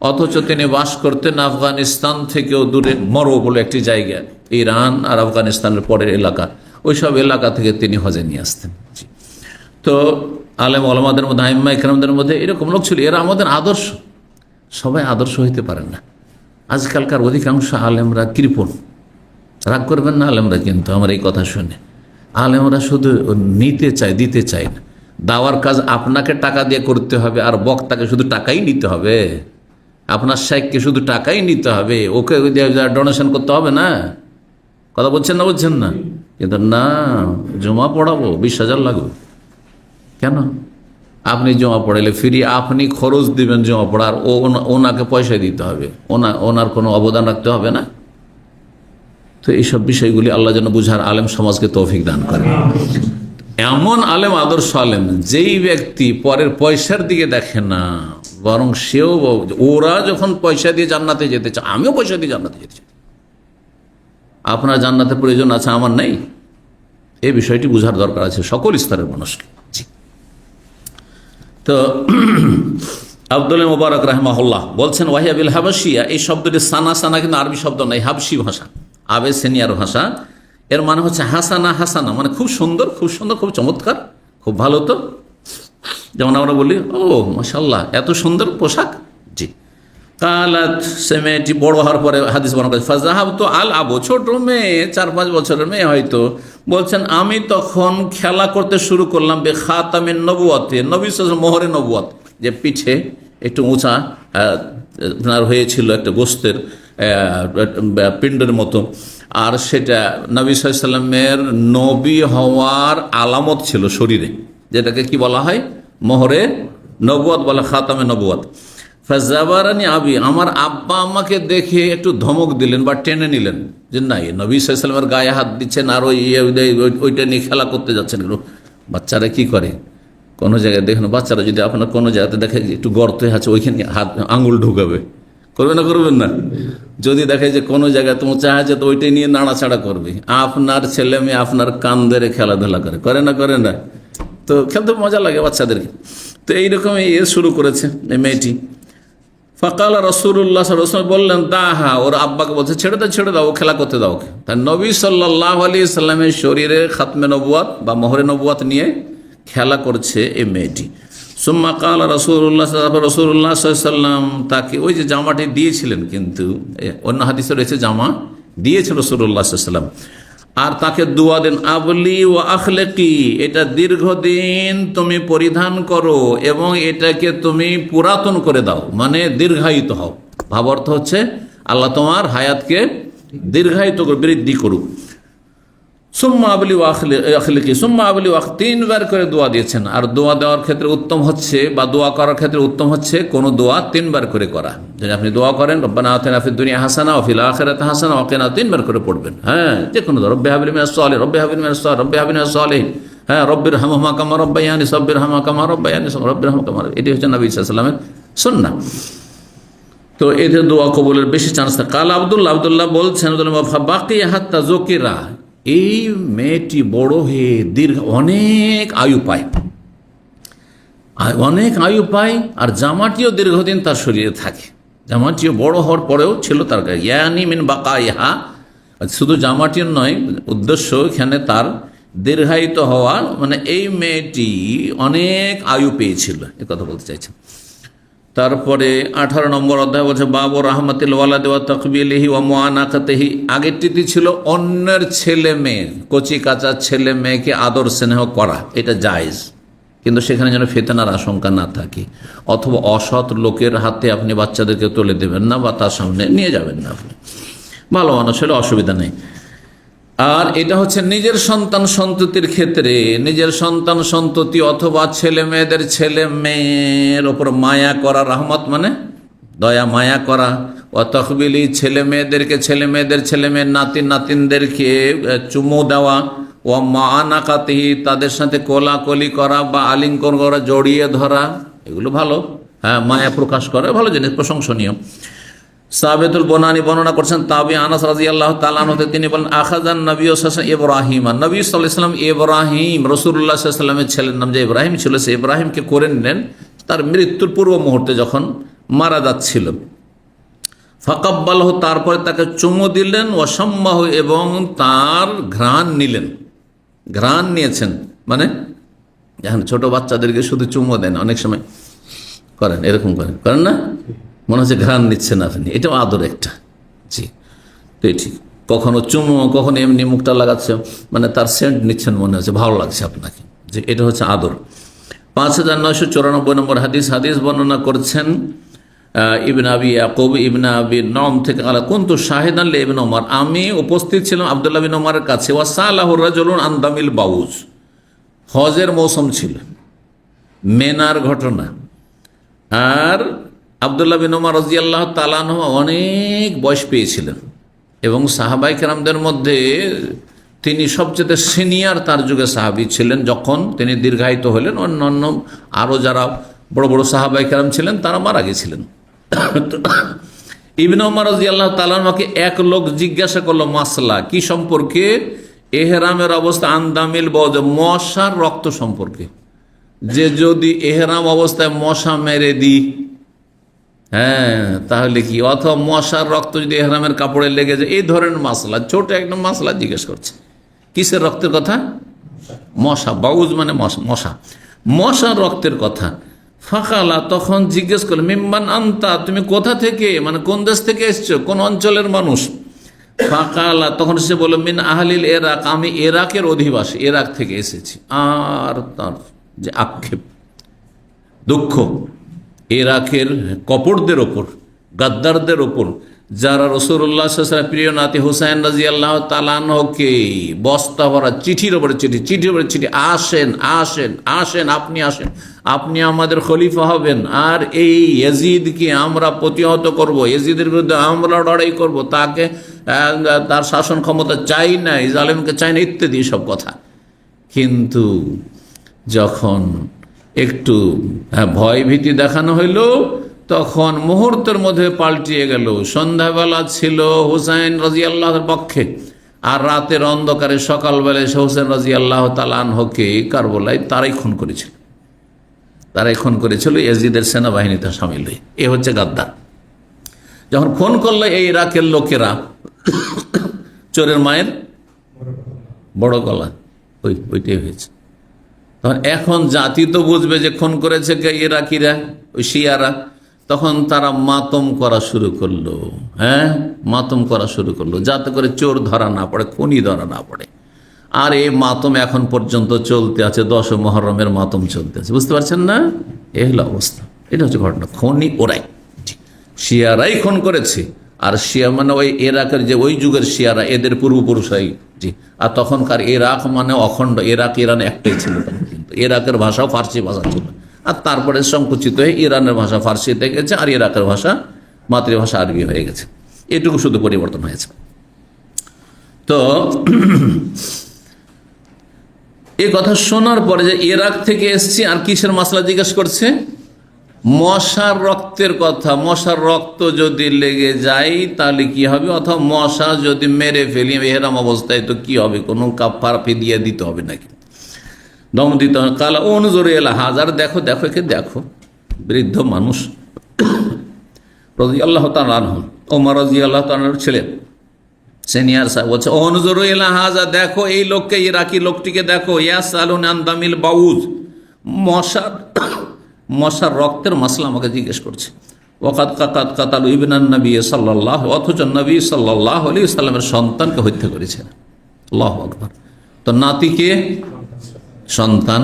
অথচ তিনি বাস করতেন আফগানিস্তান থেকেও দূরে, মরো বলে একটি জায়গা, ইরান আর আফগানিস্তানের পরের এলাকা, ওইসব এলাকা থেকে তিনি হজে নিয়ে আসতেন। জি, তো আলেম ওলামাদের মধ্যে, আইম্মা ইকরামদের মধ্যে এরকম লোক ছিল, এরা আমাদের আদর্শ। সবাই আদর্শ হইতে পারে না। আজকালকার অধিকাংশ আলেমরা কৃপণ, রাগ করবেন না আলেমরা কিন্তু আমার এই কথা শুনে। আলেমরা শুধু নিতে চায়, দিতে চায় না। দাওয়ার কাজ আপনাকে টাকা দিয়ে করতে হবে, আর বক্তাকে শুধু টাকাই নিতে হবে, আপনার শাইখকে শুধু টাকাই নিতে হবে, ওকে ডোনেশন করতে হবে না। কথা বলছেন না? বলছেন না? কিন্তু না, জমা পড়াবো 20,000 লাগবে। কেন? আপনি জমা পড়াইলে ফ্রি, আপনি খরচ দিবেন জমা পড়ার, ওনাকে পয়সা দিতে হবে, ওনার কোনো অবদান রাখতে হবে না। তো এইসব বিষয়গুলি আল্লাহ যেন বুঝার আলেম সমাজকে তৌফিক দান করে। এমন আলেম, আদর্শ আলেম, যেই ব্যক্তি পরের পয়সার দিকে দেখে না, বরং সেও, ওরা যখন পয়সা দিয়ে জান্নাতে যেতে চায়, আমিও পয়সা দিয়ে জান্নাতে যেতে চাই। আপনার জান্নাতের প্রয়োজন আছে, আমার নেই, এই বিষয়টি বুঝার দরকার আছে সকল স্তরের মানুষকে। তো আব্দুল্লাহ মুবারক রাহমাহুল্লাহ বলছেন ওয়াহিয়া বিল হাবশিয়া, এই শব্দটি সানা সানা কিন্তু আরবি শব্দ নাই, হাবশি ভাষা, আবেসিনিয়ার ভাষা। এর মানে হচ্ছে হাসানা হাসানা, মানে খুব সুন্দর, খুব সুন্দর, খুব চমৎকার, খুব ভালো। তো যেমন আমরা বলি ও মাশাআল্লাহ এত সুন্দর পোশাক। জি। কালাত, সে মেয়েটি বড় হওয়ার পরে হাদিস বর্ণনা করেছে ফাজাহাব তো আল আবু, ছোট মেয়ে 4-5 বছরের মেয়ে হয়তো, বলছেন আমি তখন খেলা করতে শুরু করলাম বে খাতামিন নবুয়তে, নবী সাল্লাল্লাহু আলাইহি ওয়াসাল্লাম মোহরে নবুয়ত, যে পিঠে একটু উঁচা হয়েছিল একটা গোস্তের পিণ্ডের মতো, আর সেটা নবী সাল্লাল্লাহু আলাইহি ওয়াসাল্লামের নবী হওয়ার আলামত ছিল শরীরে, যেটাকে কি বলা হয় মোহরে নবুয়ত বলে, খাতামে নবুয়ত। ফাজাবারানি আবি, আমার আব্বা আমাকে দেখে একটু ধমক দিলেন বা টেনে নিলেন যে নাই নবী সাল্লাল্লাহু আলাইহি ওয়াসাল্লামের গায়ে হাত দিচ্ছেন আর ওইটা নিয়ে খেলা করতে যাচ্ছেন। বাচ্চারা কি করে, কোনো জায়গায় দেখুন বাচ্চারা যদি আপনার কোনো জায়গাতে দেখে একটু গর্ত আছে ওইখানে হাত আঙুল ঢুকাবে, করবে না করবেন না? যদি দেখে যে কোনো জায়গায় তোমার চায় যে তো ওইটাই নিয়ে নাড়াচাড়া করবে। আপনার ছেলে মেয়ে আপনার কান ধরে খেলাধুলা করে না করে না? তো খেলতে মজা লাগে বাচ্চাদেরকে। তো এইরকম শুরু করেছে এই মেয়েটি। ফাকাল রাসূলুল্লাহ সাল্লাল্লাহু আলাইহি ওয়াসাল্লাম, বললেন দাহা, ওর আব্বাকে বলছে ছেড়ে দাও, ও খেলা করতে দাও ওকে। তাই নবী সাল্লাল্লাহু আলাইহি সাল্লামের শরীরে খাতমে নবুয়ত বা মোহরে নবুয়ত নিয়ে খেলা করছে এই মেয়েটি। সুম্মা কাল রাসূলুল্লাহ সাল্লাল্লাহু আলাইহি ওয়াসাল্লাম, তাকে ওই যে জামাটি দিয়েছিলেন, কিন্তু অন্য হাদিসে রয়েছে জামা দিয়েছেন রাসূলুল্লাহ সাল্লাল্লাহু আলাইহি ওয়াসাল্লাম, আর তাকে দুয়া দেন আবলি ও আখলেকি, এটা দীর্ঘদিন তুমি পরিধান করো এবং এটাকে তুমি পুরাতন করে দাও, মানে দীর্ঘায়িত হও। ভাবার্থ হচ্ছে আল্লাহ তোমার হায়াতকে দীর্ঘায়িত করে বৃদ্ধি করুক। সুম্মা আবলি ও আখলেকি, সুম্মা আবলি ও 3বার করে দোয়া দিয়েছেন। আর দোয়া দেওয়ার ক্ষেত্রে উত্তম হচ্ছে, বা দোয়া করার ক্ষেত্রে উত্তম হচ্ছে কোনো দোয়া 3বার করে করা। যদি আপনি দোয়া করেন রব্বানা আতিনা ফিদ দুনিয়া হাসানা ওয়া ফিল আখিরাতি হাসানা ওয়া কিনা, 3বার করে পড়বেন। হ্যাঁ, যে কোনো দোয়া, রব্বি হাবলি মিনাস সালিহিন, রব্বি হাবলি মিনাস সালিহিন, রব্বি হাবলি মিনাস সালিহিন, হ্যাঁ, রব্বির হামহুমা কামা রব্বায়ানি সাব্বির হামা কামা রব্বায়ানি রব্বির হামা কামা, এটি হচ্ছে নবী সাল্লাল্লাহু আলাইহি ওয়াসাল্লামের সুন্নাহ। তো এদের দোয়া কবুলের বেশি চান্স থাকে। কাল আব্দুল্লাহ বলছেন বাকি হাত্তা জোকিরা, এই মেয়েটি বড় হয়ে অনেক আয়ু পায়, আর জামাটিও দীর্ঘদিন তার শরীরে থাকে। জামাটিও বড় হওয়ার পরেও ছিল তার গায়ে, ইয়ানি মিন বাকা ইহা, শুধু জামাটির নয়, উদ্দেশ্য এখানে তার দীর্ঘায়িত হওয়া, মানে এই মেয়েটি অনেক আয়ু পেয়েছিল, এ কথা বলতে চাইছেন। তারপরে 18 নম্বর অধ্যায় বলছে বাবু রাহমাতিল ওয়ালাদি ওয়া তাকবিলিহি ওয়া মুআনাকাতিহি, আগেরটিতে ছিল অন্যের ছেলে মেয়ে, কচি কাঁচা ছেলে মেয়েকে আদর স্নেহ করা, এটা জায়েজ, কিন্তু সেখানে যেন ফিতনার আশঙ্কা না থাকে, অথবা অসৎ লোকের হাতে আপনি বাচ্চাদেরকে তুলে দেবেন না বা তার সামনে নিয়ে যাবেন না। আপনি ভালো মানুষ হলে অসুবিধা নেই। আর এটা হচ্ছে নিজের সন্তান সন্ততির ক্ষেত্রে, নিজের সন্তান সন্ততি অথবা ছেলে মেয়ের ওপর মায়া করা, রহমত মানে দয়া মায়া করা, ও তকবিলি ছেলে মেয়েদের নাতিনদেরকে চুমু দেওয়া, ও মানাকাতিহি তাদের সাথে কোলাকলি করা বা আলিঙ্গন করা, জড়িয়ে ধরা, এগুলো ভালো। হ্যাঁ, মায়া প্রকাশ করা ভালো জিনিস, প্রশংসনীয়। সাবেতুল বনানী বর্ণনা করছেন তাবি আনাস রাদিয়াল্লাহু তাআলা আনহু, তিনি বলেন আখাযান নবী সাল্লাল্লাহু আলাইহি ইব্রাহিম, নবী সাল্লাল্লাহু আলাইহি ওয়াসাল্লাম ইব্রাহিম, রাসূলুল্লাহ সাল্লাল্লাহু আলাইহি ওয়াসাল্লামের ছেলের নাম যে ইব্রাহিম ছিল, সে ইব্রাহিমকে করে নিলেন তার মৃত্যুর পূর্ব মুহূর্তে যখন মারা যাচ্ছিল। ফাকাব্বালহু, তারপরে তাকে চুমু দিলেন, ওয়া শাম্মাহু, এবং তার ঘ্রাণ নিয়েছেন, মানে এখন ছোট বাচ্চাদেরকে শুধু চুমু দেন, অনেক সময় করেন, এরকম করেন না, মনে হচ্ছে ঘ্রাণ নিচ্ছেন আপনি, এটাও আদর একটা। জি, তো ঠিক, কখনো চুমু, কখনো এমনি মুখটা লাগাচ্ছে, মানে তার সেন্ট নিচ্ছেন, মনে হচ্ছে ভালো লাগছে আপনাকে, যে এটা হচ্ছে আদর। 5994 নম্বর হাদিস বর্ণনা করছেন ইবনে আবি ইয়াকুব ইবনে আবি নম থেকে, আলা কুনতু শাহিদান লি ইবনে ওমর, আমি উপস্থিত ছিলাম আব্দুল্লাহ বিন ওমরের কাছে, ওয়া সালাহু রাজুলুন আন দামিল বাউজ, হজের মৌসুম ছিল, মেনার ঘটনা। আর আব্দুল্লাহ বিন ওমর রাদিয়াল্লাহু তাআলা আনহু অনেক বয়স পেয়েছিলেন, এবং সাহাবায়ে কেরামদের মধ্যে তিনি সবচেয়ে সিনিয়র তার যুগে সাহাবী ছিলেন। যখন তিনি দীর্ঘায়িত হলেন, অন্যান্য আরও যারা বড় বড় সাহাবায়ে কেরাম ছিলেন তারা মারা গেছিলেন। ইবনে ওমর রাদিয়াল্লাহু তাআলা আনহুকে এক লোক জিজ্ঞাসা করলো মাসলা, কি সম্পর্কে? এহরামের অবস্থা, আন্দামিল বদ, মশার রক্ত সম্পর্কে, যে যদি এহরাম অবস্থায় মশা মেরে দিই হ্যাঁ, তাহলে কি? অথবা মশার রক্ত যদি এহরামের কাপড়ে লেগে যায়, এই ধরনের মাসলা, ছোট একদম মাসলা জিজ্ঞেস করছে। কিসের রক্তের কথা? মশা, বাউজ মানে মশা, মশার রক্তের কথা। ফাকালা, তখন জিজ্ঞেস করল, মিম্মান আনতা, তুমি কোথা থেকে, মানে কোন দেশ থেকে এসছো, কোন অঞ্চলের মানুষ? ফাকালা, তখন সে বলল, মিন আহলিল এরাক, আমি এরাকের অধিবাসী, এরাক থেকে এসেছি। আর তার যে আক্ষেপ, দুঃখ ইরাকের কপটদের ওপর, গাদ্দারদের ওপর, যারা রাসূলুল্লাহ সাল্লাল্লাহু আলাইহি ওয়াসাল্লাম প্রিয় নাতি হুসাইন রাদিয়াল্লাহু তাআলা আনহুকে বস্তা ভরা চিঠির উপরে চিঠি, চিঠির উপরে চিঠি, আসেন আসেন আসেন, আপনি আসেন, আপনি আমাদের খলিফা হবেন, আর এই ইয়াজিদকে আমরা প্রতিহত করব, ইয়াজিদের বিরুদ্ধে আমরা লড়াই করব, তাকে তার শাসন ক্ষমতা চাই না, জালেমকে চাই না, ইত্যাদি সব কথা। কিন্তু যখন একটু ভয় ভীতি দেখানো হইল, তখন মুহূর্তের মধ্যে পাল্টিয়ে গেল। সন্ধ্যাবেলা ছিল হুসাইন রাদিয়াল্লাহুর পক্ষে, আর রাতের অন্ধকারে সকালবেলায় হুসাইন রাদিয়াল্লাহু তাআলা আনহুকে কারবালায় তারাই খুন করেছিল, তারাই খুন করেছিল ইয়াজিদের সেনাবাহিনীতে সামিল হয়ে। এ হচ্ছে গাদ্দার। যখন খুন করলো এই ইরাকের লোকেরা, চোরের মায়ের বড় গলা, ওইটাই হয়েছে। তখন এখন জাতি তো বুঝবে যে খুন করেছে কে, ইরাকিরা, ওই শিয়ারা। তখন তারা মাতম করা শুরু করলো, হ্যাঁ, মাতম করা শুরু করলো, যাতে করে চোর ধরা না পড়ে, খুনি ধরা না পড়ে। আর এই মাতম এখন পর্যন্ত চলতে আছে, 10 মুহররমের মাতম চলতে আছে, বুঝতে পারছেন না? এই হলো অবস্থা, এটা হচ্ছে ঘটনা। খনি ওরাই, শিয়ারাই খুন করেছে। আর শিয়া মানে ওই ইরাকের যে ওই যুগের শিয়ারা, এদের পূর্বপুরুষাই। জি, আর তখনকার ইরাক মানে অখণ্ড, ইরাক ইরান একটাই ছিল তখন, কিন্তু ইরাকের ভাষাও ফার্সি ভাষা ছিল, আর তারপরে সংকুচিত হয়ে ইরানের ভাষা ফার্সিতে গেছে, আর ইরাকের ভাষা মাতৃভাষা আরবি হয়ে গেছে। এটুকু শুধু পরিবর্তন হয়েছে। তো এই কথা শোনার পরে যে ইরাক থেকে এসছি, আর কিসের মাসলা জিজ্ঞেস করছে? মশার রক্তের কথা। মশার রক্ত যদি লেগে যায় তাহলে কি হবে, অথবা মশা যদি মেরে ফেলি এহরাম অবস্থায় তো কি হবে, কোনো কাফারা ফিদিয়া দিতে হবে নাকি, দম দিতে হবে? কালা অনুজোর এলা হাজার, দেখো দেখো, একে দেখো, বৃদ্ধ মানুষ, রাদিয়াল্লাহু তাআলা আনহু, ওমর রাদিয়াল্লাহু তাআলার ছেলে, সিনিয়র সাহেব বলছে, অনুজোর এলা হাজা, দেখো এই লোককে, ইরাকি লোকটিকে দেখো, ইয়াসালুন আন দামিল বাউজ, মশার রক্তের মাসলা আমাকে জিজ্ঞেস করছে। ওয়াকাদ কাকাত কাতালু ইবনান নবী সাল্লাল্লাহু, অথচ নবী সাল্লাল্লাহু আলাইহি ওয়াসাল্লামের সন্তানকে হত্যা করেছে। আল্লাহু আকবার। তো নাতিকে সন্তান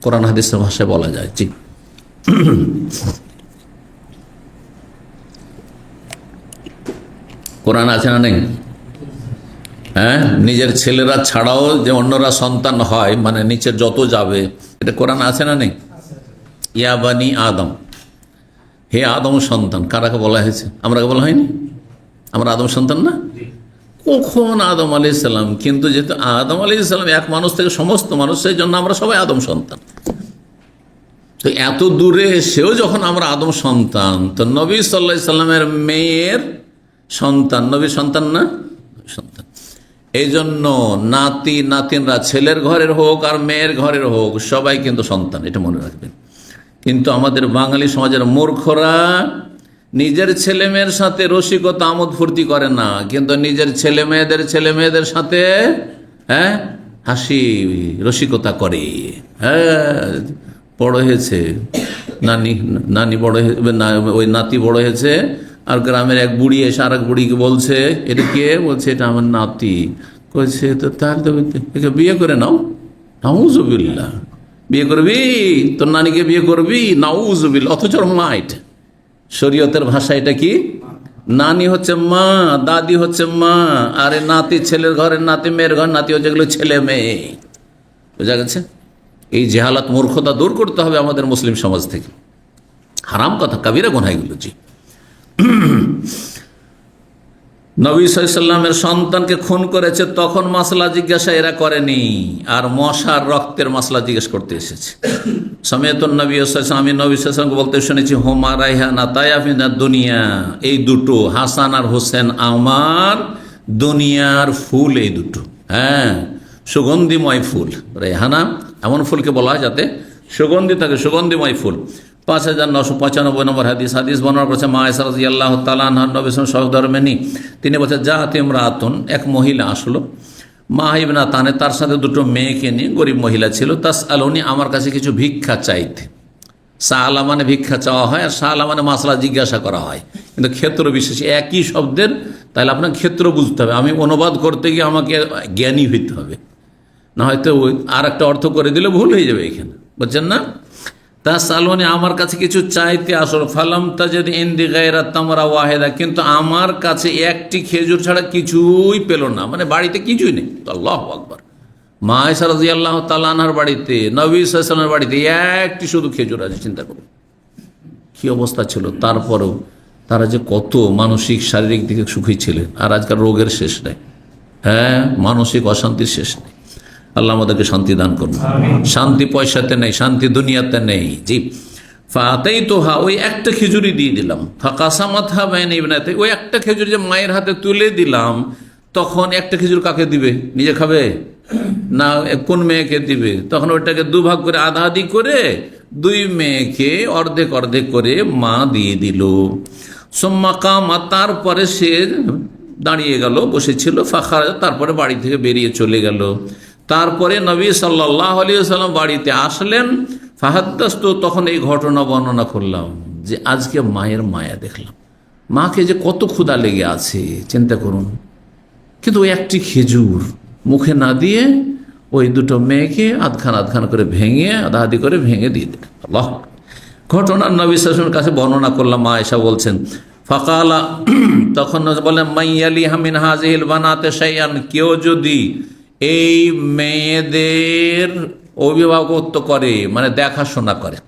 কোরআন হাদিসের ভাষায় বলা যায়। জি, কোরআন আছে না নেই? হ্যাঁ, নিজের ছেলেরা ছাড়াও যে অন্যরা সন্তান হয়, মানে নিচে যত যাবে, এটা কোরআন আছে না নেই? ইয়া বানি আদম, হে আদম সন্তান, কারাকে বলা হয়েছে? আমরাকে বলা হয়নি? আমরা আদম সন্তান না? কখন আদম আলাইহিস সালাম, কিন্তু যেহেতু আদম আলাইহিস সালাম এক মানুষ থেকে সমস্ত মানুষ, সেই জন্য আমরা সবাই আদম সন্তান। তো এত দূরে এসেও যখন আমরা আদম সন্তান, তো নবী সাল্লাল্লাহু আলাইহি সাল্লামের মেয়ের সন্তান, নবীর সন্তান না? সন্তান। এই জন্য নাতি নাতিনরা, ছেলের ঘরের হোক আর মেয়ের ঘরের হোক, সবাই কিন্তু সন্তান, এটা মনে রাখবেন। কিন্তু আমাদের বাঙালি সমাজের মূর্খরা নিজের ছেলে মেয়ের সাথে রসিকতা আমোদ ফুর্তি করে না, কিন্তু নিজের ছেলে মেয়েদের সাথে হ্যাঁ হাসি রসিকতা করে। হ্যাঁ, বড় হয়েছে নানি বড় না, ওই নাতি বড় হয়েছে, আর গ্রামের এক বুড়ি এসে আর এক বুড়িকে বলছে, এটা কে? বলছে এটা আমার নাতি। কইছে তো তাহলে তো একে বিয়ে করে নাও। নাউজুবিল্লাহ, বিয়ে করবি? তোর নানিকে বিয়ে করবি? নাউজুবিল্লাহ। অথচ মা, এটা শরীয়তের ভাষা, এটা কি? নানি হচ্ছে মা, দাদি হচ্ছে মা, আরে নাতি ছেলের ঘরের নাতি, মেয়ের ঘর নাতি হচ্ছে, এগুলো ছেলে মেয়ে। বোঝা গেছে? এই জেহালাত, মূর্খতা দূর করতে হবে আমাদের মুসলিম সমাজ থেকে। হারাম কথা, কাবিরা গুনাহ এগুলো। জি, নবী সাল্লাল্লাহু আলাইহি ওয়াসাল্লামের সন্তানকে খুন করেছে, তখন মাসলা জিজ্ঞাসা এরা করেনি, আর মশার রক্তের মাসলা জিজ্ঞেস করতে এসেছে। সামিয়াতুন নবী সাল্লাল্লাহু আলাইহি ওয়াসাল্লাম, আমি নবী সাল্লাল্লাহু আলাইহি ওয়াসাল্লামকে বলতে শুনেছি, হুমা রাইহানা তায়াফিনা দুনিয়া, এই দুটো, হাসান আর হোসেন আমার দুনিয়ার ফুল, এই দুটো। হ্যাঁ, সুগন্ধিময় ফুল। রেহানা এমন ফুলকে বলা হয় যাতে সুগন্ধি থাকে, সুগন্ধিময় ফুল। 5995 নম্বর হাদিস। হাদিস বর্ণনা করেছে মা আয়েশা রাদিয়াল্লাহু তাআলা আনহা, নবী সাল্লাল্লাহু আলাইহি ওয়াসাল্লাম সহধর্মিণী, তিনি বলছেন জাআত ইমরাতুন, এক মহিলা আসলো, মা ইবনাতানে, তার সাথে দুটো মেয়েকে নিয়ে, গরিব মহিলা ছিল, তাসআলুনি, আমার কাছে কিছু ভিক্ষা চাইতে। সাআলা মানে ভিক্ষা চাওয়া হয়, আর সাআলা মানে মাসলা জিজ্ঞাসা করা হয়, কিন্তু ক্ষেত্র বিশেষ একই শব্দের, তাহলে আপনার ক্ষেত্র বুঝতে হবে। আমি অনুবাদ করতে গিয়ে আমাকে জ্ঞানী হইতে হবে, না হয়তো আর একটা অর্থ করে দিলে ভুল হয়ে যাবে এখানে, বুঝছেন না। তা সালনে, আমার কাছে কিছু চাইতে আসল, ফালাম তাজিদ ইনদি গায়রা তামরা ওয়াহিদা, কিন্তু আমার কাছে একটি খেজুর ছাড়া কিছুই পেল না, মানে বাড়িতে কিছুই নেই। আল্লাহু আকবার। মা আয়েশা রাদিয়াল্লাহু তাআলা আনহার বাড়িতে, নবী সাল্লাল্লাহু আলাইহি ওয়াসাল্লামের বাড়িতে একটি শুধু খেজুর আছে, চিন্তা করুন কি অবস্থা ছিল। তারপরেও তারা যে কত মানসিক শারীরিক দিকে সুখী ছিলেন, আর আজকাল রোগের শেষ নেই, হ্যাঁ, মানসিক অশান্তির শেষ নেই। আল্লাহ আমাদেরকে শান্তি দান করুন। শান্তি পয়সাতে নেই, শান্তি দুনিয়াতে নেই। জি, ফাতাইতুহা, ওই একটা খেজুরি দিয়ে দিলাম, ফাকাসামাতহা বাইনা ইবনাতি, ওই একটা খেজুর যে মায়ের হাতে তুলে দিলাম, তখন একটা খেজুর কাকে দিবে? নিজে খাবে না কোন মেয়েকে দিবে? তখন ওইটাকে দুভাগ করে, আধা আধি করে দুই মেয়েকে অর্ধেক অর্ধেক করে মা দিয়ে দিল। সুম্মা কামা, তারপরে সে দাঁড়িয়ে গেল, বসেছিল, ফাখার, তারপরে বাড়ি থেকে বেরিয়ে চলে গেল। তারপরে নবী সাল্লাল্লাহু আলাইহি ওয়াসাল্লাম বাড়িতে আসলেন, ফাহাদ্দাসতু, তখন এই ঘটনা বর্ণনা করলাম যে আজকে মায়ের মায়া দেখলাম, মাকে যে কত ক্ষুধা লেগে আছে চিন্তা করুন, কিন্তু ওই একটি খেজুর মুখে না দিয়ে ওই দুটো মেয়েকে আধখান আধখান করে ভেঙে, আধা আধি করে ভেঙে দিয়ে দিলেন। আল্লাহ, ঘটনা নবী সাল্লাল্লাহু আলাইহি ওয়াসাল্লামের কাছে বর্ণনা করলাম। মা আয়েশা বলছেন, ফাকালা, তখন বলেন, মাইয়ালিহা মিন হাযিহিল বানাতে শাইআন, কেউ যদি এই মেয়েদের অভিভাবকত্ব করে, মানে দেখাশোনা করে,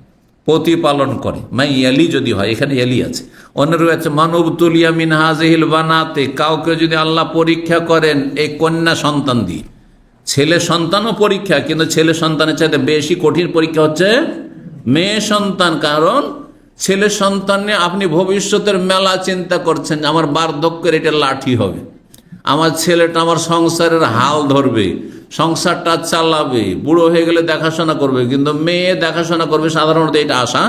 প্রতিপালন করে, মাইয়ালি যদি হয়, এখানে ইয়ালি আছে, অন্যের আছে মানব তুলিয়া মিন হাযিহিল বানাতে, কাউকে যদি আল্লাহ পরীক্ষা করেন এই কন্যা সন্তান দিয়ে, ছেলে সন্তানও পরীক্ষা, কিন্তু ছেলে সন্তানের চাইতে বেশি কঠিন পরীক্ষা হচ্ছে মেয়ে সন্তান। কারণ ছেলে সন্তানে আপনি ভবিষ্যতের মেলা চিন্তা করছেন, আমার বার্ধক্যের এটা লাঠি হবে, আমার ছেলেটা আমার সংসারের হাল ধরবে, সংসারটা চালাবে, বুড়ো হয়ে গেলে দেখাশোনা করবে, কিন্তু মেয়ে দেখাশোনা করবে সাধারণত এটা আশা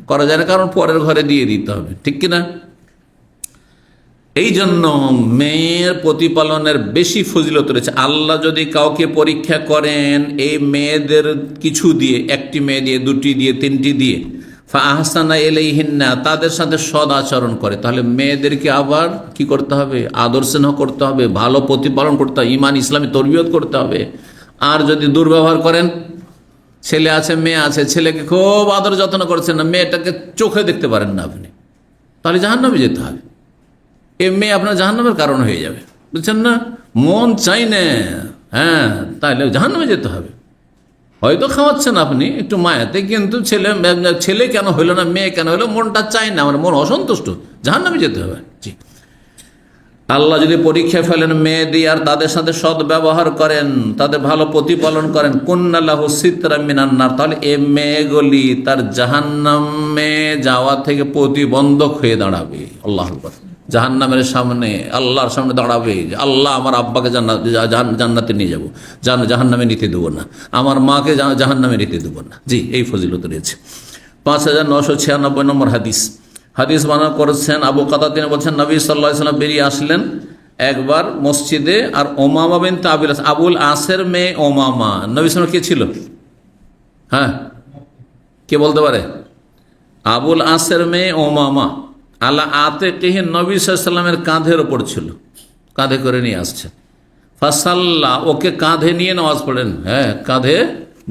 করা যায় না, কারণ পরের ঘরে দিয়ে দিতে হবে, ঠিক কিনা। এই জন্য মেয়ের প্রতিপালনের বেশি ফজিলত রয়েছে। আল্লাহ যদি কাউকে পরীক্ষা করেন এই মেয়েদের কিছু দিয়ে, একটি মেয়ে দিয়ে, দুটি দিয়ে, তিনটি দিয়ে, ফাহসানা ইলাইহিন্না, তাদের সাথে সদ আচরণ করে, তাহলে মেয়েদেরকে আবার কি করতে হবে? আদর স্নেহ করতে হবে, ভালো প্রতিপালন করতে হবে, ইমান ইসলামী তরবিয়ত করতে হবে। আর যদি দুর্ব্যবহার করেন, ছেলে আছে মেয়ে আছে, ছেলেকে খুব আদর যত্ন করছেন না, মেয়েটাকে চোখে দেখতে পারেন না আপনি, তাহলে জাহান্নামে যেতে হবে। এ মেয়ে আপনার জাহান্নামের কারণ হয়ে যাবে, বুঝছেন না। মন চাই না, হ্যাঁ, তাহলে জাহান্নামে যেতে হবে। হয়তো খাওয়াচ্ছেন আপনি একটু মায়াতে, কিন্তু ছেলে কেন হইলো না, মেয়ে কেন হইলো, মনটা চাই না, আমার মন অসন্তুষ্ট, জাহান্নামে যেতে হবে। জি, আল্লাহ যদি পরীক্ষায় ফেলেন মেয়ে দিয়ে, আর তাদের সাথে সৎ ব্যবহার করেন, তাদের ভালো প্রতিপালন করেন, কুন্না লাহু সিতরাম মিনান নার, তাহলে এ মেয়েগুলি তার জাহান্নামে যাওয়া থেকে প্রতিবন্ধক হয়ে দাঁড়াবে। আল্লাহু আকবার। জাহান্নামের সামনে, আল্লাহর সামনে দাঁড়াবে যে আল্লাহ আমার আব্বাকে জান্নাতে নিয়ে যাবো, জাহান্নামে নিতে দেবো না, আমার মাকে জাহান্নামে নিতে দেবো না। জি, এই ফজিলত রয়েছে। 5996 নম্বর হাদিস। হাদিস বর্ণনা করেছেন আবু কাতাদা, তিনি বলছেন নবী সাল্লাল্লাহু আলাইহি ওয়াসাল্লাম বেরিয়ে আসলেন একবার মসজিদে, আর ওমামা বিনতে আবুল আসের মেয়ে ওমামা, নবী সাল্লাল্লাহু কে ছিল? হ্যাঁ, কে বলতে পারে? আবুল আসের মেয়ে ওমামা, আলা আতিকিহি, নবী সাল্লাল্লাহু আলাইহি ওয়াসাল্লামের কাঁধের ওপর ছিল, কাঁধে করে নিয়ে আসছে। ফাসাল্লা, ওকে কাঁধে নিয়ে নামাজ পড়েন, হ্যাঁ, কাঁধে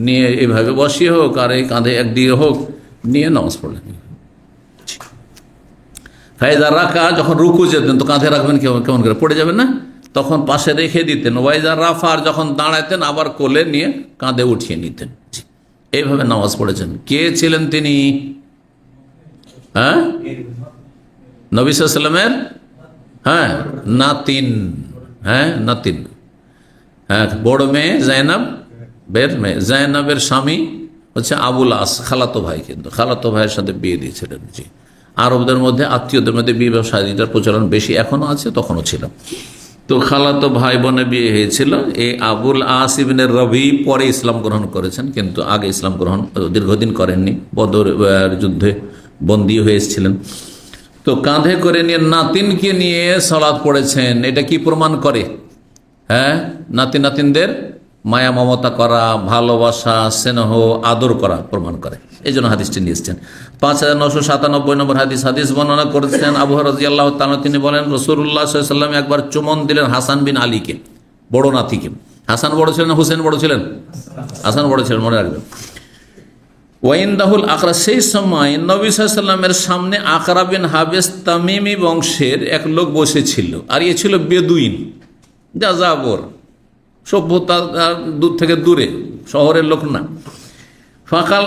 নিয়ে এইভাবে বসিয়ে হোক আর এই কাঁধে একদিকে হোক নিয়ে নামাজ পড়লেন। ফাইজা রাকা, যখন রুকু যেতেন তো কাঁধে রাখবেন কেমন করে, পড়ে যাবেন না, তখন পাশে রেখে দিতেন। ওয়াইজা রাফার, যখন দাঁড়াতেন আবার কোলে নিয়ে কাঁধে উঠিয়ে নিতেন। এইভাবে নামাজ পড়েছেন। কে ছিলেন তিনি? হ্যাঁ, নবী সাল্লাল্লাহু আলাইহি ওয়াসাল্লামের হ্যাঁ নাতিন, হ্যাঁ নাতিন, হ্যাঁ, বড় মেয়ে জায়নাব, জায়নাবের স্বামী হচ্ছে আবুল আস, খালাতো ভাই, কিন্তু খালাতো ভাইয়ের সাথে বিয়ে দিয়েছিলেন। জি, আরবদের মধ্যে আত্মীয়দের মধ্যে বিবাহ শাদীটার প্রচলন বেশি, এখনো আছে, তখনও ছিল। তো খালাতো ভাই বোনে বিয়ে হয়েছিল। এই আবুল আস ইবনে রবি পরে ইসলাম গ্রহণ করেছেন, কিন্তু আগে ইসলাম গ্রহণ দীর্ঘদিন করেননি। বদর যুদ্ধে বন্দী হয়ে এসেছিলেন। তো কাঁধে করে নিয়ে নাতিনকে নিয়ে সালাত পড়েছেন। এটা কি প্রমাণ করে? হ্যাঁ, নাতিনদের মায়া মমতা করা, ভালোবাসা, স্নেহ, আদর করা প্রমাণ করে। এই জন্য হাদিসটি নিয়ে এসেছেন। 5997 নম্বর হাদিস বর্ণনা করেছেন আবু হুরায়রা রাদিয়াল্লাহু তাআলা। তিনি বলেন, রাসূলুল্লাহ সাল্লাল্লাহু আলাইহি ওয়াসাল্লাম একবার চুমন দিলেন হাসান বিন আলীকে, বড় নাতিকে। হাসান বড় ছিলেন না হুসেন বড় ছিলেন? হাসান বড় ছিলেন, মনে রাখবেন। ওয়াইন্দাহুল আকরা, সেই সময় নবী সাল্লাল্লাহু আলাইহি ওয়াসাল্লামের সামনে আকরা বিন হাবেস তামিমি বংশের এক লোক বসেছিল। আর এ ছিল বেদুইন, যাযাবর, সভ্যতা দূর থেকে দূরে, শহরের লোক না। ফাকাল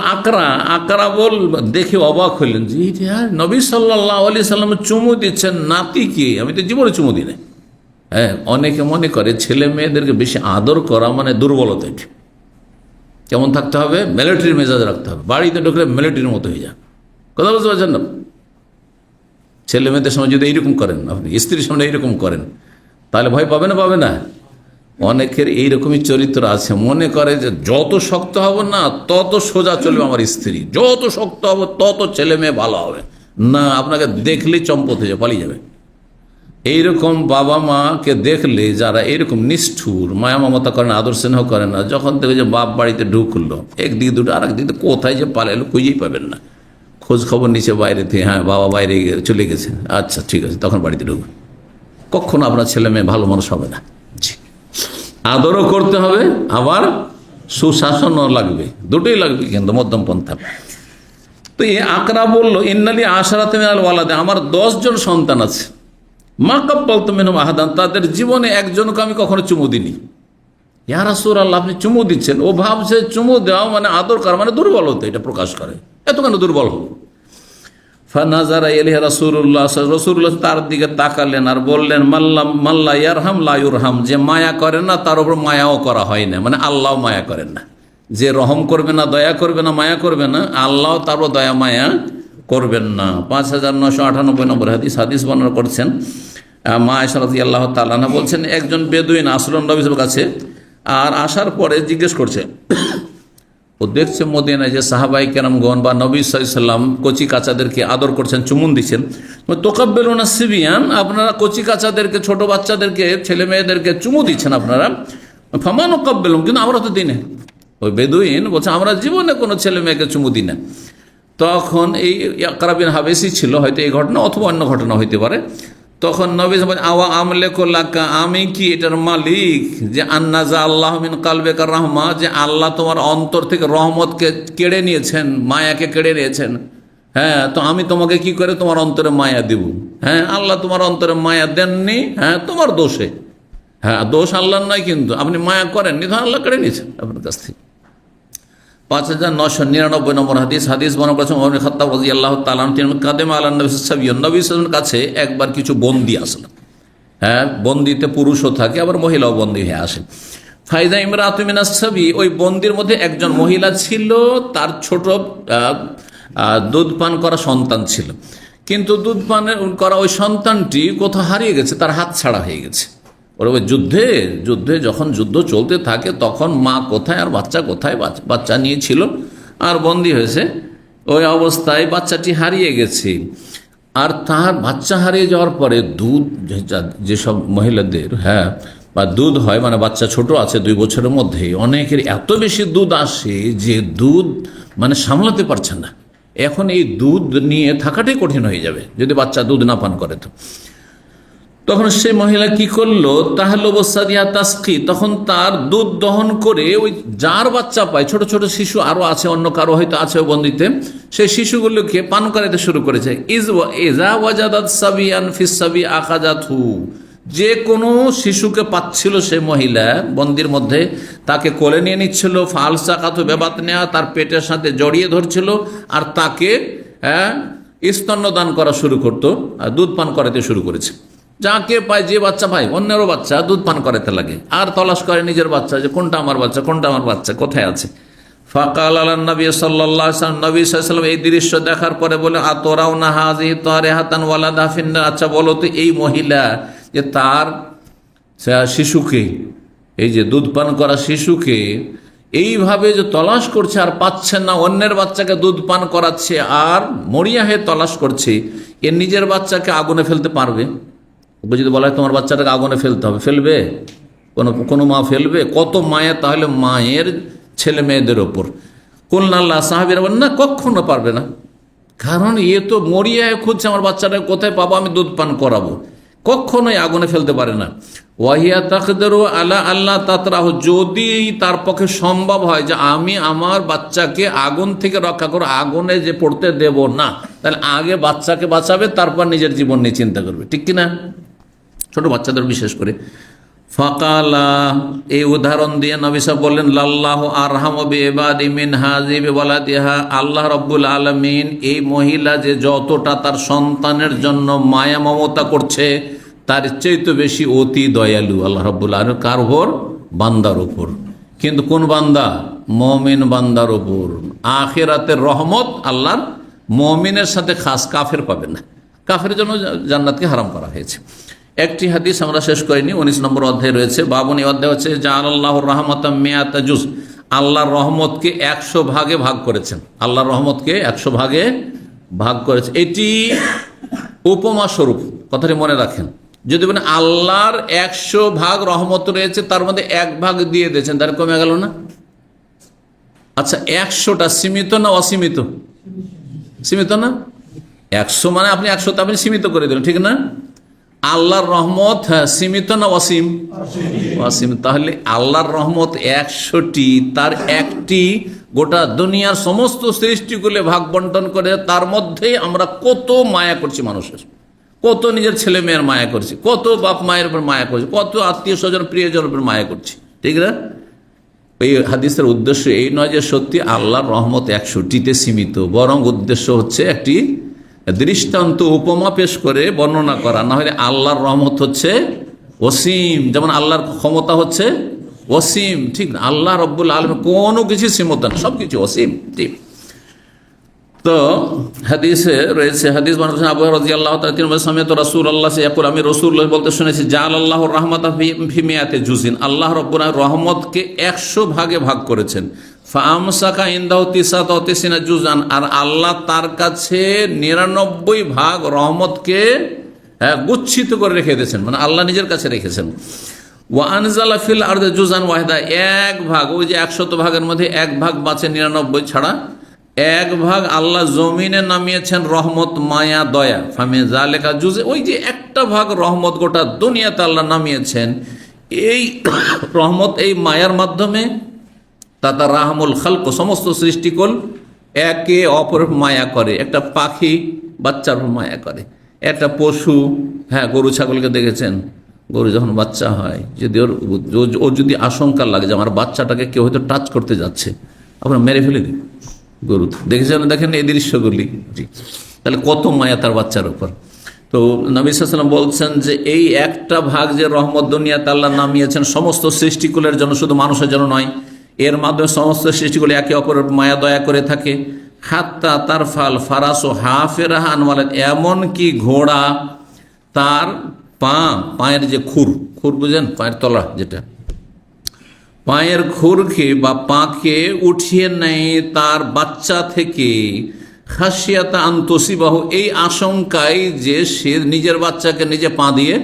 আকরা বল, দেখে অবাক হইলেন যে নবী সাল্লাল্লাহু আলাইহি সাল্লাম চুমু দিচ্ছেন নাতিকে, আমি তো জীবনে চুমু দিই না। হ্যাঁ, অনেকে মনে করে ছেলে মেয়েদেরকে বেশি আদর করা মানে দুর্বলতা। কেমন থাকতে হবে? মিলিটারির মেজাজ রাখতে হবে। বাড়িতে ঢুকলে মিলিটারির মতো হয়ে যান। কথা বুঝতে পারছেন না? ছেলে মেয়েদের সামনে যদি এইরকম করেন, আপনি স্ত্রীর সামনে এইরকম করেন, তাহলে ভয় পাবে না? পাবে না? অনেকের এইরকমই চরিত্র আছে, মনে করে যে যত শক্ত হব না তত সোজা চলবে আমার স্ত্রী, যত শক্ত হব তত ছেলে মেয়ে ভালো হবে। না, আপনাকে দেখলেই চম্পট হয়ে পালিয়ে যাবে। এইরকম বাবা মাকে দেখলে, যারা এইরকম নিষ্ঠুর, মায়া মমতা করেন, আদর স্নেহ করেন না, যখন থেকে যে বাপ বাড়িতে ঢুকলো, একদিকে দুটো আর একদিকে কোথায় যে পালাইলো খুঁজেই পাবেন না। খোঁজ খবর নিচে বাইরে থেকে, হ্যাঁ বাবা বাইরে চলে গেছে, আচ্ছা ঠিক আছে, তখন বাড়িতে ঢুকবে। কখনো আপনার ছেলে মেয়ে ভালো মানুষ হবে না। আদরও করতে হবে, আবার সুশাসনও লাগবে, দুটোই লাগবে, কিন্তু মধ্যম পন্থা। তো এই আকরা বললো, ইন্নালি আশরাতে মিনাল ওয়ালাদে, আমার 10 জন সন্তান আছে। মা কাব্বালতু মিনহুম আহাদান, তাদের জীবনে একজনকে আমি কখনো চুমু দিইনি। ইয়া রাসূলুল্লাহ, আপনি চুমু দিচ্ছেন। ও ভাবছে চুমু দেওয়া মানে আদর করা মানে দুর্বল হতে, এটা প্রকাশ করে। এত কেন দুর্বল হবো? ফানাজারা ইলাইহি রাসূলুল্লাহ তার দিকে তাকালেন আর বললেন, মাল্লা ইয়ারহাম লা ইউরহাম, যে মায়া করে না তার উপর মায়াও করা হয় না, মানে আল্লাহ মায়া করেন না। যে রহম করবে না, দয়া করবে না, মায়া করবে না, আল্লাহ তার উপর দয়া মায়া করবেন না। 5998 নম্বর হাদিস বর্ণনা করছেন মা আয়েশা রাদিয়াল্লাহু তাআলা আনহা বলছেন, একজন বেদুইন আসলেন নবীর কাছে, আর আসার পরে জিজ্ঞেস করছে, ও দেখছে মদিনায় যে সাহাবাই কেরামগণ বা নবী সাল্লাল্লাহু আলাইহি ওয়াসাল্লাম কচি কাচাদেরকে আদর করছেন, চুমুন দিচ্ছেন। তোকাব্বিলুনা সিবিয়ান, আপনারা কচি কাচাদেরকে, ছোট বাচ্চাদেরকে, ছেলে মেয়েদেরকে চুমু দিচ্ছেন আপনারা। ফামা নুকাব্বিলুম, কিন্তু আমরা তো দিই না। ওই বেদুইন বলছে, আমরা জীবনে কোনো ছেলে মেয়েকে চুমু দিই না। তখন এই আকরা বিন হাবেসি ছিল, হয়তো এই ঘটনা অথবা অন্য ঘটনা হইতে পারে। তখন নবী আওয়া আমলেকুল্লাকা, আমি কি এটার মালিক যে আন্নাজা আল্লাহ মিন কালবিকা রাহমা, যে আল্লাহ তোমার অন্তর থেকে রহমতকে কেড়ে নিয়েছেন, মায়াকে কেড়ে নিয়েছেন। হ্যাঁ, তো আমি তোমাকে কি করে তোমার অন্তরে মায়া দেব? হ্যাঁ, আল্লাহ তোমার অন্তরে মায়া দেননি, হ্যাঁ তোমার দোষে। হ্যাঁ, দোষ আল্লাহর নয়, কিন্তু আপনি মায়া করেননি, তো আল্লাহ কেড়ে নিয়েছেন আপনার কাছ থেকে। 5999 নম্বর হাদিস বর্ণনা করেছেন ওমর ইবনে খাত্তাব রাদিয়াল্লাহু তাআলা আনহু, তিনি কাদেমা আলা নবী সাল্লাল্লাহু আলাইহি ওয়াসাল্লাম, নবী সাল্লাল্লাহু আলাইহি ওয়াসাল্লামের কাছে একবার কিছু বন্দী আসলো। হ্যাঁ, বন্দীতে পুরুষও থাকে, আবার মহিলাও বন্দী হয়ে আসে। ফাইদা ইমরাতু মিনাস সাবি, ওই বন্দীর মধ্যে একজন মহিলা ছিল, তার ছোট দুধ পান করা সন্তান ছিল, কিন্তু দুধ পান করা ওই সন্তানটি কোথাও হারিয়ে গেছে, তার হাত ছাড়া হয়ে গেছে। ওর ওই যুদ্ধে যখন যুদ্ধ চলতে থাকে তখন মা কোথায় আর বাচ্চা কোথায়, বাচ্চা নিয়েছিল আর বন্দী হয়েছে, ওই অবস্থায় বাচ্চাটি হারিয়ে গেছে। আর তার বাচ্চা হারিয়ে যাওয়ার পরে দুধ, যেসব মহিলাদের হ্যাঁ বা দুধ হয়, মানে বাচ্চা ছোট আছে 2 বছরের মধ্যে, অনেকের এত বেশি দুধ আসে যে দুধ মানে সামলাতে পারছে না। এখন এই দুধ নিয়ে থাকাটাই কঠিন হয়ে যাবে যদি বাচ্চা দুধ না পান করে। তো তখন সে মহিলা কি করলো, তাহলে বসাদিয়া তাসকি, তখন তার দুধ দহন করে ওই যার বাচ্চা পায়, ছোট ছোট শিশু আরো আছে, অন্য কারো হয়তো আছে বন্দিতে, সেই শিশুগুলোকে পান করাতে শুরু করেছে। ইজা ওয়াজাদাত সাবিয়ান ফিস সাবি আখাযাতহু, যে কোনো শিশুকে পাচ্ছিল সে মহিলা বন্দির মধ্যে, তাকে কোলে নিয়ে নিচ্ছিল, ফালসাকাতু বেবাতনিয়া, তার পেটের সাথে জড়িয়ে ধরছিল, আর তাকে স্তন্যদান করা শুরু করতো, আর দুধ পান করাতে শুরু করেছে। যাকে পায়, যে বাচ্চা পায়, অন্যেরও বাচ্চা দুধ পান করাতে লাগে, আর তলাশ করে নিজের বাচ্চা, যে কোনটা আমার বাচ্চা, কোনটা আমার বাচ্চা কোথায় আছে। ফাকাল আলান নবী সাল্লাল্লাহু আলাইহি ওয়াসাল্লাম, নবী সাল্লাল্লাহু আলাইহি ওয়াসাল্লাম এই দৃশ্য দেখার পরে বলে, আতরাউনা হাযিহি তারিহাতান ওয়ালাদা ফিন্নার, আচ্ছা বলো তো এই মহিলা যে তার শিশুকে, এই যে দুধ পান করা শিশুকে এইভাবে যে তলাশ করছে আর পাচ্ছে না, অন্যের বাচ্চাকে দুধ পান করাচ্ছে আর মরিয়া হয়ে তলাশ করছে, এ নিজের বাচ্চাকে আগুনে ফেলতে পারবে? ওকে যদি বলা হয় তোমার বাচ্চাটাকে আগুনে ফেলতে হবে, ফেলবে? কোনো মা ফেলবে? কত মায়া তাহলে মায়ের ছেলে মেয়েদের ওপর। কুলনাল্লাহ, সাহাবীরা বলেন না, কখনো পারবে না, কারণ এ তো মরিয়া খুঁজছে আমার বাচ্চাটাকে কোথায় পাবো, আমি দুধ পান করাবো, কখনোই আগুনে ফেলতে পারে না। ওয়াহিয়া তাকদিরু আলা আল্লাহ তাতরাহু, যদি তার পক্ষে সম্ভব হয় যে আমি আমার বাচ্চাকে আগুন থেকে রক্ষা করব, আগুনে যে পড়তে দেব না, তাহলে আগে বাচ্চাকে বাঁচাবে, তারপর নিজের জীবন নিয়ে চিন্তা করবে, ঠিক কিনা? ছোট বাচ্চাদের বিশেষ করে। ফাকালা, এই উদাহরণ দিয়ে নবী সাহেব বললেন, লাল্লাহু আরহামু বিইবাদি মিন হাযি বিওয়ালাদিহা, আল্লাহ রাব্বুল আলামিন এই মহিলা যে যতটা তার সন্তানের জন্য মায়া মমতা করছে, তার চাইতে বেশি অতি দয়ালু আল্লাহ রাব্বুল আলামিন। কার উপর? বান্দার উপর। কিন্তু কোন বান্দা? মুমিন বান্দার উপর। আখিরাতের রহমত আল্লাহর মুমিনের সাথে খাস, কাফের পাবে না। কাফের জন্য জান্নাতকে হারাম করা হয়েছে। একটি হাদিস আমরা শেষ করিনি, 19 নম্বর অধ্যায় রয়েছে, 52 অধ্যায় হচ্ছে জাআলাল্লাহুর রাহমাতাম মিআতা জুজ, আল্লাহর রহমতকে 100 ভাগে ভাগ করেছেন। আল্লাহর রহমতকে 100 ভাগে ভাগ করেছে। এটি উপমা স্বরূপ, কথাটি মনে রাখেন। যদি বলেন আল্লাহর 100 ভাগ রহমত রয়েছে, তার মধ্যে 1 ভাগ দিয়ে দিয়েছেন, তার কমে গেল না? আচ্ছা, 100টা সীমিত না অসীমিত? সীমিত না? 100 মানে আপনি 100টা আপনি সীমিত করে দিলেন, ঠিক না? আল্লাহর রহমত সীমিত না অসীম? অসীম। তাহলে আল্লাহর রহমত 100টি, তার একটি গোটা দুনিয়ার সমস্ত সৃষ্টিগুলো ভাগ বন্টন করে, তার মধ্যে আমরা কত মায়া করছি মানুষের, কত নিজের ছেলে মেয়ের মায়া করছি, কত বাপ মায়ের উপর মায়া করছি, কত আত্মীয় স্বজন প্রিয়জনের উপর মায়া করছি, ঠিক না? এই হাদিসের উদ্দেশ্য এই নয় যে সত্যি আল্লাহর রহমত 100টিতে সীমিত, বরং উদ্দেশ্য হচ্ছে একটি দৃষ্টান্ত উপমা পেশ করে বর্ণনা করা। না হলে আল্লাহর রহমত হচ্ছে অসীম, যেমন আল্লাহর ক্ষমতা হচ্ছে অসীম, ঠিক না? আল্লাহ রব্বুল আলামিন কোনো কিছু সীমতা না, সবকিছু অসীম, ঠিক। তো হাদিসে রয়েছে, হাদিস বানাচ্ছেন আবু হুরায়রা রাদিয়াল্লাহু তাআলা, তিনি বলেন সামিআতু রাসূলুল্লাহ ইয়াকুল, আমি রাসূলুল্লাহ বলতে শুনেছি, জাআলাল্লাহুর রাহমাতা ফি মিআতি জুজিন, আল্লাহ রব্বুল আলামিন রহমতকে 100 ভাগে ভাগ করেছেন। ফাআমসাকা ইনদাহু 99 জুজান, আর আল্লাহ তার কাছে 99 ভাগ রহমতকে গুচ্ছিত করে রেখে দিয়েছেন, মানে আল্লাহ নিজের কাছে রেখেছেন। ওয়া আনজালা ফিল আরদি জুজান ওয়াহিদা, 1 ভাগ, ওই যে 100 ভাগের মধ্যে 1 ভাগ বাঁচে, 99 ছাড়া 1 ভাগ আল্লাহ জমিনে নামিয়েছেন রহমত, মায়া, দয়া। ফামি জালেকা জুজে, ওই যে একটা ভাগ রহমত গোটা দুনিয়াতে আল্লাহ নামিয়েছেন, এই রহমত, এই মায়ার মাধ্যমে তাতা রাহমুল খালক, সমস্ত সৃষ্টিকুল একে অপরের মায়া করে। একটা পাখি বাচ্চার উপর মায়া করে, একটা পশু, গরু ছাগলকে দেখেছেন, গরু যখন বাচ্চা হয়, যদি ওর যদি আশঙ্কা লাগে যে আমার বাচ্চাটাকে কেউ হয়তো টাচ করতে যাচ্ছে, আপনার মেরে ফেলে দিন। গরু দেখেছেন, দেখেন এই দৃশ্যগুলি, তাহলে কত মায়া তার বাচ্চার উপর। তো নবী সাল্লাল্লাহু আলাইহি ওয়াসাল্লাম বলছেন যে এই একটা ভাগ যে রহমত দুনিয়াতে আল্লাহ নামিয়েছেন সমস্ত সৃষ্টিকুলের জন্য, শুধু মানুষের জন্য নয়, এর মাধ্যমে সমস্ত সৃষ্টিগুলি একে অপরের মায়া দয়া করে থাকে। হাত্তা তার ফাল ফারাসো হাফেরাহা আনওয়ালাদ, এমন কি ঘোড়া তার পায়ের যে খুর বুঝেন, পায়ের তলা, যেটা পায়ের খুরকে বা পাকে উঠিয়ে নেয় তার বাচ্চা থেকে, খাসিয়াতা আন্তসিবাহু, এই আশঙ্কায় যে সে নিজের বাচ্চাকে নিজে পা দিয়ে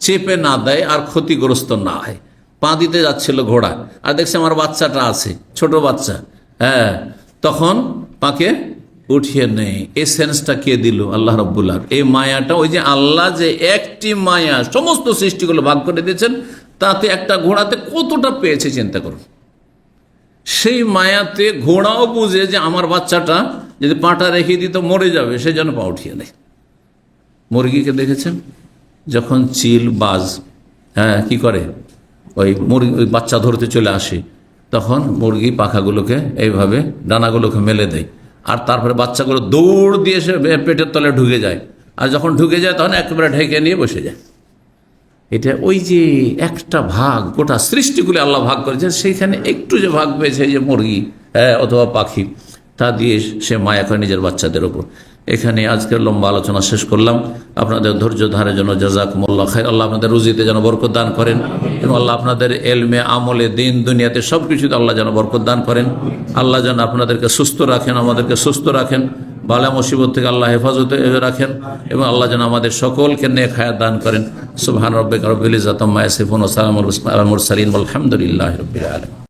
চেপে না দেয় আর ক্ষতিগ্রস্ত না হয়। পা দিতে যাচ্ছিল ঘোড়া, আর দেখছে আমার বাচ্চাটা আছে, ছোট বাচ্চা, তখন পাকে উঠিয়ে নেই। এই সেন্সটা কে দিল? আল্লাহ রাব্বুল আলামিন। এই মায়াটা, ওই যে আল্লাহ যে একটি মায়া সমস্ত সৃষ্টিগুলো ভাগ করে দিয়েছেন, তাতে একটা ঘোড়াতে কতটা পেয়েছে চিন্তা করুন। সেই মায়াতে ঘোড়াও বুঝে যে আমার বাচ্চাটা যদি পাটা রেখে দিত মরে যাবে, সেই জন্য পা উঠিয়ে নেয়। মুরগিকে দেখেছেন, যখন চিল বাজ কি করে, ওই বাচ্চা ধরতে চলে আসে, তখন মুরগি পাখাগুলোকে এইভাবে ডানাগুলোকে মেলে দেয়, আর তারপরে বাচ্চাগুলো দৌড় দিয়ে সে পেটের তলে ঢুকে যায়, আর যখন ঢুকে যায় তখন একেবারে ঢেকে নিয়ে বসে যায়। এটা ওই যে একটা ভাগ, গোটা সৃষ্টিগুলি আল্লাহ ভাগ করেছে, সেইখানে একটু যে ভাগ পেয়েছে যে মুরগি অথবা পাখি, তা দিয়ে সে মায়া করে নিজের বাচ্চাদের ওপর। এখানে আজকের লম্বা আলোচনা শেষ করলাম। আপনাদের ধৈর্য ধারের জন্য জাযাকুমুল্লাহ খাইর। আল্লাহ আপনাদের রুজিতে যেন বরকত দান করেন, এবং আল্লাহ আপনাদের এলমে, আমলে, দিন, দুনিয়াতে সব কিছুতে আল্লাহ যেন বরকত দান করেন। আল্লাহ যেন আপনাদেরকে সুস্থ রাখেন, আমাদেরকে সুস্থ রাখেন, বালা মুসিবত থেকে আল্লাহ হেফাজতে রাখেন, এবং আল্লাহ যেন আমাদের সকলকে নেক হায়াত দান করেন। সুবহান রাব্বিকা রব্বিল ইজ্জাতি আম্মা ইয়াসিফুন ওয়া সালামুন আলাল মুরসালিন ওয়ালহামদুলিল্লাহি রাব্বিল আলামিন।